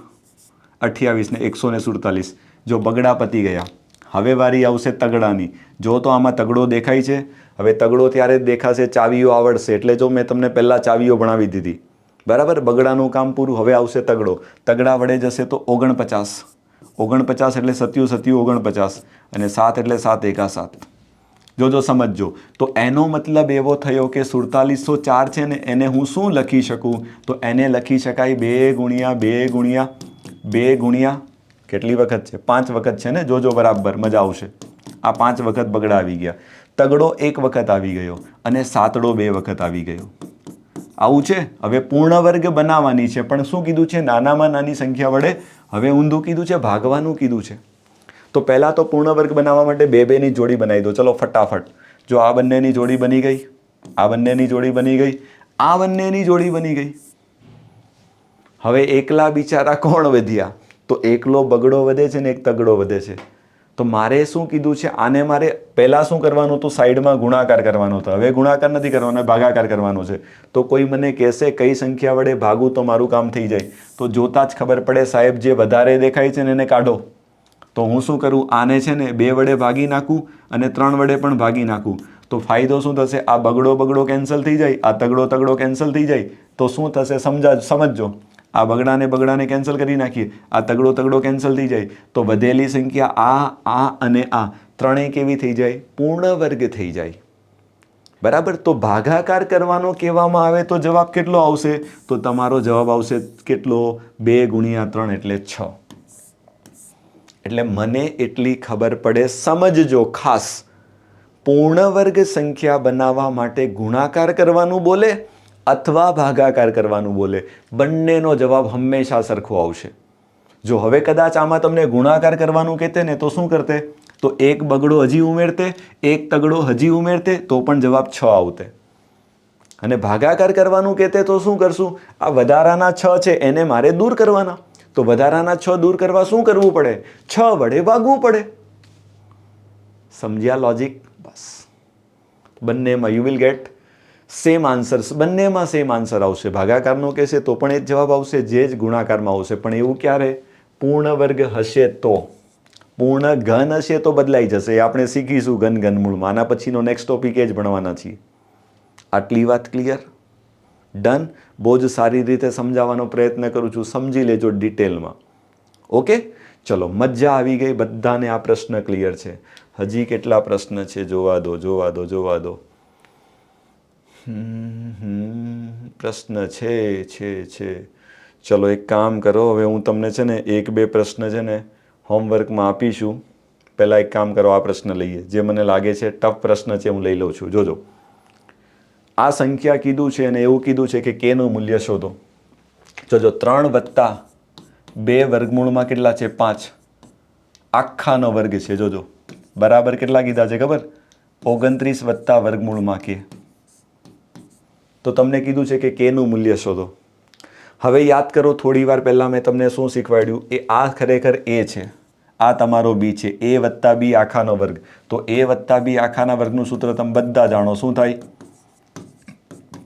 28 ને 147. જો બગડા પતી ગયા. હવે વારી આવશે તગડાની. જો તો આમાં તગડો દેખાય છે. હવે તગડો ત્યારે જ દેખાશે ચાવીઓ આવડશે. એટલે જો મેં તમને પહેલાં ચાવીઓ ભણાવી દીધી, બરાબર? બગડાનું કામ પૂરું. હવે આવશે તગડો. તગડા વડે જશે તો 49, 49 એટલે 7 7 49 અને 7 એટલે 7 એકા 7. જો સમજો. તો એનો મતલબ એવો થયો કે 4704 છે ને, એને હું શું લખી શકું? તો એને લખી શકાય 2 ગુણ્યા 2 ગુણ્યા 2 ગુણ્યા કેટલી વખત છે? 5 વખત છે ને? જોજો બરાબર, મજા આવશે. આ 5 વખત બગડા આવી ગયા. તગડો 1 વખત આવી ગયો અને સાતડો 2 વખત આવી ગયો. આવું છે. હવે પૂર્ણ વર્ગ બનાવવાની છે, પણ શું કીધું છે? નાનામાં નાની સંખ્યા વડે. હવે ઊંધું કીધું છે, ભાગવાનું કીધું છે. તો પહેલાં તો પૂર્ણ વર્ગ બનાવવા માટે 2 ની જોડી બનાવી દો. ચલો ફટાફટ. જો આ બંનેની જોડી બની ગઈ, આ બંનેની જોડી બની ગઈ, આ બંનેની જોડી બની ગઈ. હવે એકલા બિચારા કોણ વધ્યા? તો એકલો બગડો વધે છે ને એક તગડો વધે છે. તો મારે શું કીધું છે? આને મારે પહેલાં શું કરવાનું હતું? સાઈડમાં ગુણાકાર કરવાનો હતો. હવે ગુણાકાર નથી કરવાનો, ભાગાકાર કરવાનો છે. તો કોઈ મને કહેશે કઈ સંખ્યા વડે ભાગું તો મારું કામ થઈ જાય? તો જોતાં જ ખબર પડે સાહેબ, જે વધારે દેખાય છે ને એને કાઢો. તો હું શું કરું? આને છે ને 2 વડે ભાગી નાખું અને 3 વડે પણ ભાગી નાખું. તો ફાયદો શું થશે? આ બગડો કેન્સલ થઈ જાય, આ તગડો કેન્સલ થઈ જાય. તો શું થશે? સમજો. આ બગડાને કેન્સલ કરી નાખીએ, આ તગડો કેન્સલ થઈ જાય. તો વધેલી સંખ્યા આ અને આ ત્રણેય કેવી થઈ જાય? પૂર્ણ વર્ગ થઈ જાય. બરાબર? તો ભાગાકાર કરવાનો કહેવામાં આવે તો જવાબ કેટલો આવશે? તો તમારો જવાબ આવશે કેટલો? 2 ગુણ્યા 3 એટલે 6. એટલે મને એટલી ખબર પડે, સમજજો ખાસ. પૂર્ણ વર્ગ સંખ્યા બનાવવા માટે ગુણાકાર કરવાનું બોલે અથવા ભાગાકાર કરવાનું બોલે, બંનેનો જવાબ હંમેશા સરખો આવશે. જો હવે કદાચ આમાં તમને ગુણાકાર કરવાનું કહેતે ને તો શું કરતે? તો એક બગડો હજી ઉમેરતે, એક તગડો હજી ઉમેરતે, તો પણ જવાબ 6 આવતે. અને ભાગાકાર કરવાનું કહેતે તો શું કરશું? આ વધારાના 6 છે એને મારે દૂર કરવાના. તો વધારાના 6 દૂર કરવા શું કરવું પડે? 6 વડે ભાગવું પડે. સમજ્યા લોજિક? બસ. બંનેમાં you will get same answers. બંનેમાં સેમ આન્સર આવશે. ભાગાકારનો કહેશે તો પણ એ જ જવાબ આવશે જે જ ગુણાકારમાં આવશે. પણ એવું ક્યારે? પૂર્ણ વર્ગ હશે તો. પૂર્ણ ઘન હશે તો બદલાઈ જશે. એ આપણે શીખીશું ઘનમૂળમાં. આના પછીનો નેક્સ્ટ ટોપિક એ જ ભણવાના છીએ. આટલી વાત ક્લિયર? ડન? બહુ જ સારી રીતે સમજાવવાનો પ્રયત્ન કરું છું. સમજી લેજો ડિટેલમાં. ઓકે, ચલો, મજા આવી ગઈ બધાને? આ પ્રશ્ન ક્લિયર છે? હજી કેટલા પ્રશ્ન છે? જોવા દો. પ્રશ્ન છે. ચલો એક કામ કરો, હવે હું તમને છે ને 1-2 પ્રશ્ન છે ને હોમવર્કમાં આપીશું. પહેલાં એક કામ કરો, આ પ્રશ્ન લઈએ. જે મને લાગે છે ટફ પ્રશ્ન છે, હું લઈ લઉં છું. જોજો, આ સંખ્યા કીધું છે અને એવું કીધું છે કે કેનું મૂલ્ય શોધો. જોજો, 3 + 2 વર્ગમૂળમાં કેટલા છે? 5. આખાનો વર્ગ છે. જોજો બરાબર કેટલા કીધા છે ખબર? 29 + વર્ગમૂળમાં કે. તો તમને કીધું છે કે કેનું મૂલ્ય શોધો. હવે યાદ કરો, થોડી વાર પહેલાં મેં તમને શું શીખવાડ્યું? એ આ ખરેખર એ છે, આ તમારો બી છે. A + B આખાનો વર્ગ. તો A + B આખાના વર્ગનું સૂત્ર તમે બધા જાણો. શું થાય?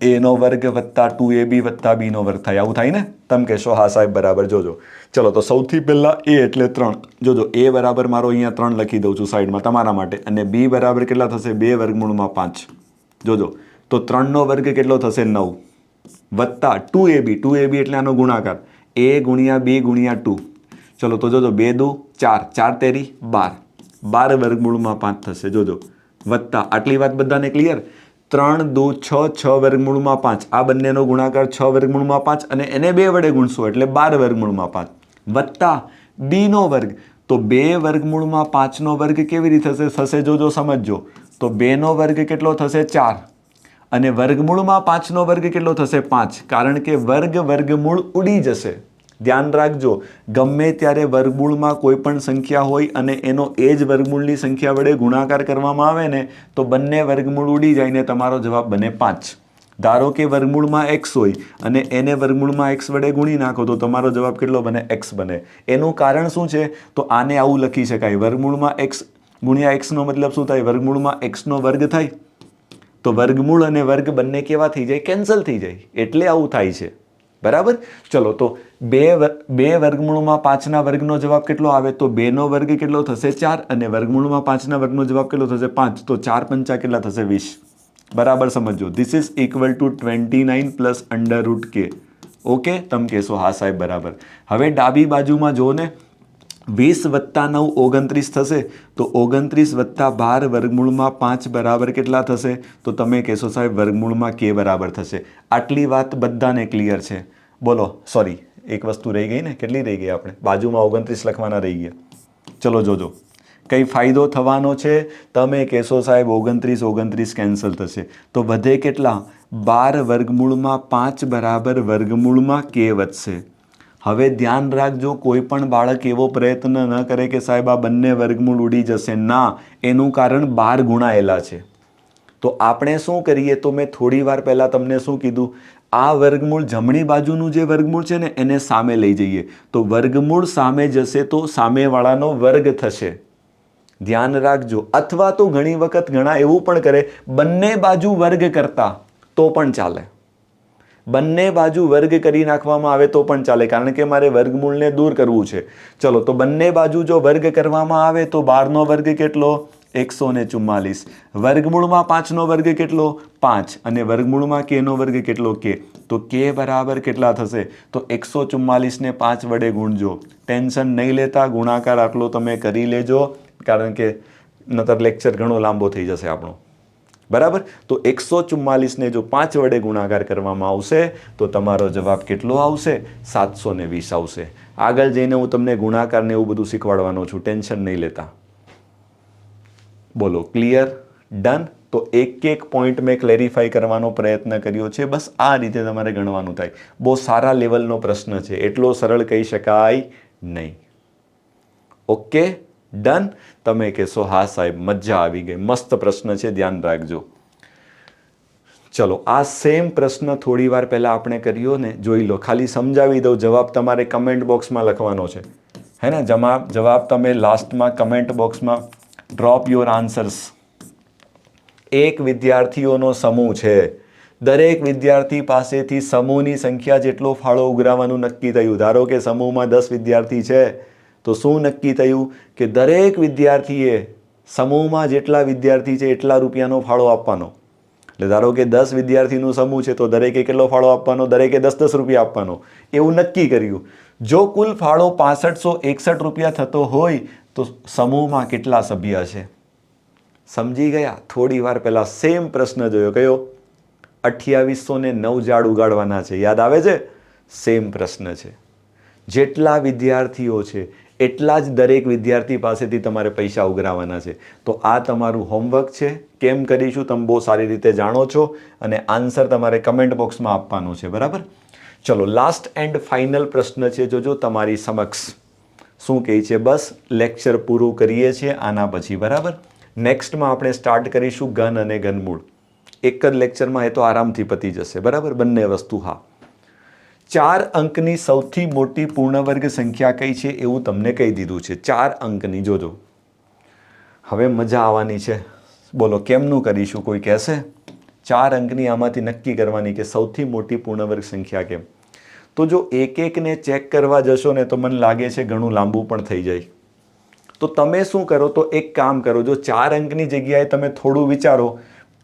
એનો વર્ગ વત્તા 2ab વત્તા બીનો વર્ગ થાય. આવું થાય ને? તમે કહેશો હા સાહેબ બરાબર. જોજો ચલો તો સૌથી પહેલાં એ એટલે 3. જોજો એ બરાબર મારો અહીંયા 3 લખી દઉં છું સાઈડમાં તમારા માટે. અને બી બરાબર કેટલા થશે? 2 વર્ગમૂળમાં 5. જોજો તો 3નો વર્ગ કેટલો થશે? 9 વત્તા 2ab. 2ab એટલે આનો ગુણાકાર a ગુણ્યા b ગુણ્યા 2. ચલો તો જોજો 2 દુ 4, 4 તેરી 12, 12 વર્ગમૂળમાં 5 થશે. જોજો વત્તા આટલી વાત બધાને ક્લિયર? 3 દુ 6, 6 વર્ગમૂળમાં 5. આ બંનેનો ગુણાકાર 6 વર્ગમૂળમાં 5 અને એને 2 વડે ગુણશો એટલે 12 વર્ગમૂળમાં 5 વત્તા બીનો વર્ગ. તો 2 વર્ગમૂળમાં 5નો વર્ગ કેવી રીતે થશે? જોજો સમજજો. તો 2નો વર્ગ કેટલો થશે? 4 અને વર્ગમૂળમાં 5નો વર્ગ કેટલો થશે? 5. કારણ કે વર્ગમૂળ ઉડી જશે. ધ્યાન રાખજો, ગમે ત્યારે વર્ગમૂળમાં કોઈ પણ સંખ્યા હોય અને એનો એ જ વર્ગમૂળની સંખ્યા વડે ગુણાકાર કરવામાં આવે ને તો બંને વર્ગમૂળ ઉડી જાય ને તમારો જવાબ બને 5. ધારો કે વર્ગમૂળમાં x હોય અને એને વર્ગમૂળમાં x વડે ગુણી નાખો તો તમારો જવાબ કેટલો બને? x બને. એનું કારણ શું છે? તો આને આવું લખી શકાય, વર્ગમૂળમાં x ગુણ્યા xનો મતલબ શું થાય? વર્ગમૂળમાં xનો વર્ગ થાય. તો વર્ગમૂળ અને વર્ગ બંને કેવા થઈ જાય? કેન્સલ થઈ જાય. એટલે આવું થાય છે. બરાબર. ચલો તો 2 વર્ગમૂળમાં 5ના વર્ગનો જવાબ કેટલો આવે? તો 2નો વર્ગ કેટલો થશે? 4 અને વર્ગમૂળમાં 5ના વર્ગનો જવાબ કેટલો થશે? 5. તો 4 પંચા કેટલા થશે? 20. બરાબર સમજો. This is equal to 29 plus √k. Okay, તમે કહેશો હા સાહેબ બરાબર. હવે ડાબી બાજુમાં જો ને 20 વત્તા 9 29 થશે. તો 29 વત્તા 12 વર્ગમૂળમાં 5 બરાબર કેટલા થશે? તો તમે કહેશો સાહેબ વર્ગમૂળમાં k બરાબર થશે. આટલી વાત બધાને ક્લિયર છે? બોલો. સોરી, એક વસ્તુ રહી ગઈ ને. કેટલી રહી ગઈ? આપણે બાજુમાં 29 લખવાના રહી ગયા. ચલો જોજો કંઈ ફાયદો થવાનો છે? તમે કહેશો સાહેબ 29 કેન્સલ થશે. તો વધે કેટલા? 12 વર્ગમૂળમાં 5 બરાબર વર્ગમૂળમાં k વધશે. હવે ધ્યાન રાખજો, કોઈ પણ બાળક એવો પ્રયત્ન ન કરે કે સાહેબ આ બંને વર્ગમૂળ ઉડી જશે. ના, એનું કારણ 12 ગુણાયેલા છે. તો આપણે શું કરીએ? તો મેં થોડી વાર પહેલાં તમને શું કીધું? આ વર્ગમૂળ જમણી બાજુનું જે વર્ગમૂળ છે ને એને સામે લઈ જઈએ. તો વર્ગમૂળ સામે જશે તો સામેવાળાનો વર્ગ થશે. ધ્યાન રાખજો. અથવા તો ઘણી વખત ઘણા એવું પણ કરે, બંને બાજુ વર્ગ કરતા તો પણ ચાલે. બંને બાજુ વર્ગ કરી નાખવામાં આવે તો પણ ચાલે, કારણ કે મારે વર્ગમૂળને દૂર કરવું છે. ચલો તો બંને બાજુ જો વર્ગ કરવામાં આવે તો 12નો વર્ગ કેટલો? 144. વર્ગમૂળમાં 5નો વર્ગ કેટલો? 5 અને વર્ગમૂળમાં k નો વર્ગ કેટલો? k. તો k બરાબર કેટલા થશે? તો 144 ને 5 વડે ગુણજો. ટેન્શન નહીં લેતા, ગુણાકાર આટલો તમે કરી લેજો, કારણ કે નતર લેક્ચર ઘણો લાંબો થઈ જશે આપણો. બરાબર. તો 144 ને જો 5 વડે ગુણાકાર કરવામાં આવશે તો તમારો જવાબ કેટલો આવશે? 720 આવશે. આગળ જઈને હું તમને ગુણાકાર ને એવું બધું શીખવાડવાનો છું, ટેન્શન નહીં લેતા. બોલો, ક્લિયર? ડન? તો એક પોઈન્ટ મેં ક્લેરિફાઈ કરવાનો પ્રયત્ન કર્યો છે. બસ આ રીતે તમારે ગણવાનું થાય. બહુ સારા લેવલનો પ્રશ્ન છે, એટલો સરળ કહી શકાય નહીં. Okay, done? તમે કહેશો હા સાહેબ મજા આવી ગઈ, મસ્ત પ્રશ્ન છે, ધ્યાન રાખજો. ચલો, આ સેમ પ્રશ્ન થોડી વાર પહેલાં આપણે કર્યો ને, જોઈ લો. ખાલી સમજાવી દઉં. જવાબ તમારે કમેન્ટ બોક્સમાં લખવાનો છે, હે ને? જવાબ તમે લાસ્ટમાં કમેન્ટ બોક્સમાં ડ્રોપ યોર આન્સર્સ. એક વિદ્યાર્થીઓનો સમૂહ છે. દરેક વિદ્યાર્થી પાસેથી સમૂહની સંખ્યા જેટલો ફાળો ઉઘરાવવાનું નક્કી થયું. ધારો કે સમૂહમાં 10 વિદ્યાર્થી છે તો શું નક્કી થયું? કે દરેક વિદ્યાર્થીએ સમૂહમાં જેટલા વિદ્યાર્થી છે એટલા રૂપિયાનો ફાળો આપવાનો. એટલે ધારો કે 10 વિદ્યાર્થીનું સમૂહ છે તો દરેકે કેટલો ફાળો આપવાનો? દરેકે 10 રૂપિયા આપવાનો. એવું નક્કી કર્યું. જો કુલ ફાળો 6561 રૂપિયા થતો હોય તો સમૂહમાં કેટલા સભ્ય છે? સમજી ગયા? થોડી વાર પહેલા સેમ પ્રશ્ન જોયો. કયો? 2809 ઝાડ ઉગાડવાના છે. યાદ આવે છે? સેમ પ્રશ્ન છે. જેટલા વિદ્યાર્થીઓ છે એટલા જ દરેક વિદ્યાર્થી પાસેથી તમારે પૈસા ઉઘરાવવાના છે. તો આ તમારું હોમવર્ક છે. કેમ કરીશું તમે બહુ સારી રીતે જાણો છો અને આન્સર તમારે કમેન્ટ બોક્સમાં આપવાનો છે. બરાબર? ચલો, લાસ્ટ એન્ડ ફાઇનલ પ્રશ્ન છે. જોજો તમારી સમક્ષ શું કહે છે. બસ લેક્ચર પૂરું કરીએ છીએ આના પછી. બરાબર? નેક્સ્ટમાં આપણે સ્ટાર્ટ કરીશું ઘન અને ઘનમૂળ. એક જ લેક્ચરમાં એ તો આરામથી પતી જશે. બરાબર? બંને વસ્તુ. હા, 4 અંકની સૌથી મોટી પૂર્ણવર્ગ સંખ્યા કઈ છે એવું તમને કહી દીધું છે. 4 અંકની. જોજો, હવે મજા આવવાની છે. બોલો કેમનું કરીશું? કોઈ કહેશે? 4 અંકની આમાંથી નક્કી કરવાની કે સૌથી મોટી પૂર્ણ વર્ગ સંખ્યા કેમ. તો જો એક એકને ચેક કરવા જશો ને તો મને લાગે છે ઘણું લાંબુ પણ થઈ જાય. તો તમે શું કરો, તો એક કામ કરો, જો 4 અંકની જગ્યાએ તમે થોડું વિચારો,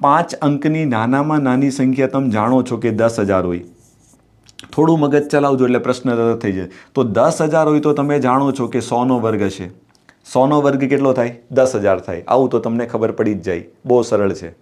5 અંકની નાનામાં નાની સંખ્યા તમે જાણો છો કે 10,000 હોય. થોડું મગજ ચલાવજો એટલે પ્રશ્ન તરત થઈ જાય. તો 10,000 હોય તો તમે જાણો છો કે 100નો વર્ગ હશે. 100નો વર્ગ કેટલો થાય? 10,000 થાય. આવું તો તમને ખબર પડી જ જાય. બહુ સરળ છે.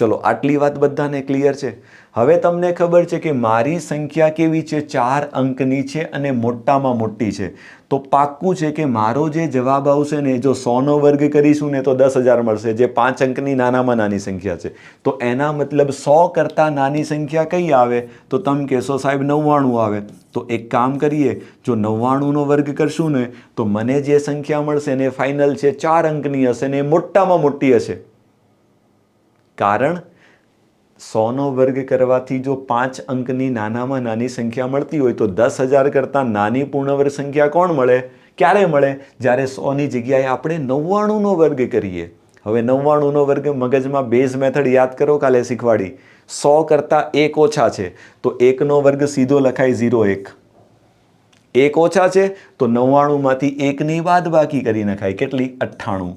ચલો, આટલી વાત બધાને ક્લિયર છે. હવે તમને ખબર છે કે મારી સંખ્યા કેવી છે? 4 અંકની છે અને મોટામાં મોટી છે. તો પાક્કું છે કે મારો જે જવાબ આવશે ને, જો 100નો વર્ગ કરીશું ને તો 10,000 મળશે, જે 5 અંકની નાનામાં નાની સંખ્યા છે. તો એના મતલબ 100 કરતાં નાની સંખ્યા કઈ આવે? તો તમે કહેશો સાહેબ 99 આવે. તો એક કામ કરીએ, જો 99નો વર્ગ કરશું ને તો મને જે સંખ્યા મળશે ને ફાઇનલ છે 4 અંકની હશે ને મોટામાં મોટી હશે. કારણ 100નો વર્ગ કરવાથી જો 5 અંકની નાનામાં નાની સંખ્યા મળતી હોય તો 10,000 કરતાં નાની પૂર્ણ વર્ગ સંખ્યા કોણ મળે? ક્યારે મળે? જ્યારે 100ની જગ્યાએ આપણે 99નો વર્ગ કરીએ. હવે 99નો વર્ગ મગજમાં બેઝ મેથડ યાદ કરો, કાલે શીખવાડી. 100 કરતાં 1 ઓછા છે તો 1નો વર્ગ સીધો લખાય 0,1. 1 ઓછા છે તો 99માંથી 1ની બાદબાકી કરી નખાય. કેટલી? 98.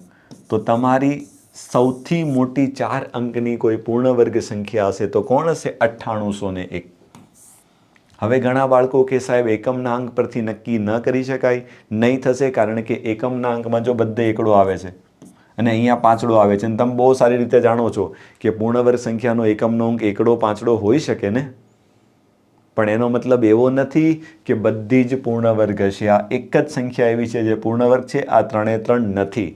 તો તમારી સૌથી મોટી 4 અંકની કોઈ પૂર્ણ વર્ગ સંખ્યા હશે તો કોણ હશે? 9801. હવે ઘણા બાળકો કે સાહેબ એકમના અંક પરથી નક્કી ન કરી શકાય. નહીં થશે, કારણ કે એકમના અંકમાં જો બધે એકડો આવે છે અને અહીંયા પાંચડો આવે છે, અને તમે બહુ સારી રીતે જાણો છો કે પૂર્ણ વર્ગ સંખ્યાનો એકમનો અંક એકડો પાંચડો હોઈ શકે ને. પણ એનો મતલબ એવો નથી કે બધી જ પૂર્ણ વર્ગ હશે. આ એક જ સંખ્યા એવી છે જે પૂર્ણ વર્ગ છે, આ 3 નથી.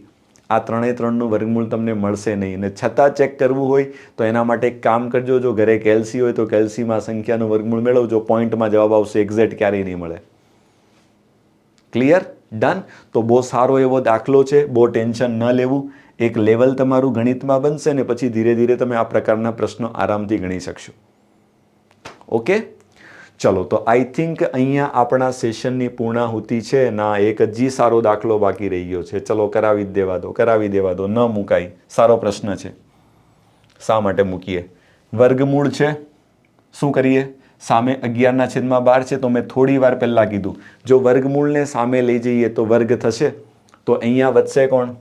આ 3નું વર્ગમૂળ તમને મળશે નહીં. અને છતાં ચેક કરવું હોય તો એના માટે એક કામ કરજો, જો ઘરે કેલ્સી હોય તો કેલ્સીમાં સંખ્યાનું વર્ગમૂળ મેળવજો. પોઈન્ટમાં જવાબ આવશે, એક્ઝેક્ટ ક્યારેય નહીં મળે. ક્લિયર? ડન? તો બહુ સારો એવો દાખલો છે, બહુ ટેન્શન ન લેવું. એક લેવલ તમારું ગણિતમાં બનશે ને પછી ધીરે ધીરે તમે આ પ્રકારના પ્રશ્નો આરામથી ગણી શકશો. ઓકે, ચલો, તો આઈ થિંક અહીંયા આપણા સેશનની પૂર્ણાહુતિ છે. ના, એક હજી સારો દાખલો બાકી રહી ગયો છે. ચલો, કરાવી દેવા દો. ન મુકાય, સારો પ્રશ્ન છે. શા માટે મૂકીએ? વર્ગમૂળ છે, શું કરીએ? સામે 11/12 છે તો મેં થોડી વાર પહેલાં કીધું, જો વર્ગમૂળને સામે લઈ જઈએ તો વર્ગ થશે. તો અહીંયા વધશે કોણ?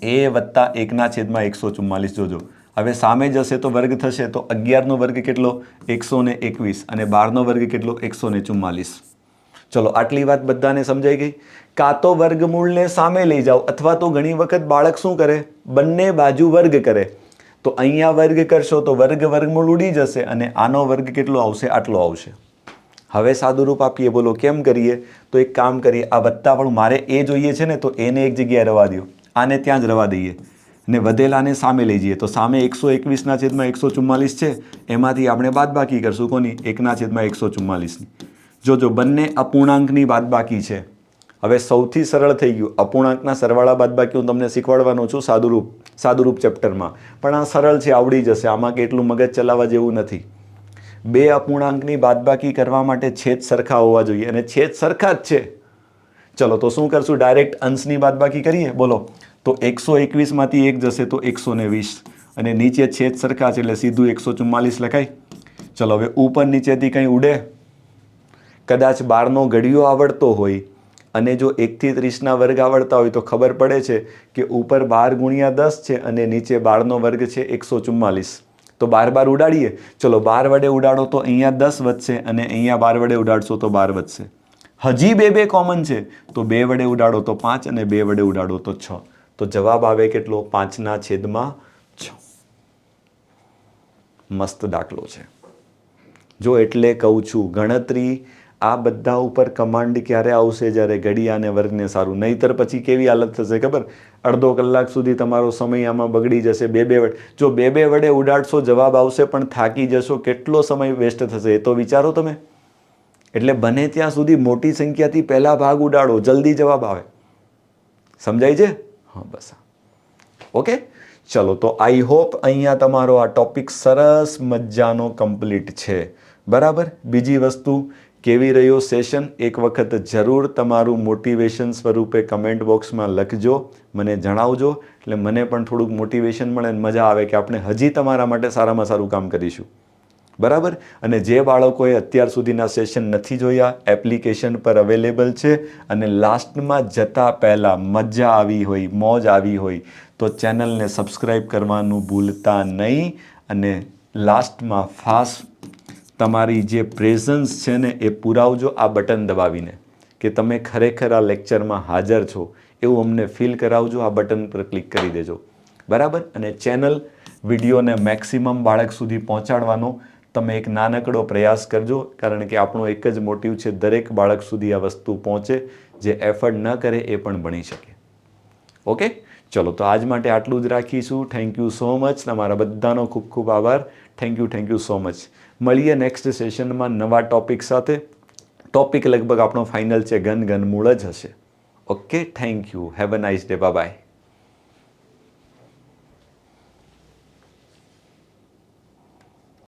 a વત્તા 1/144. જોજો, હવે સામે જશે તો વર્ગ થશે. તો 11નો વર્ગ કેટલો? 121. અને 12નો વર્ગ કેટલો? 144. ચલો, આટલી વાત બધાને સમજાઈ ગઈ? કાં તો વર્ગમૂળને સામે લઈ જાઓ, અથવા તો ઘણી વખત બાળક શું કરે? બંને બાજુ વર્ગ કરે. તો અહીંયા વર્ગ કરશો તો વર્ગમૂળ ઉડી જશે અને આનો વર્ગ કેટલો આવશે? આટલો આવશે. હવે સાદુરૂપ આપીએ, બોલો કેમ કરીએ? તો એક કામ કરીએ, આ વત્તાવાળું મારે એ જોઈએ છે ને, તો એને એક જગ્યાએ રવા દો, આને ત્યાં જ રવા દઈએ ને વધેલાને સામે લઈ જઈએ. તો સામે 121/144 છે, એમાંથી આપણે બાદબાકી કરશું કોની? 1/144. જોજો, બંને અપૂર્ણાંકની બાદબાકી છે. હવે સૌથી સરળ થઈ ગયું, અપૂર્ણાંકના સરવાળા બાદબાકી હું તમને શીખવાડવાનો છું સાદુરૂપ ચેપ્ટરમાં. પણ આ સરળ છે, આવડી જશે. આમાં કેટલું મગજ ચલાવવા જેવું નથી. બે અપૂર્ણાંકની બાદબાકી કરવા માટે છેદ સરખા હોવા જોઈએ, અને છેદ સરખા જ છે. ચલો, તો શું કરશું? ડાયરેક્ટ અંશની બાદબાકી કરીએ. બોલો, તો 121માંથી 1 જશે તો 120, અને નીચે છેદ સરખા છે એટલે સીધું 144 લખાય. ચલો, હવે ઉપર નીચેથી કંઈ ઉડે? કદાચ 12નો ઘડિયો આવડતો હોય અને જો 1 થી 30ના વર્ગ આવડતા હોય તો ખબર પડે છે કે ઉપર 12 × 10 છે અને નીચે 12નો વર્ગ છે 144. તો 12 ઉડાડીએ. ચલો, 12 વડે ઉડાડો તો અહીંયા 10 વધશે, અને અહીંયા 12 વડે ઉડાડશો તો 12 વધશે. હજી બે કોમન છે, તો 2 વડે ઉડાડો તો 5 અને 2 વડે ઉડાડો તો 6. તો જવાબ આવે કેટલો? 5/6. મસ્ત દાખલો છે. જો એટલે કહું છું, ગણતરી આ બધા ઉપર કમાન્ડ ક્યારે આવશે? જ્યારે ઘડિયા અને વર્ગને સારું. નહીતર પછી કેવી હાલત થશે ખબર? અડધો કલાક સુધી તમારો સમય આમાં બગડી જશે. બે વડે, જો બે વડે ઉડાડશો જવાબ આવશે પણ થાકી જશો. કેટલો સમય વેસ્ટ થશે એ તો વિચારો તમે. એટલે બને ત્યાં સુધી મોટી સંખ્યાથી પહેલા ભાગ ઉડાડો, જલ્દી જવાબ આવે. સમજાય છે? હા, બસ. ઓકે, ચલો, તો આઈ હોપ અહીંયા તમારો આ ટોપિક સરસ મજાનો કમ્પ્લીટ છે. બરાબર. બીજી વસ્તુ કેવી રહ્યો સેશન એક વખત જરૂર તમારું મોટિવેશન સ્વરૂપે કમેન્ટ બોક્સમાં લખજો, મને જણાવજો, એટલે મને પણ થોડુંક મોટિવેશન મળે અને મજા આવે કે આપણે હજી તમારા માટે સારામાં સારું કામ કરીશું. બરાબર. અને જે બાળકોએ અત્યાર સુધીના સેશન નથી જોયા, એપ્લિકેશન પર અવેલેબલ છે, અને લાસ્ટમાં જતાં પહેલાં મજા આવી હોય, મોજ આવી હોય તો ચેનલને સબસ્ક્રાઈબ કરવાનું ભૂલતા નહીં. અને લાસ્ટમાં ફાસ્ટ તમારી જે પ્રેઝન્સ છે ને એ પુરાવજો આ બટન દબાવીને, કે તમે ખરેખર આ લેક્ચરમાં હાજર છો એવું અમને ફીલ કરાવજો. આ બટન પર ક્લિક કરી દેજો. બરાબર. અને ચેનલ વિડીયોને મેક્સિમમ બાળક સુધી પહોંચાડવાનો તમે એક નાનકડો પ્રયાસ કરજો, કારણ કે આપણો એક જ મોટિવ છે દરેક બાળક સુધી આ વસ્તુ પહોંચે, જે એફર્ટ ન કરે એ પણ ભણી શકે. ઓકે, ચલો તો આજ માટે આટલું જ રાખીશું. Thank you so much. તમારા બધાનો ખૂબ ખૂબ આભાર. Thank you so much. મળીએ નેક્સ્ટ સેશનમાં નવા ટોપિક સાથે. ટોપિક લગભગ આપણો ફાઇનલ છે, ઘન મૂળ જ હશે. Okay, thank you. Have a nice day. Bye bye.